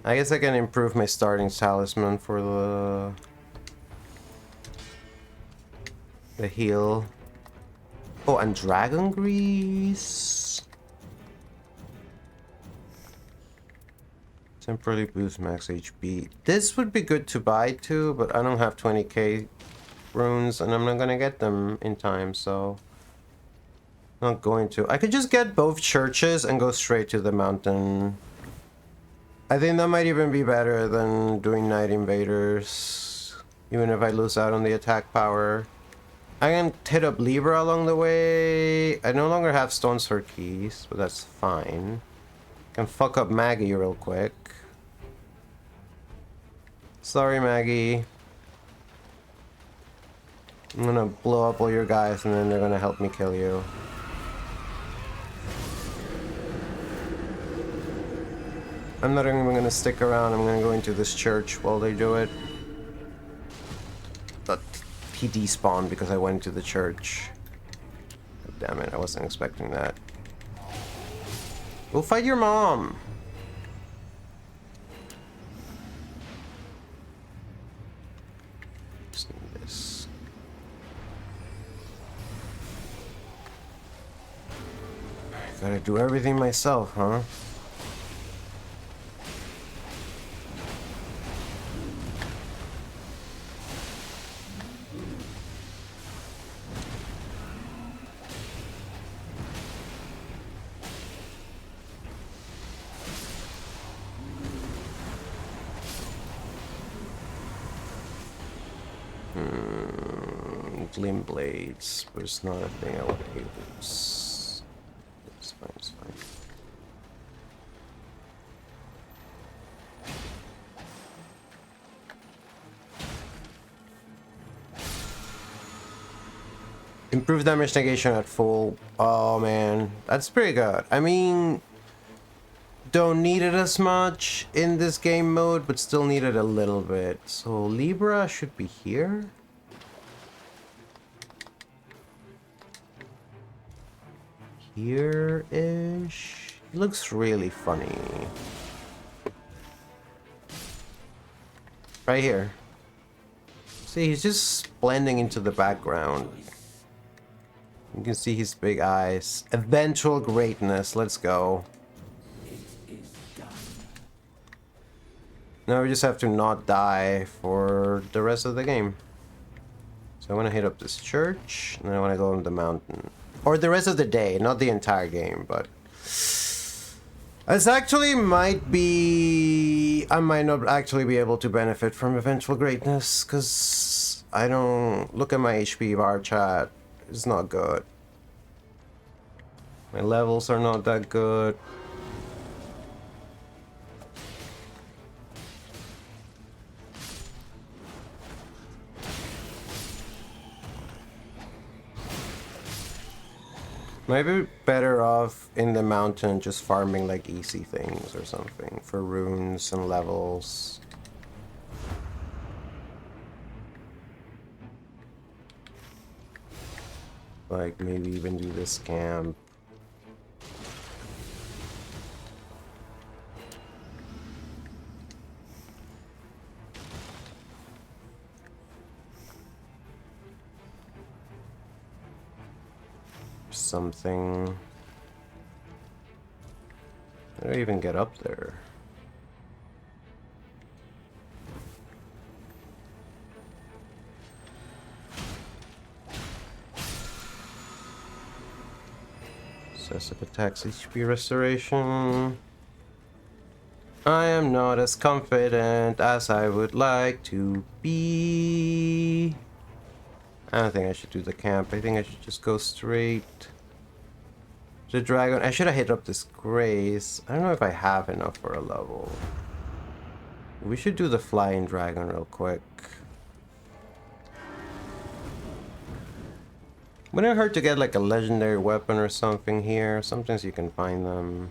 I guess I can improve my starting talisman for the heal. Oh, and Dragon Grease. Temporarily boost max HP. This would be good to buy too, but I don't have 20k runes and I'm not gonna get them in time, so not going to. I could just get both churches and go straight to the mountain. I think that might even be better than doing Night Invaders, even if I lose out on the attack power. I can hit up Libra along the way. I no longer have stones for keys, but that's fine. Can fuck up Maggie real quick. Sorry, Maggie. I'm gonna blow up all your guys and then they're gonna help me kill you. I'm not even gonna stick around. I'm gonna go into this church while they do it. But he despawned because I went to the church. God damn it, I wasn't expecting that. Go fight your mom! Just need this. Gotta do everything myself, huh? Glim blades, but it's not a thing I want to use. It's fine, it's fine. Improved damage negation at full. Oh man, that's pretty good. I mean, don't need it as much in this game mode, but still need it a little bit. So Libra should be here. Here-ish. It looks really funny. Right here. See, he's just blending into the background. You can see his big eyes. Eventual greatness. Let's go. Now we just have to not die for the rest of the game. So I want to hit up this church, and then I want to go on the mountain. Or the rest of the day, not the entire game, but... This actually might be... I might not actually be able to benefit from eventual greatness, because I don't... Look at my HP bar chat. It's not good. My levels are not that good. Might be better off in the mountain just farming like easy things or something for runes and levels. Like maybe even do this camp. Something. How do I even get up there? Excessive attacks, HP restoration. I am not as confident as I would like to be. I don't think I should do the camp. I think I should just go straight to the dragon. I should have hit up this grace. I don't know if I have enough for a level. We should do the flying dragon real quick. Wouldn't it hurt to get like a legendary weapon or something here? Sometimes you can find them.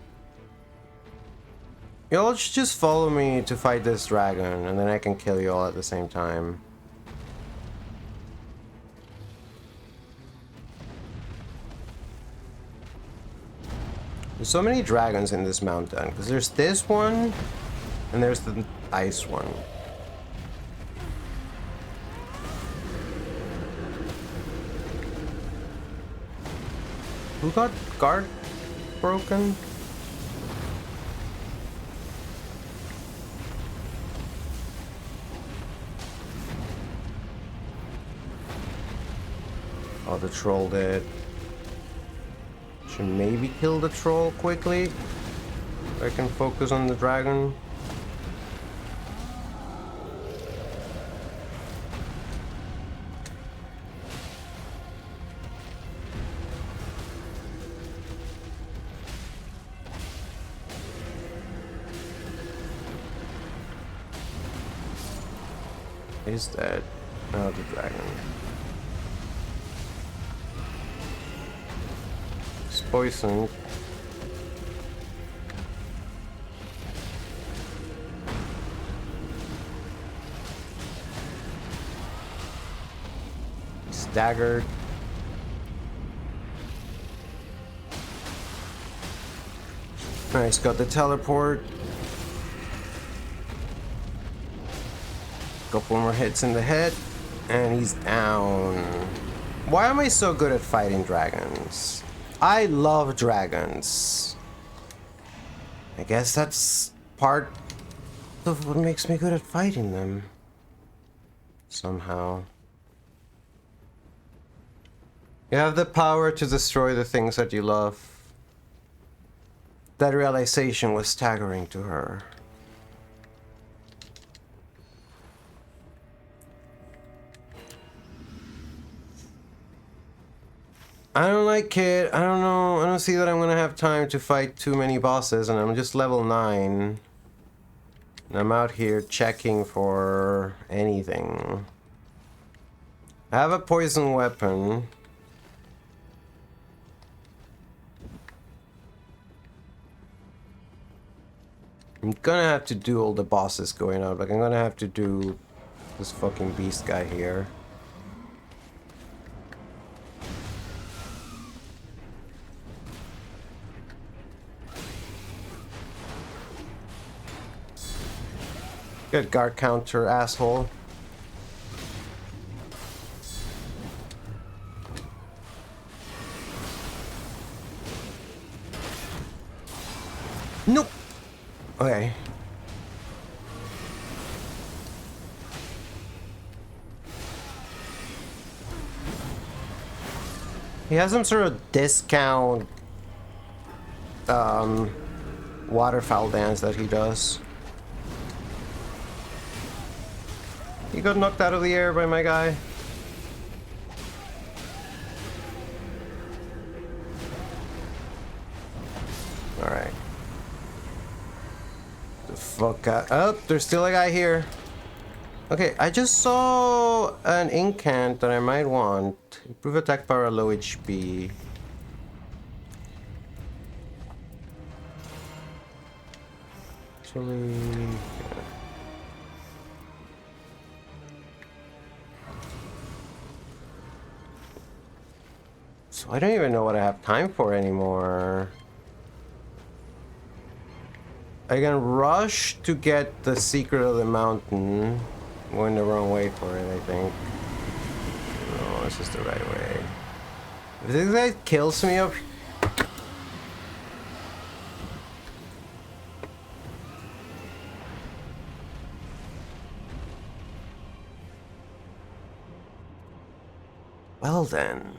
Y'all should just follow me to fight this dragon, and then I can kill you all at the same time. There's so many dragons in this mountain, because there's this one, and there's the ice one. Who got guard broken? Oh, the troll did. Should maybe kill the troll quickly. So I can focus on the dragon. He's dead. Oh, the dragon. He's poisoned. He's staggered. Nice, got the teleport. Couple more hits in the head, and he's down. Why am I so good at fighting dragons? I love dragons. I guess that's part of what makes me good at fighting them. Somehow. You have the power to destroy the things that you love. That realization was staggering to her. I don't like it. I don't know. I don't see that I'm gonna have time to fight too many bosses, and I'm just level 9. And I'm out here checking for anything. I have a poison weapon. I'm gonna have to do all the bosses going out. Like, I'm gonna have to do this fucking beast guy here. Good guard counter, asshole. Nope. Okay. He has some sort of discount waterfowl dance that he does. He got knocked out of the air by my guy. Alright. The fuck out. Oh, there's still a guy here. Okay, I just saw an incant that I might want. Improve attack power, low HP. Actually... yeah. So I don't even know what I have time for anymore. I can rush to get the secret of the mountain. I'm going the wrong way for it, I think. No, this is the right way. If this guy kills me up... Well then.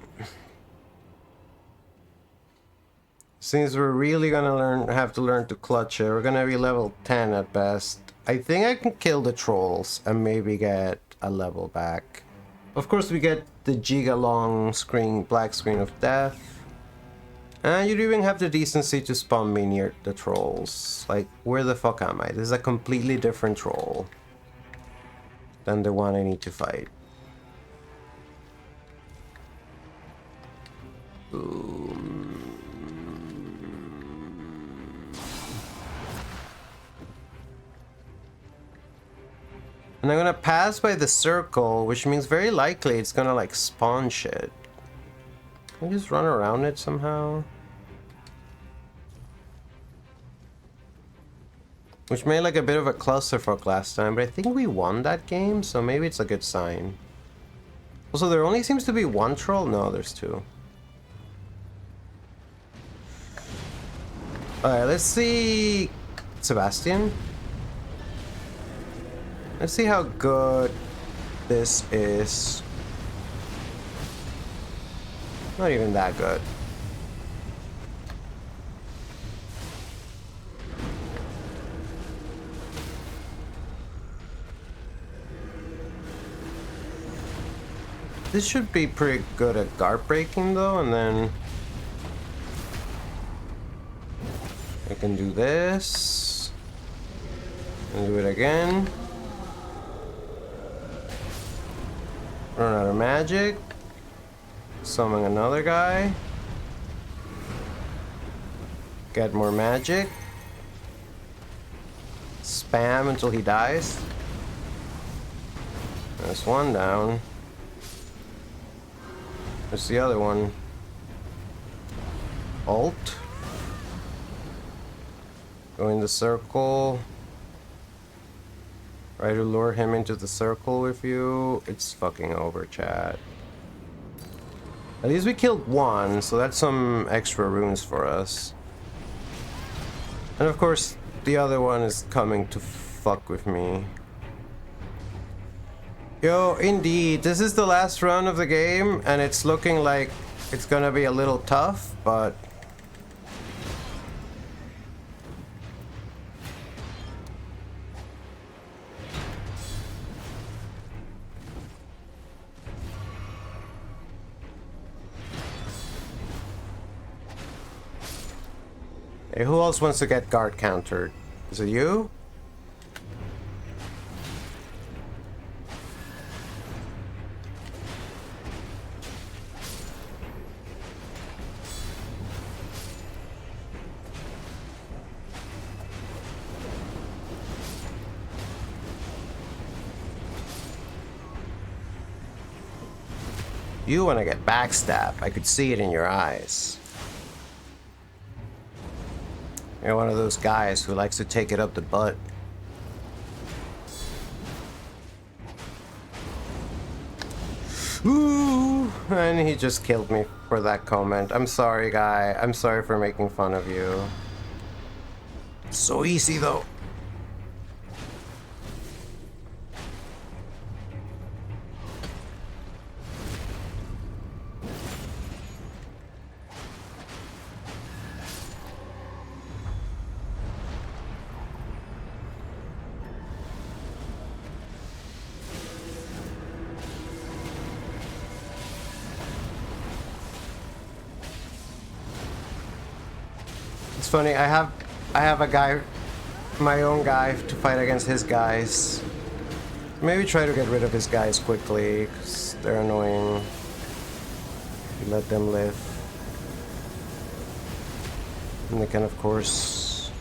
Since we're really gonna have to learn to clutch it, we're gonna be level 10 at best. I think I can kill the trolls and maybe get a level back. Of course, we get the giga long screen, black screen of death. And you even have the decency to spawn me near the trolls. Like, where the fuck am I? This is a completely different troll than the one I need to fight. Boom. And I'm gonna pass by the circle, which means very likely it's gonna like spawn shit. Can I just run around it somehow? Which made like a bit of a clusterfuck last time, but I think we won that game, so maybe it's a good sign. Also, there only seems to be one troll? No, there's two. Alright, let's see... Sebastian? Let's see how good this is. Not even that good. This should be pretty good at guard breaking though, and then I can do this and do it again. Run out of magic. Summon another guy. Get more magic. Spam until he dies. There's one down. There's the other one. Alt. Go in the circle. Try to lure him into the circle with you. It's fucking over, chat. At least we killed one, so that's some extra runes for us. And of course, the other one is coming to fuck with me. Yo, indeed, this is the last run of the game, and it's looking like it's gonna be a little tough, but... Hey, who else wants to get guard countered? Is it you? You want to get backstabbed. I could see it in your eyes. You're one of those guys who likes to take it up the butt. Ooh, and he just killed me for that comment. I'm sorry, guy. I'm sorry for making fun of you. So easy, though. It's funny, I have a guy, my own guy, to fight against his guys. Maybe try to get rid of his guys quickly, because they're annoying. Let them live. And they can, of course,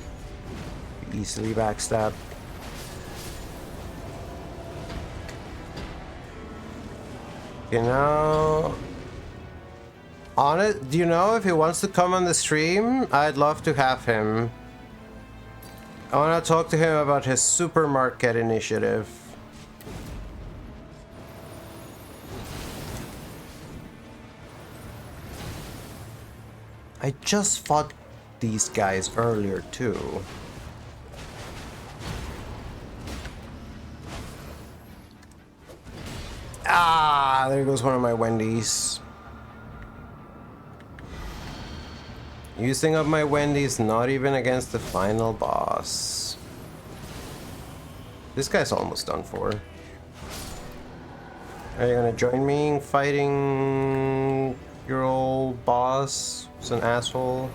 be easily backstab. You know... On it, do you know if he wants to come on the stream? I'd love to have him. I want to talk to him about his supermarket initiative. I just fought these guys earlier too. Ah, there goes one of my Wendy's. Using up my Wendy's not even against the final boss. This guy's almost done for. Are you gonna join me in fighting your old boss? It's an asshole.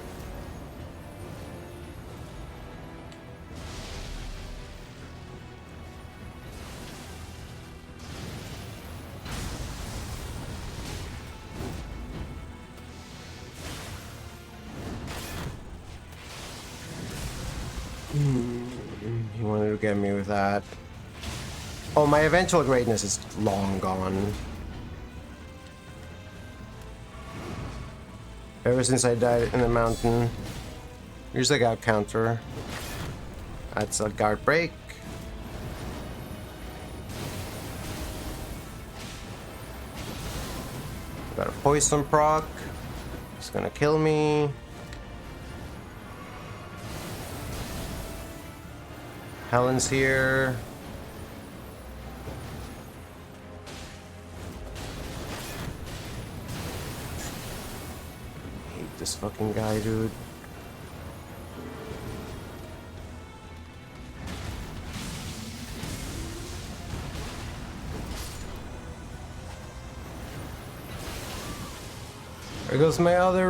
He wanted to get me with that. Oh, my eventual greatness is long gone. Ever since I died in the mountain. Here's a guard counter. That's a guard break. Got a poison proc. It's gonna kill me. Helen's here. I hate this fucking guy, dude. There goes my other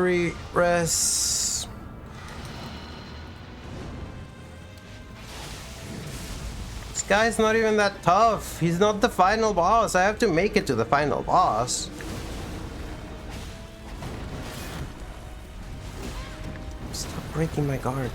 res. This guy's not even that tough. He's not the final boss. I have to make it to the final boss. Stop breaking my guard.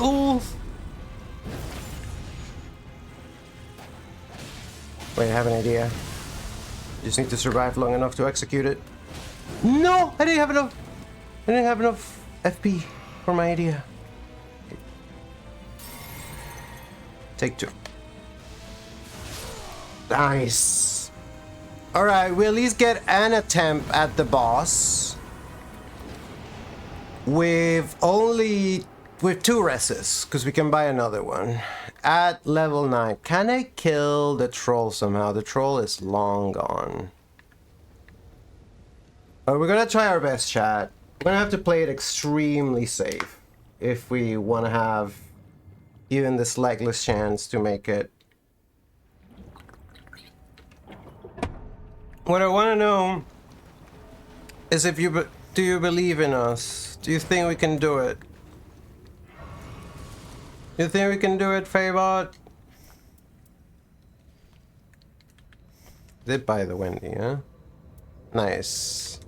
Oof. Wait, I have an idea. Just need to survive long enough to execute it. No! I didn't have enough. I didn't have enough FP for my idea. Take 2. Nice. Alright, we at least get an attempt at the boss. With 2 reses, because we can buy another one. At level 9. Can I kill the troll somehow? The troll is long gone. But we're gonna try our best, chat. We're gonna have to play it extremely safe if we want to have even the slightest chance to make it. What I want to know is if you do you believe in us? Do you think we can do it? You think we can do it, Faebot? Did buy the Wendy, huh? Nice.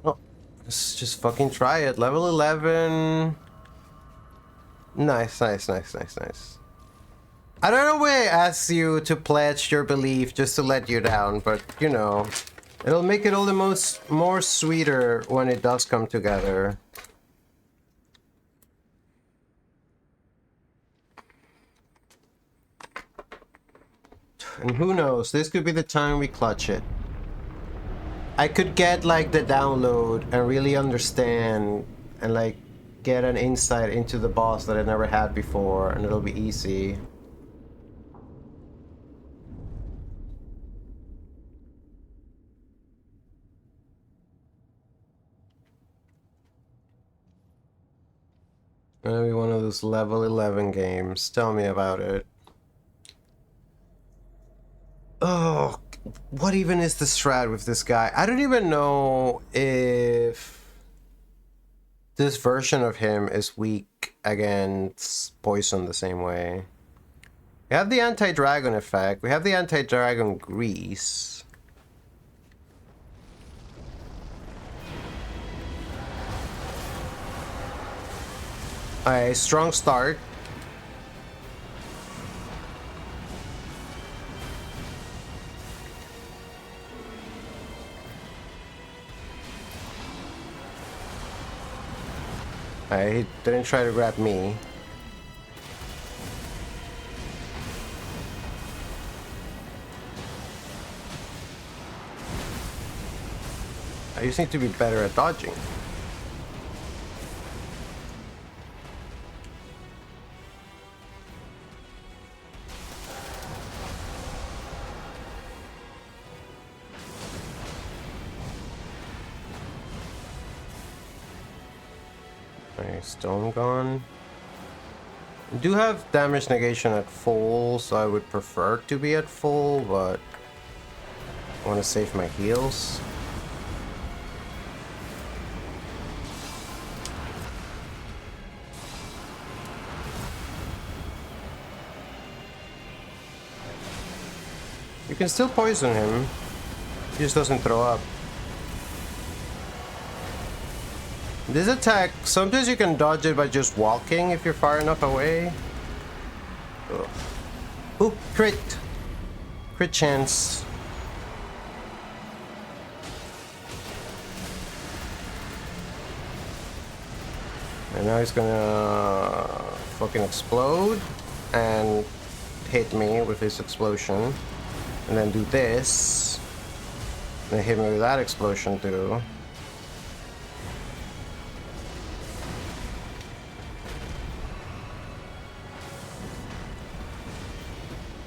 Oh, let's just fucking try it. Level 11. Nice, nice, nice, nice, nice. I don't know why I asked you to pledge your belief just to let you down, but you know, it'll make it all the more sweeter when it does come together. And who knows, this could be the time we clutch it. I could get like the download and really understand and like get an insight into the boss that I never had before, and it'll be easy. Maybe one of those level 11 games. Tell me about it. Oh, what even is the strat with this guy? I don't even know if this version of him is weak against poison the same way. We have the anti-dragon effect. We have the anti-dragon grease. A strong start. He didn't try to grab me. I just need to be better at dodging. Stone gone. I do have damage negation at full, so I would prefer to be at full, but I want to save my heals. You can still poison him. He just doesn't throw up. This attack, sometimes you can dodge it by just walking if you're far enough away. Ugh. Ooh, crit! Crit chance. And now he's gonna fucking explode and hit me with his explosion. And then do this. And then hit me with that explosion too.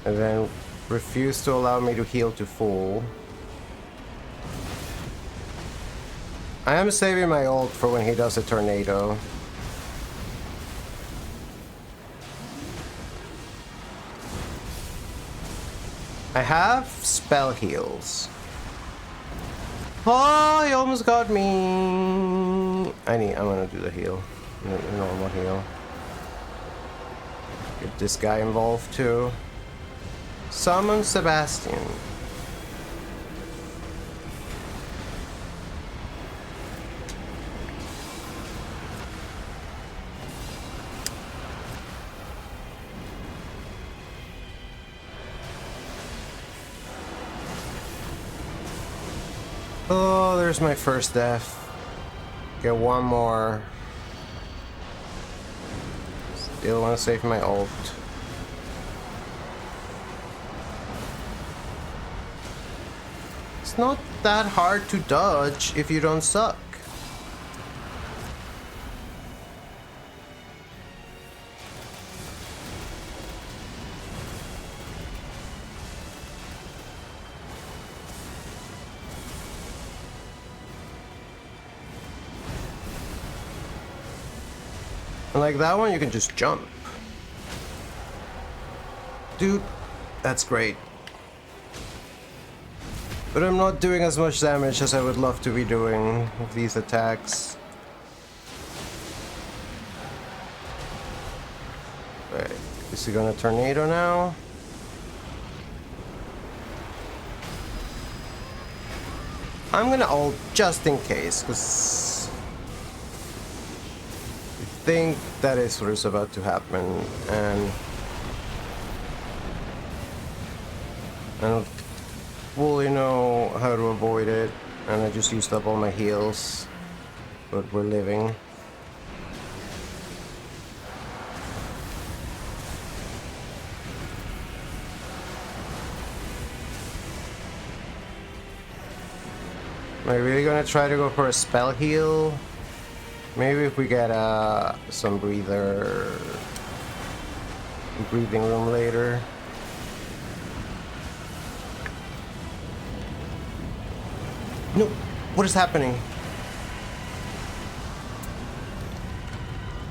And then refuse to allow me to heal to full. I am saving my ult for when he does a tornado. I have spell heals. Oh, he almost got me. I'm gonna do the heal. The normal heal. Get this guy involved too. Summon Sebastian. Oh, there's my first death. Get one more. Still want to save my ult. It's not that hard to dodge if you don't suck. And like that one, you can just jump. Dude, that's great. But I'm not doing as much damage as I would love to be doing with these attacks. Right, is he gonna tornado now? I'm gonna ult just in case, because I think that is what is about to happen, and I don't fully know how to avoid it, and I just used up all my heals, but we're living. Am I really gonna try to go for a spell heal? Maybe if we get some breathing room later. No, what is happening?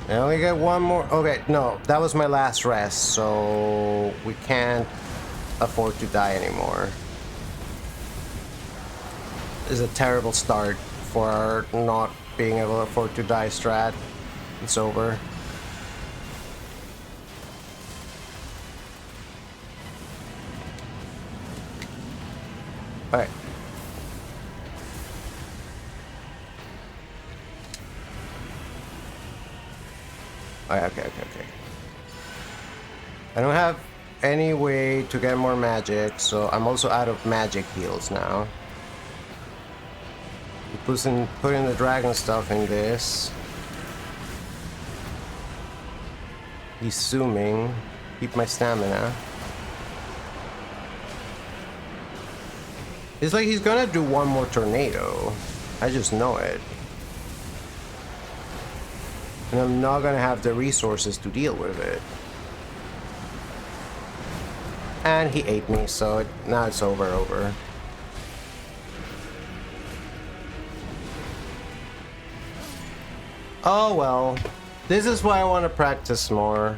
I only get one more. Okay, no, that was my last rest, so we can't afford to die anymore. This is a terrible start for our not being able to afford to die strat. It's over. Alright. Okay. I don't have any way to get more magic, so I'm also out of magic heals now. Putting the dragon stuff in this. He's zooming. Keep my stamina. It's like he's gonna do one more tornado. I just know it. And I'm not gonna have the resources to deal with it. And he ate me, so now it's over. Oh well. This is why I want to practice more.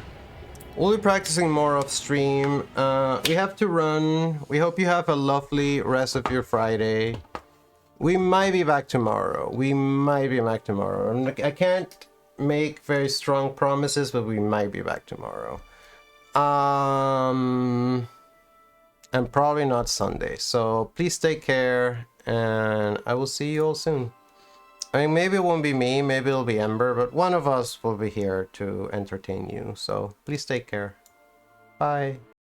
We'll be practicing more off stream. We have to run. We hope you have a lovely rest of your Friday. We might be back tomorrow. I can't make very strong promises, but we might be back tomorrow. And probably not Sunday. So please take care, and I will see you all soon. I mean, maybe it won't be me, maybe it'll be Ember, but one of us will be here to entertain you. So please take care. Bye.